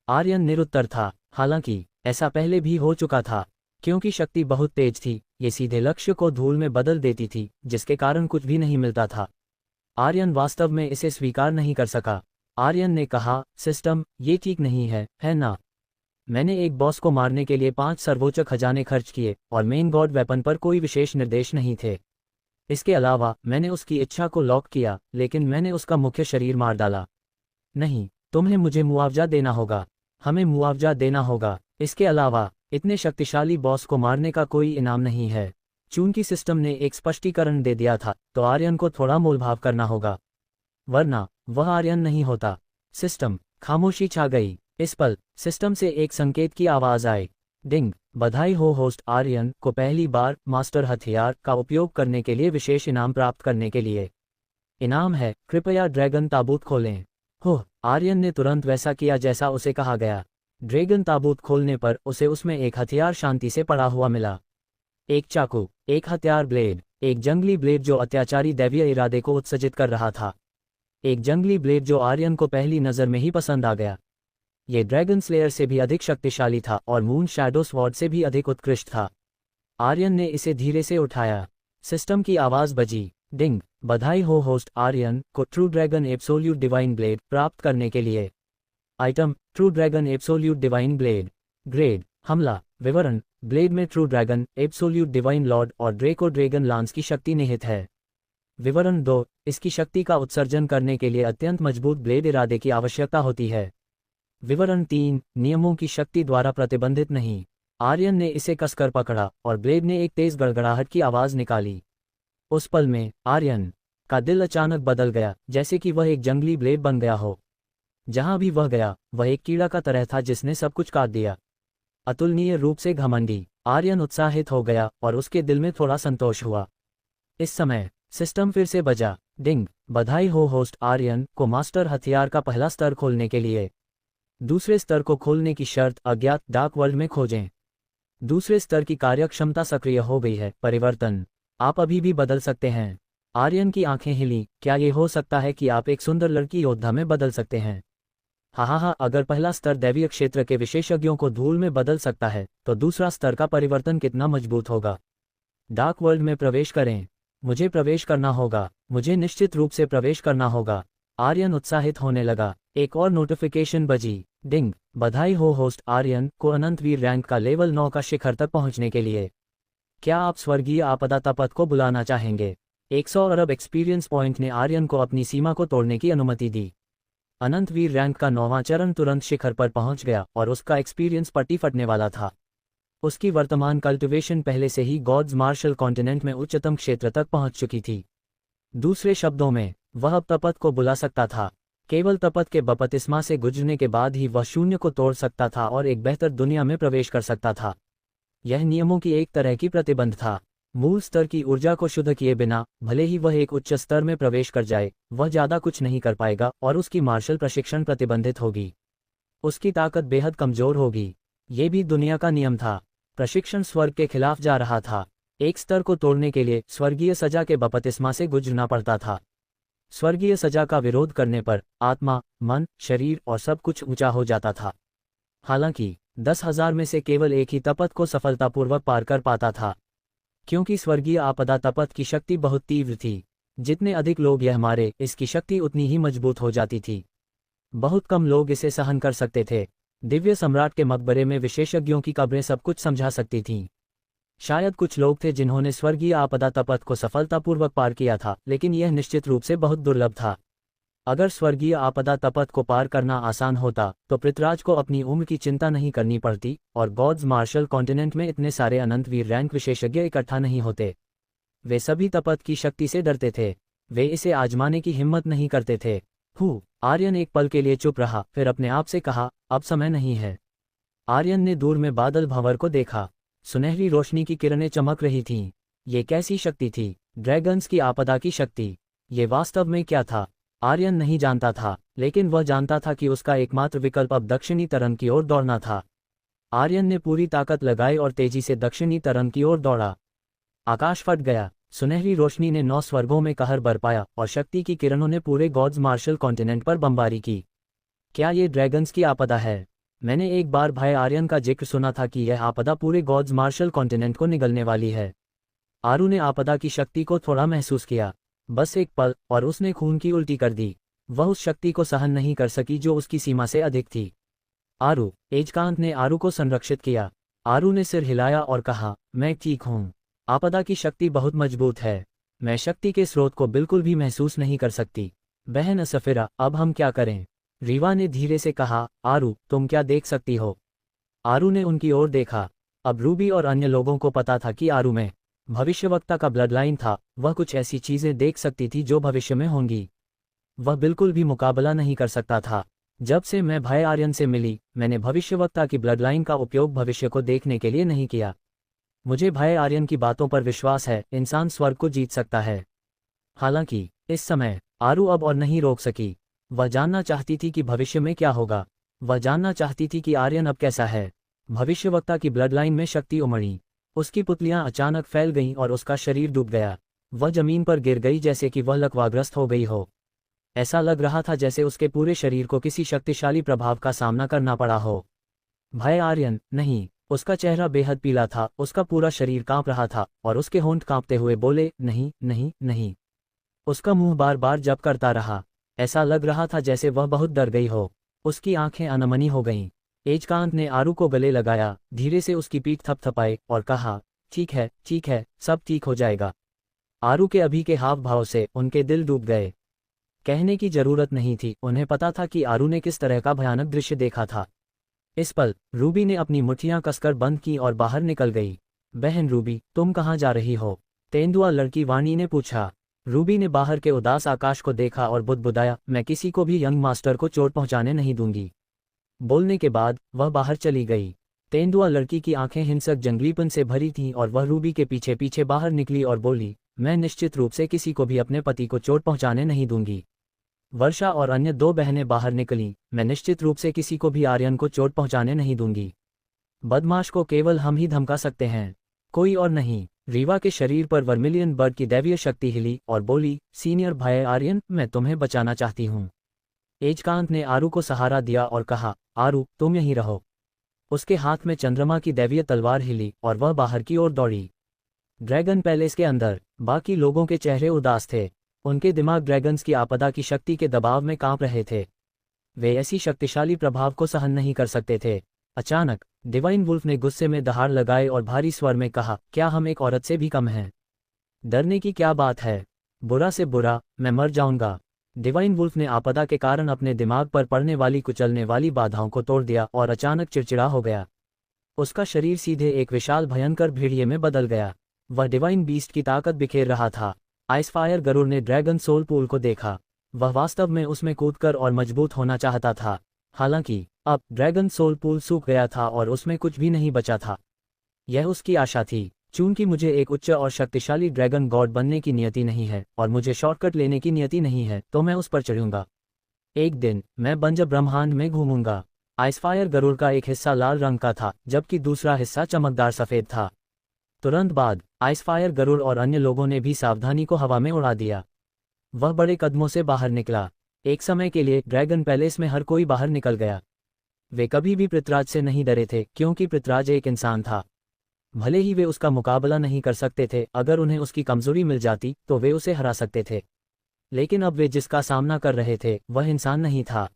A: आर्यन निरुत्तर था। हालांकि ऐसा पहले भी हो चुका था। क्योंकि शक्ति बहुत तेज थी, ये सीधे लक्ष्य को धूल में बदल देती थी, जिसके कारण कुछ भी नहीं मिलता था। आर्यन वास्तव में इसे स्वीकार नहीं कर सका। आर्यन ने कहा, सिस्टम, ये ठीक नहीं है ना? मैंने एक बॉस को मारने के लिए 5 सर्वोच्च खजाने खर्च किए और मेन गॉड वेपन पर कोई विशेष निर्देश नहीं थे। इसके अलावा मैंने उसकी इच्छा को लॉक किया, लेकिन मैंने उसका मुख्य शरीर मार डाला। नहीं, तुम्हें मुझे मुआवजा देना होगा। हमें मुआवजा देना होगा। इसके अलावा इतने शक्तिशाली बॉस को मारने का कोई इनाम नहीं है। चूंकि सिस्टम ने एक स्पष्टीकरण दे दिया था, तो आर्यन को थोड़ा मोलभाव करना होगा, वरना वह आर्यन नहीं होता। सिस्टम। खामोशी छा गई। इस पल सिस्टम से एक संकेत की आवाज आई। डिंग। बधाई हो होस्ट आर्यन को पहली बार मास्टर हथियार का उपयोग करने के लिए विशेष इनाम प्राप्त करने के लिए। इनाम है, कृपया ड्रैगन ताबूत खोलें। हो, आर्यन ने तुरंत वैसा किया जैसा उसे कहा गया। ड्रैगन ताबूत खोलने पर उसे उसमें एक हथियार शांति से पड़ा हुआ मिला। एक चाकू, एक हथियार ब्लेड, एक जंगली ब्लेड जो अत्याचारी दैवीय इरादे को उत्सर्जित कर रहा था। एक जंगली ब्लेड जो आर्यन को पहली नज़र में ही पसंद आ गया। ये ड्रैगन स्लेयर से भी अधिक शक्तिशाली था और मून शैडो स्वॉर्ड से भी अधिक उत्कृष्ट था। आर्यन ने इसे धीरे से उठाया। सिस्टम की आवाज़ बजी। डिंग। बधाई हो होस्ट आर्यन को true dragon absolute divine blade प्राप्त करने के लिए। Item, true dragon absolute divine blade. Grade, हमला। विवरण, ब्लेड में true dragon absolute divine Lord और ड्रेको ड्रैगन लांस की शक्ति निहित है। विवरण 2, इसकी शक्ति का उत्सर्जन करने के लिए अत्यंत मजबूत ब्लेड इरादे की आवश्यकता होती है। विवरण 3, नियमों की शक्ति द्वारा प्रतिबंधित नहीं। आर्यन ने इसे कसकर पकड़ा और ब्लेड ने एक तेज गड़गड़ाहट की आवाज निकाली। उस पल में आर्यन का दिल अचानक बदल गया, जैसे कि वह एक जंगली ब्लेड बन गया हो। जहां भी वह गया, वह एक कीड़ा का तरह था जिसने सब कुछ काट दिया। अतुलनीय रूप से घमंडी। आर्यन उत्साहित हो गया और उसके दिल में थोड़ा संतोष हुआ। इस समय सिस्टम फिर से बजा। डिंग। बधाई हो होस्ट आर्यन को मास्टर हथियार का पहला स्तर खोलने के लिए। दूसरे स्तर को खोलने की शर्त अज्ञात डार्क वर्ल्ड में खोजें। दूसरे स्तर की कार्यक्षमता सक्रिय हो गई है। परिवर्तन, आप अभी भी बदल सकते हैं। आर्यन की आंखें हिली। क्या ये हो सकता है कि आप एक सुंदर लड़की योद्धा में बदल सकते हैं? हाँ, अगर पहला स्तर दैवीय क्षेत्र के विशेषज्ञों को धूल में बदल सकता है, तो दूसरा स्तर का परिवर्तन कितना मजबूत होगा। डार्क वर्ल्ड में प्रवेश करें। मुझे प्रवेश करना होगा। मुझे निश्चित रूप से प्रवेश करना होगा। आर्यन उत्साहित होने लगा। एक और नोटिफिकेशन बजी। डिंग। बधाई हो होस्ट आर्यन को अनंतवीर रैंक का लेवल 9 का शिखर तक पहुंचने के लिए। क्या आप स्वर्गीय आपदा तपत को बुलाना चाहेंगे? 100 अरब एक्सपीरियंस पॉइंट ने आर्यन को अपनी सीमा को तोड़ने की अनुमति दी। अनंतवीर रैंक का 9वां चरण तुरंत शिखर पर पहुंच गया और उसका एक्सपीरियंस पट्टी फटने वाला था। उसकी वर्तमान कल्टिवेशन पहले से ही गॉड्स मार्शल कॉन्टिनेंट में उच्चतम क्षेत्र तक पहुंच चुकी थी। दूसरे शब्दों में, वह अब तपत को बुला सकता था। केवल तपत के बपतिस्मा से गुजरने के बाद ही वह शून्य को तोड़ सकता था और एक बेहतर दुनिया में प्रवेश कर सकता था। यह नियमों की एक तरह की प्रतिबंध था। मूल स्तर की ऊर्जा को शुद्ध किए बिना, भले ही वह एक उच्च स्तर में प्रवेश कर जाए, वह ज्यादा कुछ नहीं कर पाएगा और उसकी मार्शल प्रशिक्षण प्रतिबंधित होगी। उसकी ताकत बेहद कमजोर होगी। ये भी दुनिया का नियम था। प्रशिक्षण स्वर्ग के खिलाफ जा रहा था। एक स्तर को तोड़ने के लिए स्वर्गीय सजा के बपतिस्मा से गुजरना पड़ता था। स्वर्गीय सजा का विरोध करने पर आत्मा, मन, शरीर और सब कुछ ऊंचा हो जाता था। हालांकि 10,000 में से केवल एक ही तपत को सफलतापूर्वक पार कर पाता था, क्योंकि स्वर्गीय आपदा तपत की शक्ति बहुत तीव्र थी। जितने अधिक लोग यह मारे, इसकी शक्ति उतनी ही मजबूत हो जाती थी। बहुत कम लोग इसे सहन कर सकते थे। दिव्य सम्राट के मकबरे में विशेषज्ञों की कब्रें सब कुछ समझा सकती थीं। शायद कुछ लोग थे जिन्होंने स्वर्गीय आपदा तपत को सफलतापूर्वक पार किया था, लेकिन यह निश्चित रूप से बहुत दुर्लभ था। अगर स्वर्गीय आपदा तपत को पार करना आसान होता, तो पृथ्वीराज को अपनी उम्र की चिंता नहीं करनी पड़ती और गॉड्स मार्शल कॉन्टिनेंट में इतने सारे अनंतवीर रैंक विशेषज्ञ इकट्ठा नहीं होते। वे सभी तपत की शक्ति से डरते थे। वे इसे आजमाने की हिम्मत नहीं करते थे। आर्यन एक पल के लिए चुप रहा, फिर अपने आप से कहा, अब समय नहीं है। आर्यन ने दूर में बादल भंवर को देखा। सुनहरी रोशनी की किरणें चमक रही थीं। ये कैसी शक्ति थी? ड्रैगन्स की आपदा की शक्ति। ये वास्तव में क्या था? आर्यन नहीं जानता था, लेकिन वह जानता था कि उसका एकमात्र विकल्प अब दक्षिणी तरंग की ओर दौड़ना था। आर्यन ने पूरी ताकत लगाई और तेजी से दक्षिणी तरंग की ओर दौड़ा। आकाश फट गया। सुनहरी रोशनी ने 9 स्वर्गों में कहर बरपाया और शक्ति की किरणों ने पूरे गॉड्स मार्शल कॉन्टिनेंट पर बमबारी की। क्या ये ड्रैगन्स की आपदा है? मैंने एक बार भाई आर्यन का जिक्र सुना था कि यह आपदा पूरे गॉड्स मार्शल कॉन्टिनेंट को निगलने वाली है। आरू ने आपदा की शक्ति को थोड़ा महसूस किया, बस एक पल, और उसने खून की उल्टी कर दी। वह उस शक्ति को सहन नहीं कर सकी जो उसकी सीमा से अधिक थी। आरू। एजकांत ने आरू को संरक्षित किया। आरू ने सिर हिलाया और कहा, मैं ठीक हूँ। आपदा की शक्ति बहुत मजबूत है। मैं शक्ति के स्रोत को बिल्कुल भी महसूस नहीं कर सकती। बहन असफिरा, अब हम क्या करें? रीवा ने धीरे से कहा, आरू, तुम क्या देख सकती हो? आरू ने उनकी ओर देखा। अब रूबी और अन्य लोगों को पता था कि आरू में भविष्यवक्ता का ब्लडलाइन था। वह कुछ ऐसी चीजें देख सकती थी जो भविष्य में होंगी। वह बिल्कुल भी मुकाबला नहीं कर सकता था। जब से मैं भय आर्यन से मिली, मैंने भविष्यवक्ता की ब्लडलाइन का उपयोग भविष्य को देखने के लिए नहीं किया। मुझे भय आर्यन की बातों पर विश्वास है, इंसान स्वर्ग को जीत सकता है। हालांकि इस समय आरू अब और नहीं रोक सकी। वह जानना चाहती थी कि भविष्य में क्या होगा। वह जानना चाहती थी कि आर्यन अब कैसा है। भविष्यवक्ता की ब्लडलाइन में शक्ति उमड़ी। उसकी पुतलियां अचानक फैल गईं और उसका शरीर डूब गया। वह जमीन पर गिर गई जैसे कि वह लकवाग्रस्त हो गई हो। ऐसा लग रहा था जैसे उसके पूरे शरीर को किसी शक्तिशाली प्रभाव का सामना करना पड़ा हो। भय आर्यन नहीं। उसका चेहरा बेहद पीला था, उसका पूरा शरीर कांप रहा था और उसके होंठ कांपते हुए बोले, नहीं नहीं नहीं। उसका मुंह बार बार जप करता रहा। ऐसा लग रहा था जैसे वह बहुत डर गई हो। उसकी आंखें अनमनी हो गईं। एजकांत ने आरू को गले लगाया, धीरे से उसकी पीठ थपथपाई और कहा, ठीक है, सब ठीक हो जाएगा। आरू के अभी के हाव भाव से उनके दिल डूब गए। कहने की जरूरत नहीं थी, उन्हें पता था कि आरू ने किस तरह का भयानक दृश्य देखा था। इस पल रूबी ने अपनी मुट्ठियां कसकर बंद की और बाहर निकल गई। बहन रूबी, तुम कहाँ जा रही हो? तेंदुआ लड़की वाणी ने पूछा। रूबी ने बाहर के उदास आकाश को देखा और बुदबुदाया, मैं किसी को भी यंग मास्टर को चोट पहुंचाने नहीं दूंगी। बोलने के बाद वह बाहर चली गई। तेंदुआ लड़की की आंखें हिंसक जंगलीपन से भरी थीं और वह रूबी के पीछे पीछे बाहर निकली और बोली, मैं निश्चित रूप से किसी को भी अपने पति को चोट पहुंचाने नहीं दूंगी। वर्षा और अन्य दो बहनें बाहर निकलीं, मैं निश्चित रूप से किसी को भी आर्यन को चोट पहुंचाने नहीं दूंगी। बदमाश को केवल हम ही धमका सकते हैं, कोई और नहीं। रीवा के शरीर पर वर्मिलियन बर्ड की दैवीय शक्ति हिली और बोली, सीनियर भाई आर्यन, मैं तुम्हें बचाना चाहती हूँ। एजकांत ने आरू को सहारा दिया और कहा, आरू, तुम यहीं रहो। उसके हाथ में चंद्रमा की दैवीय तलवार हिली और वह बाहर की ओर दौड़ी। ड्रैगन पैलेस के अंदर बाकी लोगों के चेहरे उदास थे। उनके दिमाग ड्रैगन्स की आपदा की शक्ति के दबाव में कांप रहे थे। वे ऐसी शक्तिशाली प्रभाव को सहन नहीं कर सकते थे। अचानक डिवाइन वुल्फ ने गुस्से में दहाड़ लगाए और भारी स्वर में कहा, क्या हम एक औरत से भी कम हैं? डरने की क्या बात है? बुरा से बुरा, मैं मर जाऊंगा। डिवाइन वुल्फ ने आपदा के कारण अपने दिमाग पर पड़ने वाली कुचलने वाली बाधाओं को तोड़ दिया और अचानक चिड़चिड़ा हो गया। उसका शरीर सीधे एक विशाल भयंकर भेड़िए में बदल गया। वह डिवाइन बीस्ट की ताकत बिखेर रहा था। आइसफायर गरुड़ ने ड्रैगन सोल पूल को देखा। वह वास्तव में उसमें कूदकर और मजबूत होना चाहता था। हालांकि अब ड्रैगन सोल पूल सूख गया था और उसमें कुछ भी नहीं बचा था। यह उसकी आशा थी। चूंकि मुझे एक उच्च और शक्तिशाली ड्रैगन गॉड बनने की नियति नहीं है और मुझे शॉर्टकट लेने की नियति नहीं है, तो मैं उस पर चढ़ूंगा। एक दिन मैं बंजर ब्रह्मांड में घूमूंगा। आइसफायर गरुड़ का एक हिस्सा लाल रंग का था, जबकि दूसरा हिस्सा चमकदार सफेद था। तुरंत बाद आइसफायर गरुड़ और अन्य लोगों ने भी सावधानी को हवा में उड़ा दिया। वह बड़े कदमों से बाहर निकला। एक समय के लिए ड्रैगन पैलेस में हर कोई बाहर निकल गया। वे कभी भी पृथ्वीराज से नहीं डरे थे, क्योंकि पृथ्वीराज एक इंसान था। भले ही वे उसका मुकाबला नहीं कर सकते थे, अगर उन्हें उसकी कमजोरी मिल जाती तो वे उसे हरा सकते थे। लेकिन अब वे जिसका सामना कर रहे थे वह इंसान नहीं था।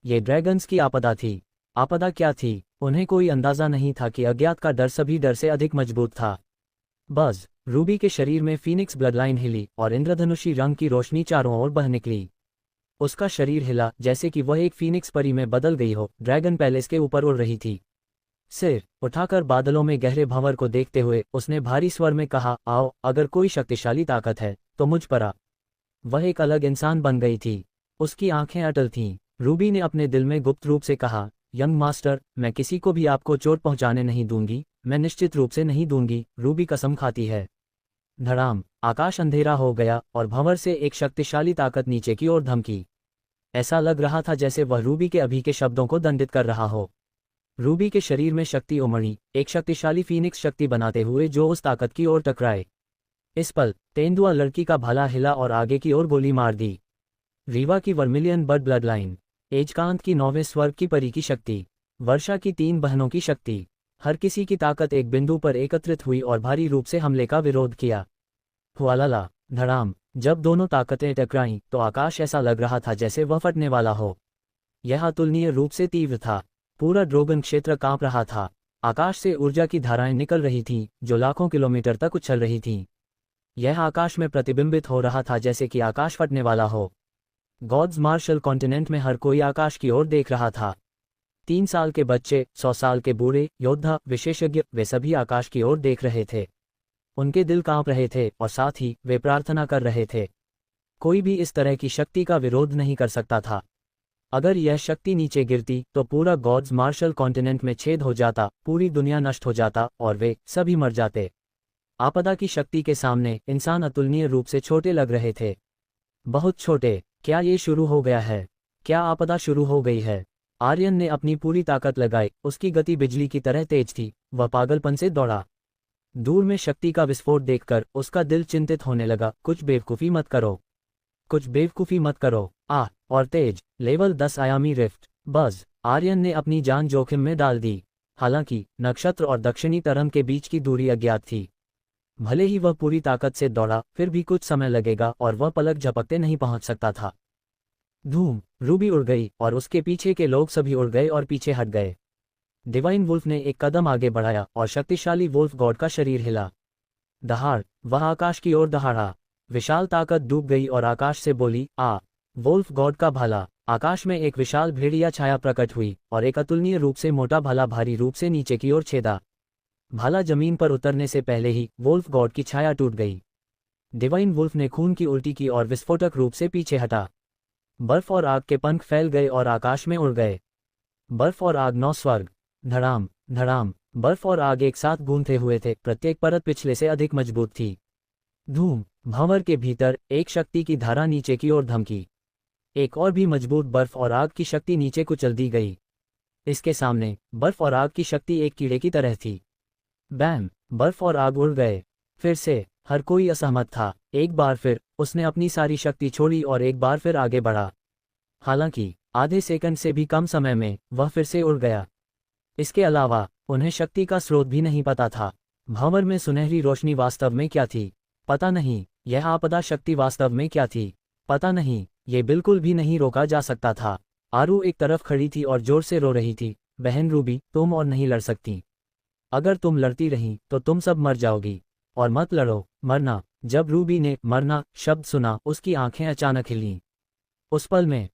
A: ये ड्रैगन्स की आपदा थी। आपदा क्या थी, उन्हें कोई अंदाजा नहीं था कि अज्ञात का डर सभी डर से अधिक मजबूत था। बस रूबी के शरीर में फीनिक्स ब्लडलाइन हिली और इंद्रधनुषी रंग की रोशनी चारों ओर बह निकली। उसका शरीर हिला जैसे कि वह एक फीनिक्स परी में बदल गई हो। ड्रैगन पैलेस के ऊपर उड़ रही थी। सिर उठाकर बादलों में गहरे भंवर को देखते हुए उसने भारी स्वर में कहा, आओ, अगर कोई शक्तिशाली ताकत है तो मुझ पर आ। वह एक अलग इंसान बन गई थी। उसकी आंखें अटल थीं। रूबी ने अपने दिल में गुप्त रूप से कहा, यंग मास्टर, मैं किसी को भी आपको चोट पहुंचाने नहीं दूंगी, मैं निश्चित रूप से नहीं दूंगी। रूबी कसम खाती है। धड़ाम, आकाश अंधेरा हो गया और भंवर से एक शक्तिशाली ताकत नीचे की ओर धमकी। ऐसा लग रहा था जैसे वह रूबी के अभी के शब्दों को दंडित कर रहा हो। रूबी के शरीर में शक्ति उमड़ी, एक शक्तिशाली फीनिक्स शक्ति बनाते हुए जो उस ताकत की ओर टकराए। इस पल तेंदुआ लड़की का भाला हिला और आगे की ओर गोली मार दी। रीवा की वर्मिलियन बर्ड ब्लडलाइन, एजकांत की 9वें स्वर्ग की परी की शक्ति, वर्षा की 3 बहनों की शक्ति, हर किसी की ताकत एक बिंदु पर एकत्रित हुई और भारी रूप से हमले का विरोध किया। हुआलाला, धड़ाम, जब दोनों ताकतें टकराईं तो आकाश ऐसा लग रहा था जैसे वह फटने वाला हो। यह अतुलनीय रूप से तीव्र था। पूरा ड्रोगन क्षेत्र कांप रहा था। आकाश से ऊर्जा की धाराएं निकल रही थीं, जो लाखों किलोमीटर तक उछल रही थीं। यह आकाश में प्रतिबिंबित हो रहा था जैसे कि आकाश फटने वाला हो। गॉड्स मार्शल कॉन्टिनेंट में हर कोई आकाश की ओर देख रहा था। 3 साल के बच्चे, 100 साल के बूढ़े, योद्धा, विशेषज्ञ, वे सभी आकाश की ओर देख रहे थे। उनके दिल कांप रहे थे और साथ ही वे प्रार्थना कर रहे थे। कोई भी इस तरह की शक्ति का विरोध नहीं कर सकता था। अगर यह शक्ति नीचे गिरती तो पूरा गॉड्स मार्शल कॉन्टिनेंट में छेद हो जाता, पूरी दुनिया नष्ट हो जाता और वे सभी मर जाते। आपदा की शक्ति के सामने इंसान अतुलनीय रूप से छोटे लग रहे थे। बहुत छोटे। क्या ये शुरू हो गया है? क्या आपदा शुरू हो गई है? आर्यन ने अपनी पूरी ताकत लगाई। उसकी गति बिजली की तरह तेज थी। वह पागलपन से दौड़ा। दूर में शक्ति का विस्फोट देखकर उसका दिल चिंतित होने लगा। कुछ बेवकूफ़ी मत करो, कुछ बेवकूफ़ी मत करो। और तेज लेवल 10 आयामी रिफ्ट। बज़, आर्यन ने अपनी जान जोखिम में डाल दी। हालांकि नक्षत्र और दक्षिणी तरफ के बीच की दूरी अज्ञात थी। भले ही वह पूरी ताकत से दौड़ा, फिर भी कुछ समय लगेगा और वह पलक झपकते नहीं पहुंच सकता था। धूम, रूबी उड़ गई और उसके पीछे के लोग सभी उड़ गए और पीछे हट गए। डिवाइन वुल्फ ने एक कदम आगे बढ़ाया और शक्तिशाली वुल्फ गॉड का शरीर हिला। दहाड़, वह आकाश की ओर दहाड़ा। विशाल ताकत डूब गई और आकाश से बोली, आ। वुल्फ गॉड का भाला। आकाश में एक विशाल भेड़िया छाया प्रकट हुई और एक अतुलनीय रूप से मोटा भाला भारी रूप से नीचे की ओर छेदा। भाला जमीन पर उतरने से पहले ही वुल्फ गॉड की छाया टूट गई। डिवाइन वुल्फ ने खून की उल्टी की और विस्फोटक रूप से पीछे हटा। बर्फ और आग के पंख फैल गए और आकाश में उड़ गए। बर्फ और आग 9 स्वर्ग। धड़ाम धड़ाम, बर्फ और आग एक साथ गूंथे हुए थे। प्रत्येक परत पिछले से अधिक मजबूत थी। धूम, भंवर के भीतर एक शक्ति की धारा नीचे की ओर धमकी। एक और भी मजबूत बर्फ और आग की शक्ति नीचे कुचल दी गई। इसके सामने बर्फ और आग की शक्ति एक कीड़े की तरह थी। बैम, बर्फ और आग उड़ गए। फिर से हर कोई असहमत था। एक बार फिर उसने अपनी सारी शक्ति छोड़ी और एक बार फिर आगे बढ़ा। हालांकि आधे सेकंड से भी कम समय में वह फिर से उड़ गया। इसके अलावा उन्हें शक्ति का स्रोत भी नहीं पता था। भंवर में सुनहरी रोशनी वास्तव में क्या थी? पता नहीं। यह आपदा शक्ति वास्तव में क्या थी? पता नहीं। ये बिल्कुल भी नहीं रोका जा सकता था। आरू एक तरफ खड़ी थी और जोर से रो रही थी। बहन रूबी, तुम और नहीं लड़ सकती। अगर तुम लड़ती रही तो तुम सब मर जाओगी। और मत लड़ो। मरना। जब रूबी ने मरना शब्द सुना, उसकी आंखें अचानक हिलीं। उस पल में